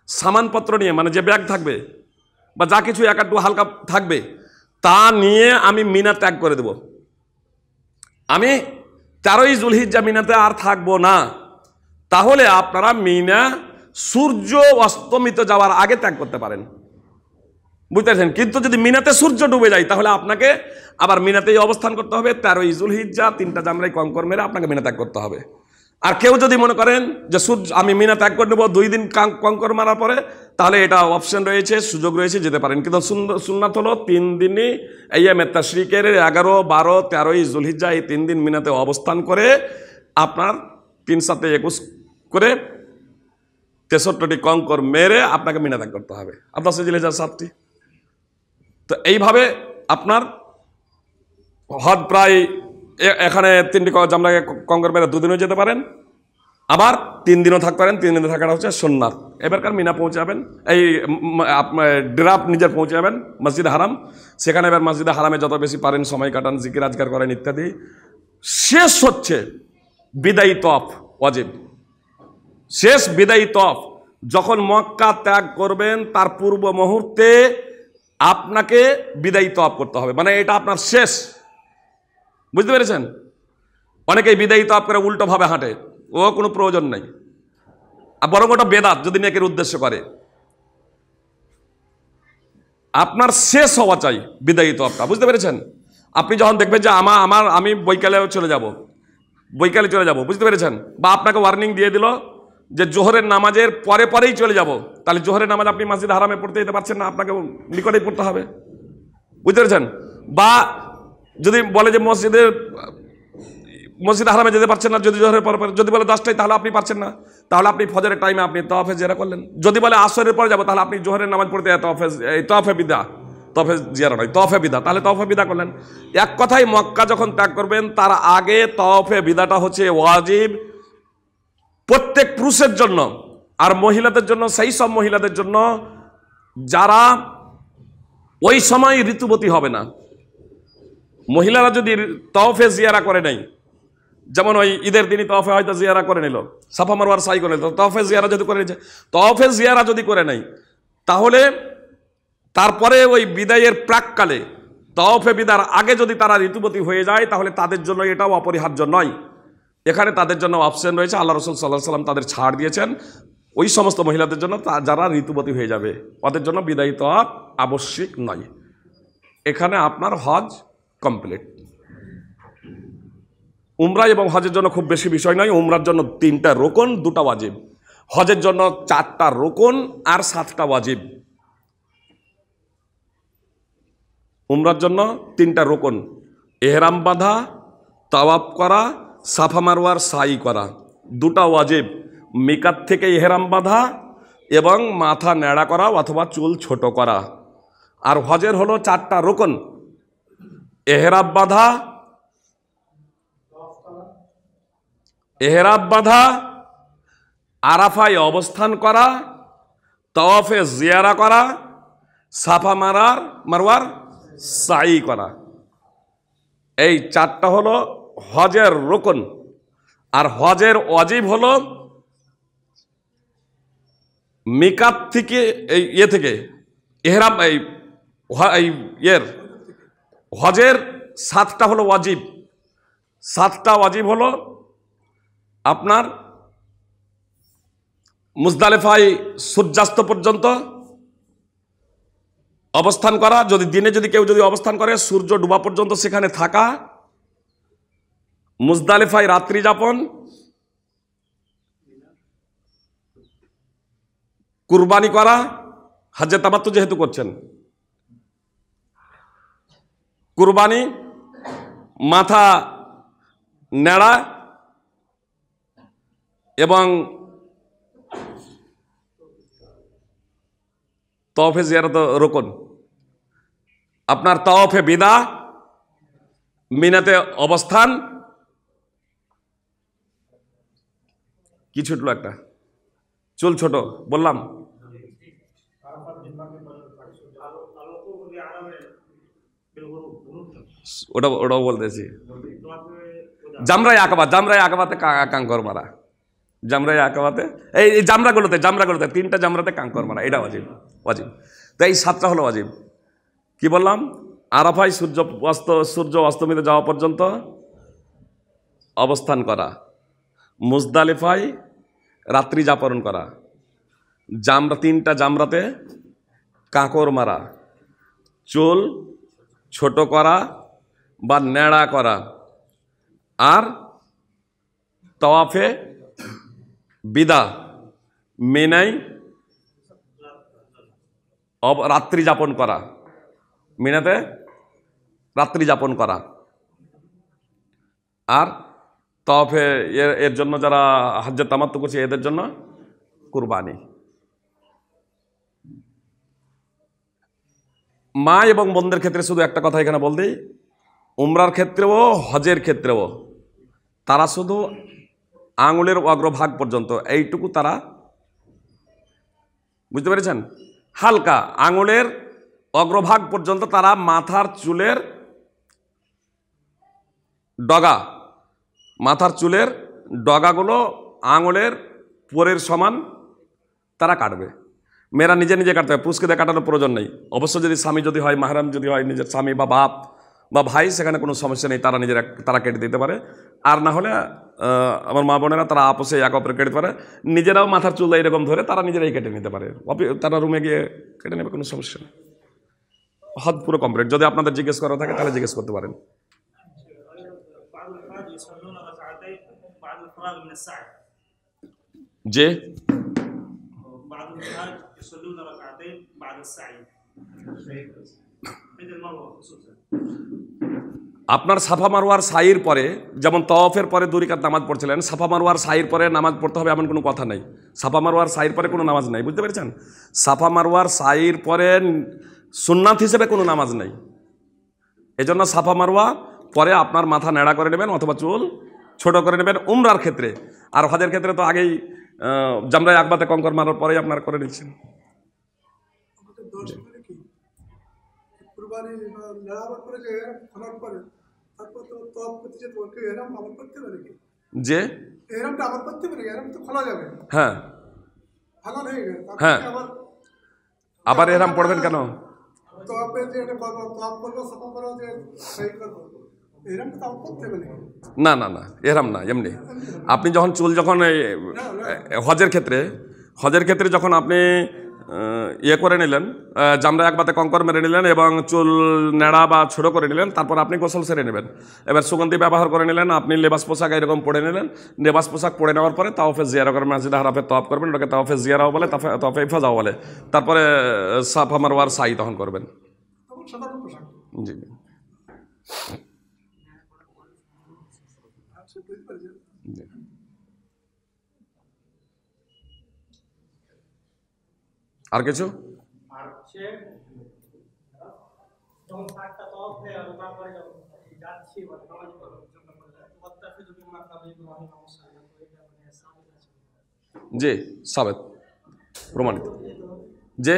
সামানপত্র নিয়ে, মানে যে ব্যাগ থাকবে বা যা কিছু একটু হালকা থাকবে তা নিয়ে আমি মিনা ত্যাগ করে দেব, আমি 13ই জুলহিজ্জা মিনাতে আর থাকবো না, তাহলে আপনারা মিনা সূর্য অস্তমিত যাওয়ার আগে ত্যাগ করতে পারেন। বুঝতে পারছেন? কিন্তু যদি মিনাতে সূর্য ডুবে যায়, তাহলে আপনাকে আবার মিনাতেই অবস্থান করতে হবে। 13ই জুলহিজ্জা 3টা জামরাই কঙ্কর মেরে আপনাকে মিনা ত্যাগ করতে হবে। আর কেউ যদি মনে করেন যে সূর্য আমি মিনা ত্যাগ করে নেবো 2 দিন কঙ্কর মারার পরে, তাহলে এটা অপশন রয়েছে, সুযোগ রয়েছে, যেতে পারেন। কিন্তু সুন্নাত হলো 3 দিনই আইয়ামে তাশরিকের 11, 12, 13ই জুলহিজ্জা এই 3 দিন মিনাতে অবস্থান করে আপনার 3 সাথে 21 করে 63টি কঙ্কর মেরে আপনাকে মিনা ত্যাগ করতে হবে। আর 10ই জুলহিজ্জা 7টি। তো এইভাবে আপনার হজ প্রায় এখানে 3টি জামরাকে কঙ্কর মেরে 2 দিনও যেতে পারেন, আবার 3 দিনও থাকতে পারেন, 3 দিনে থাকাটা হচ্ছে সুন্নাত। এবারকার মিনা পৌঁছাবেন, এই ড্রাফট নিজের পৌঁছাবেন মসজিদে হারাম, সেখানে এবার মসজিদে হারামে যত বেশি পারেন সময় কাটান, জিকির আজকার করেন ইত্যাদি। শেষ হচ্ছে বিদায়ী তওয়াফ ওয়াজিব। শেষ বিদায়ী তওয়াফ যখন মক্কা ত্যাগ করবেন তার পূর্ব মুহূর্তে আপনাকে বিদায়ী তওয়াফ করতে হবে, মানে এটা আপনার শেষ। বুঝতে পেরেছেন? অনেকেই বিদায়ী তওয়াফ করে উল্টোভাবে হাঁটে, ও কোনো প্রয়োজন নেই, আর বরং ওটা বেদাত যদি নেকের উদ্দেশ্য করে। আপনার শেষ হওয়া চাই বিদায়ী তওয়াফটা, বুঝতে পেরেছেন? আপনি যখন দেখবেন যে আমি বৈকালে চলে যাব, বুঝতে পেরেছেন? বা আপনাকে ওয়ার্নিং দিয়ে দিল যে জোহরের নামাজের পরেই চলে যাব, তাহলে জোহরের নামাজ আপনি মসজিদ হারামে পড়তে যেতে পারছেন না, আপনাকে নিকটেই পড়তে হবে। বুঝতে পেরেছেন? বা যদি বলে যে মসজিদ হারামে যেতে পারছেন না, যদি জোহরের পর যদি বলে 10টায়, তাহলে আপনি পারছেন না, তাহলে আপনি ফজরের টাইমে আপনি তওয়াফে জিয়ারা করলেন। যদি বলে আসরের পরে যাবো, তাহলে আপনি জোহরের নামাজ পড়তে তওয়াফে বিদা, তওয়াফে জিয়ারা নয়, তওয়াফে বিদা, তাহলে তওয়াফে বিদা করলেন। এক কথায় মক্কা যখন ত্যাগ করবেন তার আগে তওয়াফে বিদাটা হচ্ছে ওয়াজিব প্রত্যেক পুরুষের জন্য, আর মহিলাদের জন্য সেই সব মহিলাদের জন্য যারা ওই সময় ঋতুবতী হবে না। মহিলারা যদি তওয়াফে জিয়ারা করে নাই, যেমন ওই ঈদের দিনই তওয়াফে হয়তো জিয়ারা করে নিল, সাফা মারওয়ার সাই করে নিল, তওয়াফে জিয়ারা যদি করে নিয়েছে, তওয়াফে জিয়ারা যদি করে নাই, তাহলে তারপরে ওই বিদায়ের প্রাককালে তওয়াফে বিদার আগে যদি তারা ঋতুবতী হয়ে যায়, তাহলে তাদের জন্য এটাও অপরিহার্য নয়। এখানে তাদের জন্য অপশন রয়েছে, আল্লাহ রাসূল সাল্লাল্লাহু আলাইহি ওয়াসাল্লাম তাদের ছাড় দিয়েছেন ওই সমস্ত মহিলাদের জন্য যারা ঋতুবতী হয়ে যাবে, ওদের জন্য বিদায়ী তওয়াফ আবশ্যিক নয়। এখানে আপনার হজ কমপ্লিট। উমরা এবং হজের জন্য খুব বেশি বিষয় নয়। উমরার জন্য 3টা রোকন, 2টা ওয়াজিব। হজের জন্য 4টা রোকন আর 7টা ওয়াজিব। উমরার জন্য 3টা রোকন, এহরাম বাঁধা, তাওয়াফ করা, সাফা মারওয়ার সাই করা। 2টা ওয়াজিব, মিকাত থেকে এহরাম বাঁধা এবং মাথা ন্যাড়া করা অথবা চুল ছোট করা। আর হজের হলো 4টা রোকন, এহরাম বাঁধা, আরাফায় অবস্থান করা, তাওয়াফে জিয়ারা করা, সাফা মারওয়ার সাই করা। এই 4টা হলো হজের রোকন। আর হজের ওয়াজিব হলো মিকাত থেকে এহরাম হজের 7টা হলো ওয়াজিব। 7টা ওয়াজিব হলো আপনার মুজদালিফায় সূর্যাস্ত পর্যন্ত অবস্থান করা, যদি দিনে কেউ অবস্থান করে সূর্য ডুবা পর্যন্ত সেখানে থাকা, মুজদালিফায় রাত্রি যাপন, কুরবানি করা, হজ্জে তামাত্তু যেহেতু করছেন, কুরবানি, মাথা নেড়া এবং তাওয়াফে জিয়ারত রোকন। আপনার তাওয়াফে বিদা, মিনাতে অবস্থান, কি ছুটলো একটা, চুল ছোট বললাম, ওটাও বলতেছি। জামরাই আকাবাতে কাঙ্কর মারা, জামরাই আকাবাতে এই জামরাগুলোতে 3টা জামরাতে কাঙ্কর মারা, এটা ওয়াজিব। তো এই 7টা হলো ওয়াজিব। কি বললাম? আরাফায় সূর্য অস্তমিত যাওয়া পর্যন্ত অবস্থান করা, মুজদালিফায় রাত্রি যাপন করা, 3টা জামরাতে কাঁকর মারা, চুল ছোট করা বা নেড়া করা, আর তাওয়াফে বিদা মিনাই রাত্রি যাপন করা, মিনাতে রাত্রি যাপন করা। আর তাওয়াফে এর জন্য যারা হজ্জে তামাত্তু করছে এদের জন্য কুরবানি। মা এবং বোনদের ক্ষেত্রে শুধু একটা কথা এখানে বল দিই, উমরার ক্ষেত্রেও হজের ক্ষেত্রেও তারা শুধু আঙুলের অগ্রভাগ পর্যন্ত এইটুকু তারা, বুঝতে পেরেছেন, হালকা আঙুলের অগ্রভাগ পর্যন্ত তারা মাথার চুলের ডগা, মাথার চুলের ডগাগুলো আঙুলের পোরের সমান তারা কাটবে। মেয়েরা নিজে নিজে কাটতে হবে, পুরুষকে দিয়ে কাটানোর প্রয়োজন নেই। অবশ্য যদি স্বামী যদি হয়, মাহরাম যদি হয়, নিজের স্বামী বা বাপ বা ভাই, সেখানে কোনো সমস্যা নেই, তারা নিজেরা তারা কেটে দিতে পারে। আর না হলে আমার মা বোনেরা তারা আপোষে এক অপরে কেটে পারে, নিজেরাও মাথার চুল এরকম ধরে তারা নিজেরাই কেটে নিতে পারে, তারা রুমে গিয়ে কেটে নেবে, কোনো সমস্যা নেই। হদ পুরো কমপ্লিট। যদি আপনাদের জিজ্ঞেস করা থাকে তাহলে জিজ্ঞেস করতে পারেন। যে আপনার সাফা মারওয়ার সাইর পরে, যেমন তওয়াফের পরে 2 রাকাত নামাজ পড়ছিলেন, সাফা মারওয়ার সাইর পরে নামাজ পড়তে হবে এমন কোনো কথা নেই। সাফা মারওয়ার সাইর পরে কোনো নামাজ নেই, বুঝতে পেরেছেন? সাফা মারওয়ার সাইর পরে সুন্নাত হিসেবে কোনো নামাজ নেই। এজন্য সাফা মারওয়া পরে আপনার মাথা নেড়া করে নেবেন অথবা চুল ছোট করে নেবেন উমরার ক্ষেত্রে। আর হজের ক্ষেত্রে তো আগেই জামরায়ে আকবাতে কঙ্কর মারার পরেই আপনারা করে নিচ্ছেন। যে হ্যাঁ হ্যাঁ, আবার এহরাম পড়বেন কেন? না না না, এহরাম না, এমনি আপনি যখন চুল যখন হজের ক্ষেত্রে যখন আপনি ইয়ে করে নিলেন, জামরায়ে আকবাতে কঙ্কর মেরে নিলেন এবং চুল নেড়া বা ছোটো করে নিলেন, তারপর আপনি গোসল সেরে নেবেন। এবার সুগন্ধি ব্যবহার করে নিলেন, আপনি লেবাস পোশাক এরকম পরে নিলেন। লেবাস পোশাক পরে নেওয়ার পরে তাওয়াফে জিয়ারা করবেন, মসজিদে হারামে তওয়াফ করবেন, ওটাকে তাওয়াফে জিয়ারাও বলে, তাওয়াফে ইফাদাও বলে। তারপরে সাফা মারওয়ার সাই তখন করবেন। জি জি। আর কিছু? জি সাবেত, প্রমাণিত। যে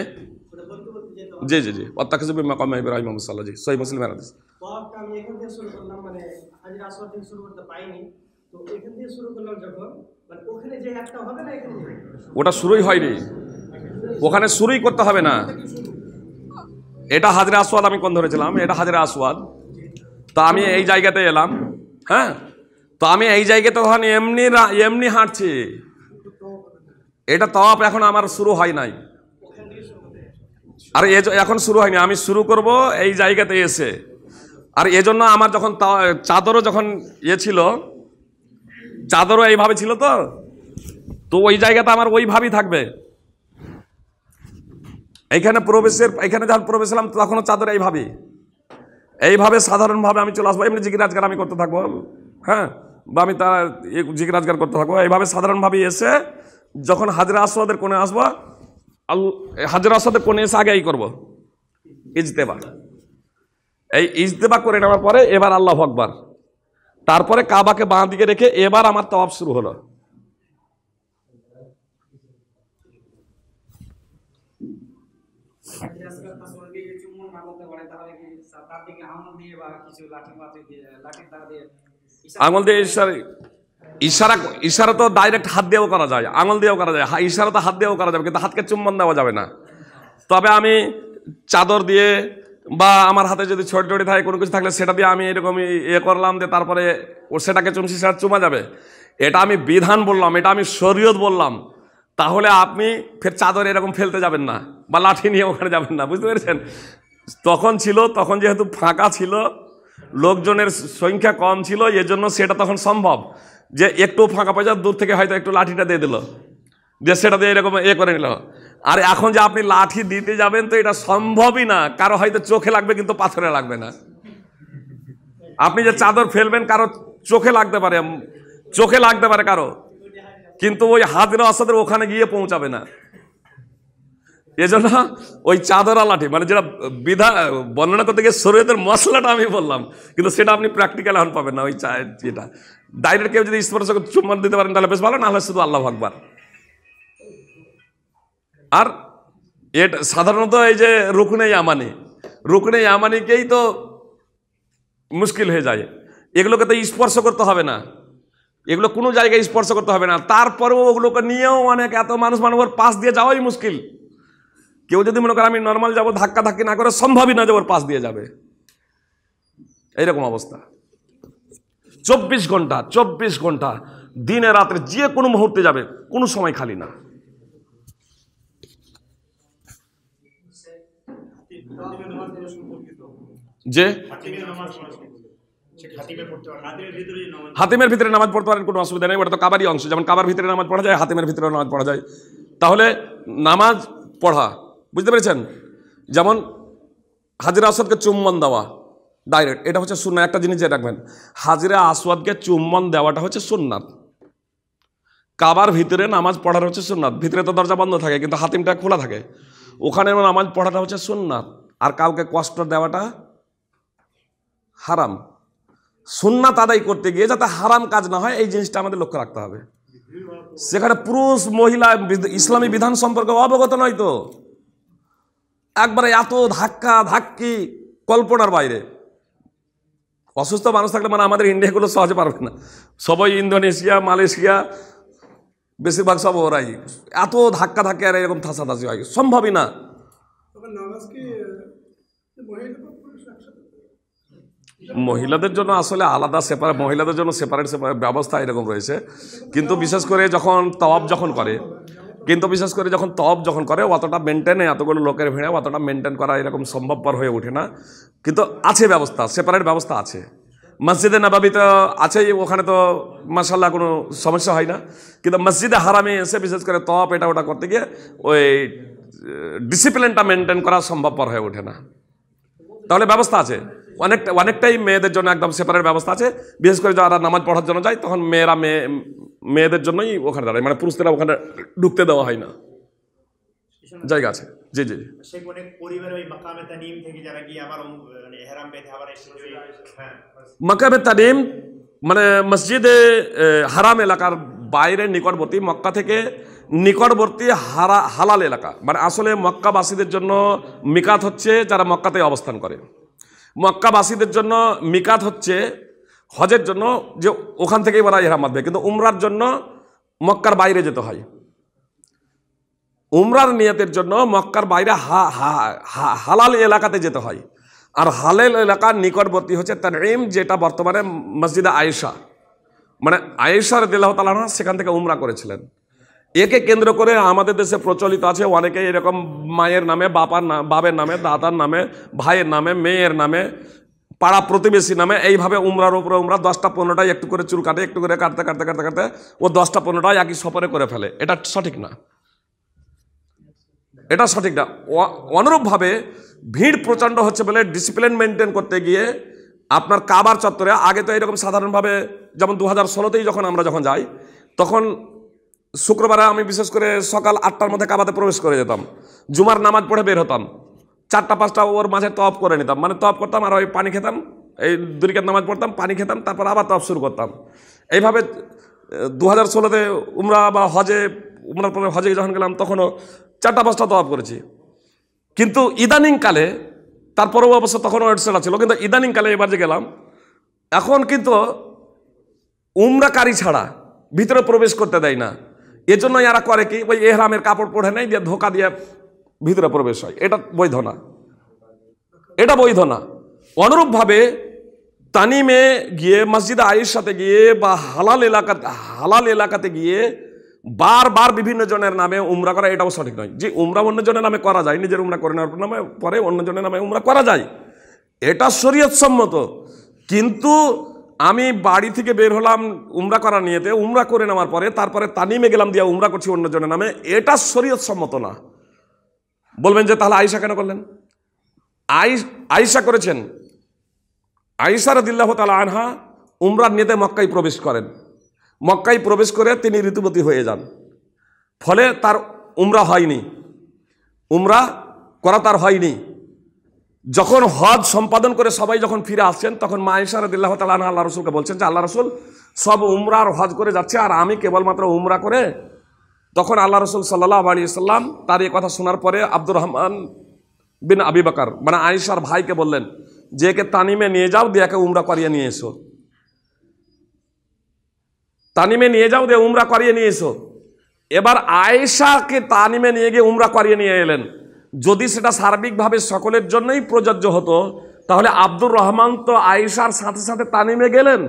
জি জি জি, অত্যাখিযু মিন মাকামি ইব্রাহিম মুসাল্লা, জি সহিহ মুসলিমের হাদিস। আমি এখান থেকে শুরু করলাম, মানে হাজরে আসওয়াদ থেকে শুরু করতে পাইনি, তো এখান থেকে শুরু করলাম যখন, মানে ওখানে যে একটা হবে না, এখানে ওটা শুরুই হয়নি, ওখানে শুরুই করতে হবে না। এটা হাজরে আসওয়াদ আমি কোন ধরেছিলাম, এটা হাজরে আসওয়াদ। তো আমি এই জায়গাতে এলাম, হ্যাঁ, তো আমি এই জায়গাতে তখন এমনি হাঁটছি, এটা তওয়াফ এখন আমার শুরু হয় নাই, আর এখন শুরু হয়নি, আমি শুরু করব এই জায়গাতে এসে। আর এজন্য আমার যখন চাদরও যখন ছিল, চাদরও এইভাবে ছিল, তো ওই জায়গাতে আমার ওইভাবেই থাকবে। এইখানে যখন প্রবেশ হলাম তখনও চাদর এইভাবে সাধারণভাবে আমি চলে আসবো, এমনি জিকির আজকার আমি করতে থাকবো, হ্যাঁ, বা আমি তার জিকির আজকার করতে থাকবো এইভাবে সাধারণভাবে এসে যখন হাজরে আসওয়াদের কোণে আসবো, হাজরে আসওয়াদের কোণে এসে আগে এই করবো ইজতেবা। এই ইজতেবা করে নেওয়ার পরে এবার আল্লাহু আকবার, তারপরে কাবাকে বাঁ দিকে রেখে এবার আমার তাওয়াফ শুরু হলো। আঙুল দিয়ে ইশারা তো ডাইরেক্ট হাত দিয়েও করা যায়, আঙুল দিয়েও করা যায়, ইশারা তো হাত দিয়েও করা যাবে, কিন্তু হাতকে চুম্বন দেওয়া যাবে না। তবে আমি চাদর দিয়ে বা আমার হাতে যদি ছোট ছোট থাকে কোনো কিছু থাকলে সেটা দিয়ে আমি এরকম করলাম, যে তারপরে সেটাকে চুমছি, সেটা চুমা যাবে। এটা আমি বিধান বললাম, এটা আমি শরীয়ত বললাম। তাহলে আপনি ফের চাদর এরকম ফেলতে যাবেন না বা লাঠি নিয়ে ওখানে যাবেন না, বুঝতে পেরেছেন? তখন যেহেতু ফাঁকা ছিল, লোকজনের সংখ্যা কম ছিল, এজন্য সেটা তখন সম্ভব যে একটু ফাঁকা পয়সা দূর থেকে হয়তো একটু লাঠিটা দিয়ে দিল, যে সেটা দিয়ে এরকম করে নিল। আর এখন যে আপনি লাঠি দিতে যাবেন, তো এটা সম্ভবই না। কারো হয়তো চোখে লাগবে কিন্তু পাথরে লাগবে না। আপনি যে চাদর ফেলবেন কারো চোখে লাগতে পারে কারো, কিন্তু ওই হাজরে আসওয়াদের ওখানে গিয়ে পৌঁছাবে না। এজন্য ওই চাদর আর লাঠি, মানে যেটা বর্ণনা করতে গিয়ে শরীয়তের মশলাটা আমি বললাম, কিন্তু সেটা আপনি প্র্যাকটিক্যাল এখন পাবেন না। ওই যেটা ডাইরেক্ট কেউ যদি স্পর্শ করে চুম্বন দিতে পারেন তাহলে বেশ ভালো, না হলে শুধু আল্লাহু আকবার। আর এটা সাধারণত এই যে রুকনে ইয়ামানিকেই তো মুশকিল হয়ে যায়। এগুলোকে তো স্পর্শ করতে হবে না, এগুলো কোনো জায়গায় স্পর্শ করতে হবে না, তারপরেও ওগুলোকে নিয়েও অনেক এত মানুষ ওর পাশ দিয়ে যাওয়াই মুশকিল। কেউ যদি মনে করে আমি নর্মাল যাবো, ধাক্কা ধাক্কি না করে সম্ভবই না যে ওর পাশ দিয়ে যাবে, এইরকম অবস্থা। 24 ঘন্টা দিনে রাত্রে যে কোনো মুহূর্তে যাবে, কোনো সময় খালি না। যে হাতিমের ভিতরে নামাজ পড়তে পারেন, কোনো অসুবিধা নেই, ওটা তো কাবারই অংশ। যেমন কাবার ভিতরে নামাজ পড়া যায়, হাতিমের ভিতরে নামাজ পড়া যায়। তাহলে নামাজ পড়া, বুঝতে পেরেছেন? যেমন হাজরা আসওয়াদকে চুম্বন দেওয়া ডাইরেক্ট, এটা হচ্ছে সুন্নাত। একটা জিনিস জেনে রাখবেন, হাজরা আসওয়াদকে চুম্বন দেওয়াটা হচ্ছে সুন্নাত। কাবার ভিতরে নামাজ পড়ার হচ্ছে সুন্নাত। ভিতরে তো দরজা বন্ধ থাকে, কিন্তু হাতিমটা খোলা থাকে, ওখানে নামাজ পড়াটা হচ্ছে সুন্নাত। আর কাউকে কষ্ট দেওয়াটা হারাম। সুন্নাত আদায় করতে গিয়ে যাতে হারাম কাজ না হয়, এই জিনিসটা আমাদের লক্ষ্য রাখতে হবে। সেখানে পুরুষ মহিলা ইসলামী বিধান সম্পর্কে অবগত নয় তো, একবারে এত ধাক্কা ধাক্কি কল্পনার বাইরে। অসুস্থ মানুষ থাকলে মানে আমাদের ইন্ডিয়াগুলো সহজে পারবে না, সবাই ইন্দোনেশিয়া, মালয়েশিয়া, বেশিরভাগ সব ওরাই এত ধাক্কা ধাক্কি আর এরকম থাসাথাসি হয়, সম্ভবই না। মহিলাদের জন্য আসলে আলাদা সেপারেট, মহিলাদের জন্য সেপারেট ব্যবস্থা এরকম রয়েছে। কিন্তু বিশেষ করে যখন তওয়াব যখন করে অতটা মেনটেনে, এতগুলো লোকের ভিড়ে অতটা মেনটেন করা এরকম সম্ভবপর হয়ে ওঠে না। কিন্তু আছে ব্যবস্থা, সেপারেট ব্যবস্থা আছে। মসজিদে নববী তো আছেই, ওখানে তো মাশাআল্লাহ কোনো সমস্যা হয় না। কিন্তু মসজিদে হারামে এসে বিশেষ করে তওয়াব এটা ওটা করতে গিয়ে ওই ডিসিপ্লিনটা মেনটেন করা সম্ভবপর হয়ে ওঠে না। তাহলে ব্যবস্থা আছে, অনেকটাই মেয়েদের জন্য একদম সেপারেট ব্যবস্থা আছে। বিশেষ করে যারা নামাজ পড়ার জন্য যায়, তখন মেয়েদের জন্যই ওখানে দাঁড়ায়, মানে পুরুষরা ওখানে ঢুকতে দেওয়া হয় না, জায়গা আছে। জি জি, মাকামে তানিম মানে মসজিদে হারাম এলাকার বাইরে নিকটবর্তী, মক্কা থেকে নিকটবর্তী হালাল এলাকা। মানে আসলে মক্কাবাসীদের জন্য মিকাত হচ্ছে যারা মক্কাতে অবস্থান করে। মক্কাবাসীদের জন্য মিকাত হচ্ছে হজের জন্য, যে ওখান থেকেই ওরা ইহরাম বাঁধবে। কিন্তু উমরার জন্য মক্কার বাইরে যেতে হয়। উমরার নিয়তের জন্য মক্কার বাইরে হালাল এলাকাতে যেতে হয়। আর হালাল এলাকার নিকটবর্তী হচ্ছে তানঈম, যেটা বর্তমানে মসজিদে আয়েশা, মানে আয়েশা রাদিয়াল্লাহু তাআলা আনহা সেখান থেকে উমরা করেছিলেন। একে কেন্দ্র করে আমাদের দেশে প্রচলিত আছে অনেকে এরকম মায়ের নামে, বাবের নামে, দাদার নামে, ভাইয়ের নামে, মেয়ের নামে, পাড়া প্রতিবেশী নামে এইভাবে উমরার উপরে উমরা 10টা 15টাই একটু করে চুল কাটে, একটু করে কাটতে কাটতে কাটতে কাটতে ও 10টা 15টাই একই সফরে করে ফেলে। এটা সঠিক না, এটা সঠিক না। অনুরূপভাবে ভিড় প্রচণ্ড হচ্ছে বলে ডিসিপ্লিন মেনটেন করতে গিয়ে আপনার কাবার চত্বরে, আগে তো এরকম সাধারণভাবে, যেমন 2016তেই যখন আমরা যাই, তখন শুক্রবারে আমি বিশেষ করে সকাল 8টার মধ্যে কাবাতে প্রবেশ করে যেতাম, জুমার নামাজ পড়ে বের হতাম, 4টা 5টা ওর মাঝে তওয়াফ করে নিতাম, মানে তওয়াফ করতাম আর ওই পানি খেতাম, এই 2 রাকাত নামাজ পড়তাম, পানি খেতাম, তারপর আবার তওয়াফ শুরু করতাম। এইভাবে 2016তে উমরা বা উমরার পরে হজে যখন গেলাম তখনও 4টা 5টা তওয়াফ করেছি। কিন্তু ইদানিংকালে, তারপরেও অবশ্য তখনও ওয়েটসেলা ছিল, কিন্তু ইদানিংকালে এবার যে গেলাম, এখন কিন্তু উমরাকারী ছাড়া ভিতরে প্রবেশ করতে দেয় না। এজন্য এরা করে কি, ওই এহরামের কাপড় পরে নেয়, দিয়ে ধোকা দিয়ে ভিতরে প্রবেশ হয়। এটা বৈধ না, এটা বৈধ না। অনুরূপভাবে তানিমে গিয়ে, মসজিদে আয়েশাতে গিয়ে বা হালাল এলাকাতে গিয়ে বারবার বিভিন্ন জনের নামে উমরা করা, এটাও সঠিক নয়। যে উমরা অন্যজনের নামে করা যায়, নিজের উমরা করে নেওয়ার নামে পরে অন্যজনের নামে উমরা করা যায়, এটা শরীয়ত সম্মত। কিন্তু আমি বাড়ি থেকে বের হলাম উমরা করা নিয়েতে, উমরা করে নেওয়ার পরে তারপরে তানিমে গেলাম দিয়ে উমরা করছি অন্যজনের নামে, এটা শরীয়ত সম্মত না। বলবেন যে তাহলে আয়েশা কেন করলেন? আয়েশা করেছেন। আয়েশা রাদিয়াল্লাহু তাআলা আনহা উমরার নিয়তে মক্কায় প্রবেশ করেন। মক্কায় প্রবেশ করে তিনি ঋতুবতী হয়ে যান, ফলে তার উমরা হয়নি, উমরা করা তার হয়নি। যখন হজ সম্পাদন করে সবাই যখন ফিরে আসছেন, তখন মা আয়েশা রাদিয়াল্লাহু তাআলা আনহা আল্লাহ রসুলকে বলছেন যে, আল্লাহ রসুল, সব উমরা আর হজ করে যাচ্ছে আর আমি কেবলমাত্র উমরা করে। তখন আল্লাহ রসুল সাল্লাল্লাহু আলাইহি সাল্লাম তার এই কথা শোনার পরে আব্দুর রহমান বিন আবি বকর মানে আয়েশার ভাইকে বললেন যে, একে তানিমে নিয়ে যাও, দিয়ে একে উমরা করিয়ে নিয়ে এসো। তানিমে নিয়ে যাও, দিয়ে উমরা করিয়ে নিয়ে এসো। এবার আয়েশাকে তানিমে নিয়ে গিয়ে উমরা করিয়ে নিয়ে এলেন। যদি সেটা সার্বিকভাবে সকলের জন্যই প্রযোজ্য হতো, তাহলে আব্দুর রহমান তো আয়েশার সাথে সাথে তানিমে গেলেন,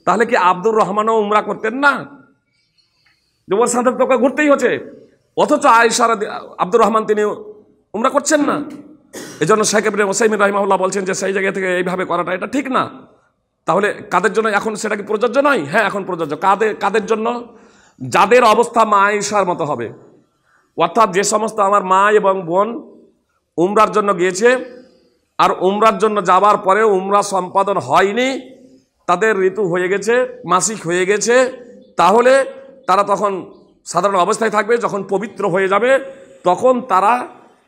তাহলে কি আব্দুর রহমানও উমরা করতেন না? যে ওর সাথে তোকে ঘুরতেই হচ্ছে, অথচ আয়েশার আব্দুর রহমান তিনি উমরা করছেন না। এই জন্য শেখ ইবনে উসাইমিন রাহিমাহুল্লাহ বলছেন যে সেই জায়গা থেকে এইভাবে করাটা এটা ঠিক না। তাহলে কাদের জন্য এখন সেটা কি প্রযোজ্য নয়? হ্যাঁ, এখন প্রযোজ্য। কাদের জন্য? যাদের অবস্থা মা আয়েশার মতো হবে, অর্থাৎ যে সমস্ত আমার মা এবং বোন উমরার জন্য গিয়েছে আর উমরার জন্য যাবার পরে উমরা সম্পাদন হয়নি, তাদের ঋতু হয়ে গেছে, মাসিক হয়ে গেছে, তাহলে তারা তখন সাধারণ অবস্থায় থাকবে। যখন পবিত্র হয়ে যাবে তখন তারা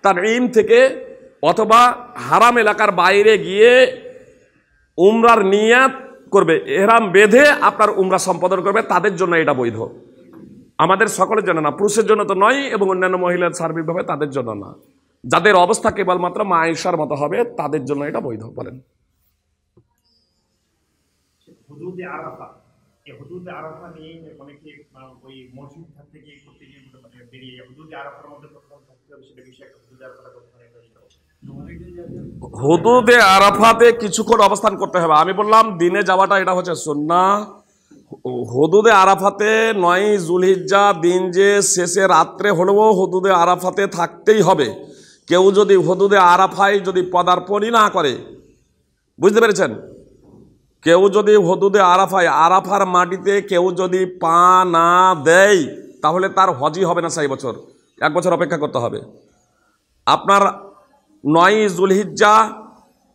তানঈম থেকে অথবা হারাম এলাকার বাইরে গিয়ে উমরার নিয়াত করবে, এহরাম বেঁধে আপনার উমরা সম্পাদন করবে। তাদের জন্য এটা বৈধ, আমাদের সকলের জন্য না। পুরুষের জন্য তো নয়, এবং অন্যান্য মহিলার সার্বিকভাবে তাদের জন্য না। যাদের অবস্থা কেবলমাত্র মা আয়েশার মতো হবে তাদের জন্য এটা বৈধ। বলেন। হুদুদে আরাফা, এই হুদুদে আরাফা নিয়ে অনেকে ওই মসজিদ থেকে করতে গিয়ে বেরিয়ে হুদুদে আরাফার মধ্যে প্রথম থাকতে হবে, সেটা বিষয়ে হুদুদে আরাফাটা করতে হবে। হুদুদে আরাফাতে কিছুক্ষণ অবস্থান করতে হবে। আমি বললাম দিনে যাওয়াটা এটা হচ্ছে সুন্নাহ। হুদুদে আরাফাতে 9 যুলহিজ্জা দিন যে শেষে রাত্রে হলেও হুদুদে আরাফাতে থাকতেই হবে। কেউ যদি হুদুদে আরাফায় যদি পদার্পণই না করে, বুঝতে পেরেছেন, কেউ যদি হুদুদে আরাফায় আরাফার মাটিতে কেউ যদি পা না দেয়, তাহলে তার হজই হবে না সেই বছর, 1 বছর অপেক্ষা করতে হবে। আপনার 9 যুলহিজ্জা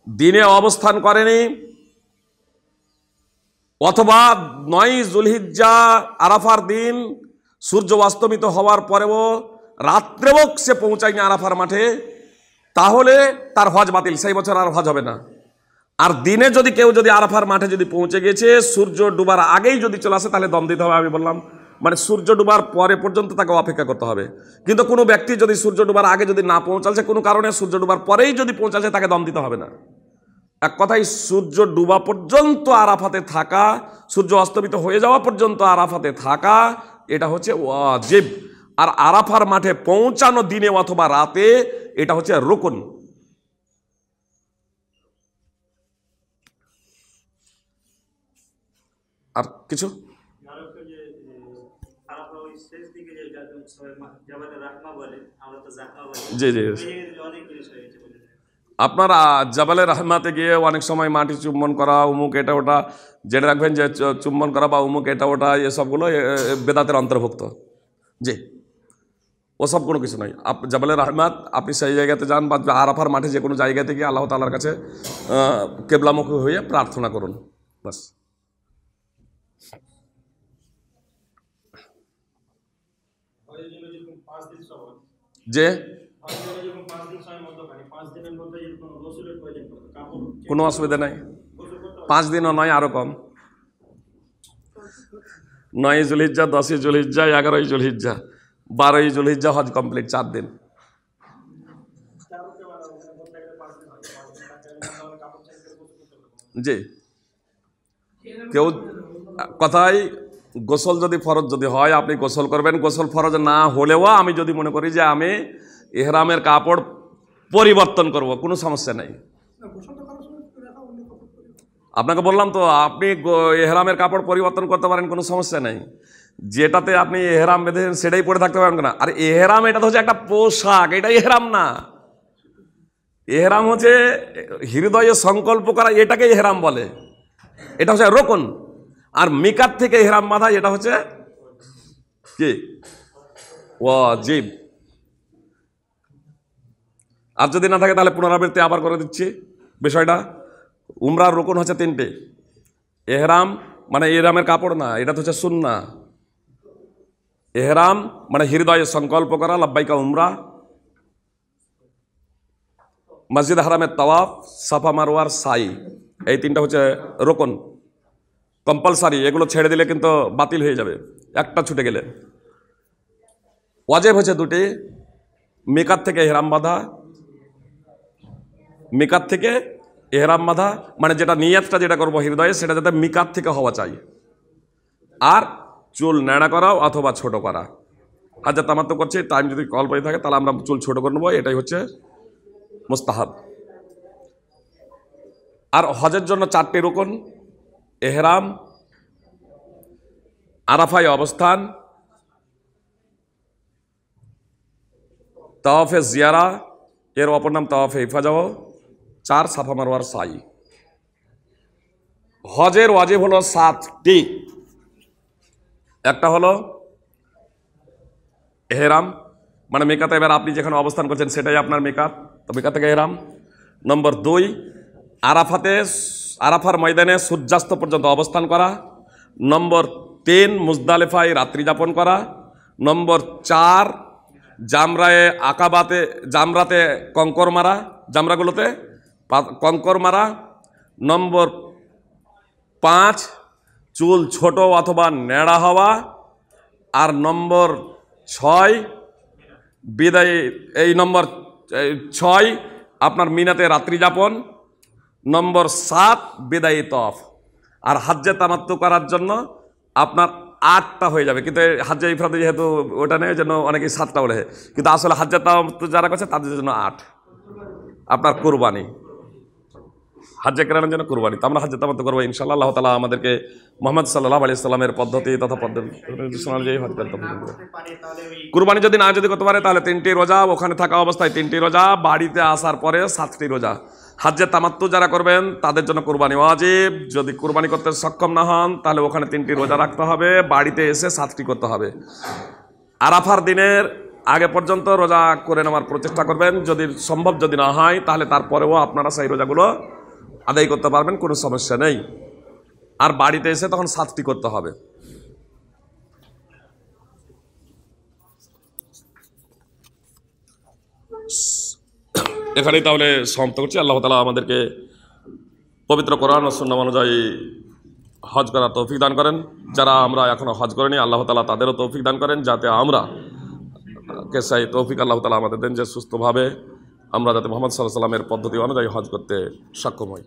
দিনে অবস্থান করেনি, অথবা 9 যুলহিজ্জা আরাফার দিন সূর্য অস্তমিত হওয়ার পরেও রাত্রেও সে পৌঁছায়নি আরাফার মাঠে, তাহলে তার হজ বাতিল, সেই বছর আর হজ হবে না। আর দিনে যদি কেউ যদি আরাফার মাঠে যদি পৌঁছে গেছে, সূর্য ডুবার আগেই যদি চলে আসে, তাহলে দম দিতে হবে। আমি বললাম মানে সূর্য ডুবার পরে পর্যন্ত তাকে অপেক্ষা করতে হবে। কিন্তু কোনো ব্যক্তি যদি সূর্য ডুবার আগে যদি না পৌঁছাচ্ছে, কোনো কারণে সূর্য ডুবার পরেই যদি পৌঁছাচ্ছে, তাকে দম দিতে হবে না। এক কথায় সূর্য ডুবা পর্যন্ত আরাফাতে থাকা, সূর্য অস্তমিত হয়ে যাওয়া পর্যন্ত আরাফাতে থাকা, এটা হচ্ছে ওয়াজিব। আর আরাফার মাঠে পৌঁছানো দিনে অথবা রাতে, এটা হচ্ছে রুকন। আর কিছু জি জি আপনার জাবালে রহমাতে গিয়ে অনেক সময় মাটি চুম্বন করা, উমুক এটা ওটা, জেনে রাখবেন যে চুম্বন করা বা উমুক এটা ওটা এসবগুলো বেদাতের অন্তর্ভুক্ত। জি, ওসব কোনো কিছু নয়। জাবালে রহমাত আপনি সেই জায়গাতে যান, বা আরাফার মাঠে যে কোনো জায়গাতে গিয়ে আল্লাহ তাআলার কাছে কেবলামুখী হয়ে প্রার্থনা করুন, বাস। যে কোনো অসুবিধা নাই, 5 দিনও নয়, আরো কম। 9 যুলহিজ্জা, 10 যুলহিজ্জা, 11 যুলহিজ্জা, 12 যুলহিজ্জা হজ কমপ্লিট, 4 দিন। জি, কেউ কথায় গোসল যদি ফরজ যদি হয়, আপনি গোসল করবেন। গোসল ফরজ না হলেও আমি যদি মনে করি যে আমি ইহরামের কাপড় পরিবর্তন করব, কোনো সমস্যা নাই। আপনাকে বললাম তো, আপনি ইহরামের কাপড় পরিবর্তন করতে পারেন, কোনো সমস্যা নেই। যেটাতে আপনি ইহরাম বেঁধেছেন সেটাই পরে থাকতে পারবেন না। আর ইহরাম এটা তো হচ্ছে একটা পোশাক, এটা ইহরাম না। ইহরাম হচ্ছে হৃদয়ে সংকল্প করা, এটাকে ইহরাম বলে, এটা হচ্ছে রোকন। আর মিকাত থেকে ইহরাম বাঁধা, এটা হচ্ছে কি ওয়াজিব। আর যদি না থাকে তাহলে পুনরাবৃত্তি আবার করে দিচ্ছি বিষয়টা। উমরার রুকন হচ্ছে 3টে। এহরাম মানে ইহরামের কাপড় না, এটা তো হচ্ছে সুন্নাহ। এহরাম মানে হৃদয়ে সংকল্প করা, লাব্বাইকা উমরা। মসজিদ হারামের তাওয়াফ, সাফা মারওয়ার সাই, এই তিনটা হচ্ছে রোকন, কম্পালসারি। এগুলো ছেড়ে দিলে কিন্তু বাতিল হয়ে যাবে একটা ছুটে গেলে। ওয়াজিব হচ্ছে দুটি, মিকাত থেকে ইহরাম বাঁধা, মিকাত থেকে ইহরাম বাঁধা মানে যেটা নিয়াতটা যেটা করবো হৃদয়ে সেটা যাতে মিকাত থেকে হওয়া চাই, আর চুল ন্যাড়া করা অথবা ছোট করা। হাজার তামাত্ম করছি, টাইম যদি অল্প থাকে তাহলে আমরা চুল ছোট করে নেবো, এটাই হচ্ছে মুস্তাহাব। আর হজের জন্য 4টি রুকন: এহরাম, আরাফায় অবস্থান, তাওয়াফে জিয়ারা, এর অপর নাম তাওয়াফে ইফাজাও, 4 সাফা মারওয়ার সাই। হজের ওয়াজিব হলো 7টি। একটা হলো এহরাম, মানে মিকাতে, এবার আপনি যেখানে অবস্থান করছেন সেটাই আপনার মিকাত, তো মিকাত থেকে এহরাম। নম্বর 2, আরাফার ময়দানে সূর্যাস্ত পর্যন্ত অবস্থান করা। নম্বর 3, মুজদালিফায় রাত্রি যাপন করা। নম্বর 4, জামরাতে কঙ্কর মারা, জামরাগুলোতে কঙ্কর মারা। নম্বর 5, চুল ছোট অথবা ন্যাড়া হওয়া। আর নম্বর 6 বিদায়, এই নম্বর 6 আপনার মিনাতে রাত্রি যাপন। নম্বর 7 বিদায়ী তওয়াফ। আর হজ্জে তামাত্তু করার জন্য আপনার 8টা হয়ে যাবে, কিন্তু হজ্জে ইফরাদে যেহেতু ওটা নেই জন্য অনেকেই 7টা বলে, কিন্তু আসলে হজ্জে তামাত্তু যারা করছে তাদের জন্য 8। আপনার কুরবানি, হজ্জে কেরানের জন্য কুরবানি। তো আমরা হজ্জে তামাত্তু করবো ইনশাআল্লাহ। আল্লাহ তাআলা আমাদেরকে মুহাম্মদ সাল্লাল্লাহু আলাইহি সাল্লামের পদ্ধতি তথা পদ্ধতি অনুযায়ী হজ করতে হবে। কুরবানি যদি না করতে পারে তাহলে 3টি রোজা, ওখানে থাকা অবস্থায় 3টি রোজা, বাড়িতে আসার পরে 7টি রোজা। হজ্জে তামাত্তু যারা করবেন তাদের জন্য কুরবানি ওয়াজিব। যদি কুরবানি করতে সক্ষম না হন তাহলে ওখানে 3টি রোজা রাখতে হবে, বাড়িতে এসে 7টি করতে হবে। আরাফার দিনের আগে পর্যন্ত রোজা করে নেওয়ার প্রচেষ্টা করবেন, যদি সম্ভব যদি না হয় তাহলে তারপরেও আপনারা সেই রোজাগুলো আদায় করতে পারবেন, কোনো সমস্যা নেই। আর বাড়িতে এসে তখন 7টি করতে হবে। এখানেই তাহলে সমাপ্ত করছি। আল্লাহ তাআলা আমাদেরকে পবিত্র কোরআন ও সুন্নাহ অনুযায়ী হজ করার তৌফিক দান করেন। যারা আমরা এখনো হজ করিনি আল্লাহ তাআলা তাদেরও তৌফিক দান করেন, যাতে আমরা সেই তৌফিক আল্লাহ তাআলা আমাদের দেন যে সুস্থভাবে আমরা যাতে মুহাম্মদ সাল্লাল্লাহু আলাইহি ওয়াসাল্লামের পদ্ধতি অনুযায়ী হজ করতে সক্ষম হই।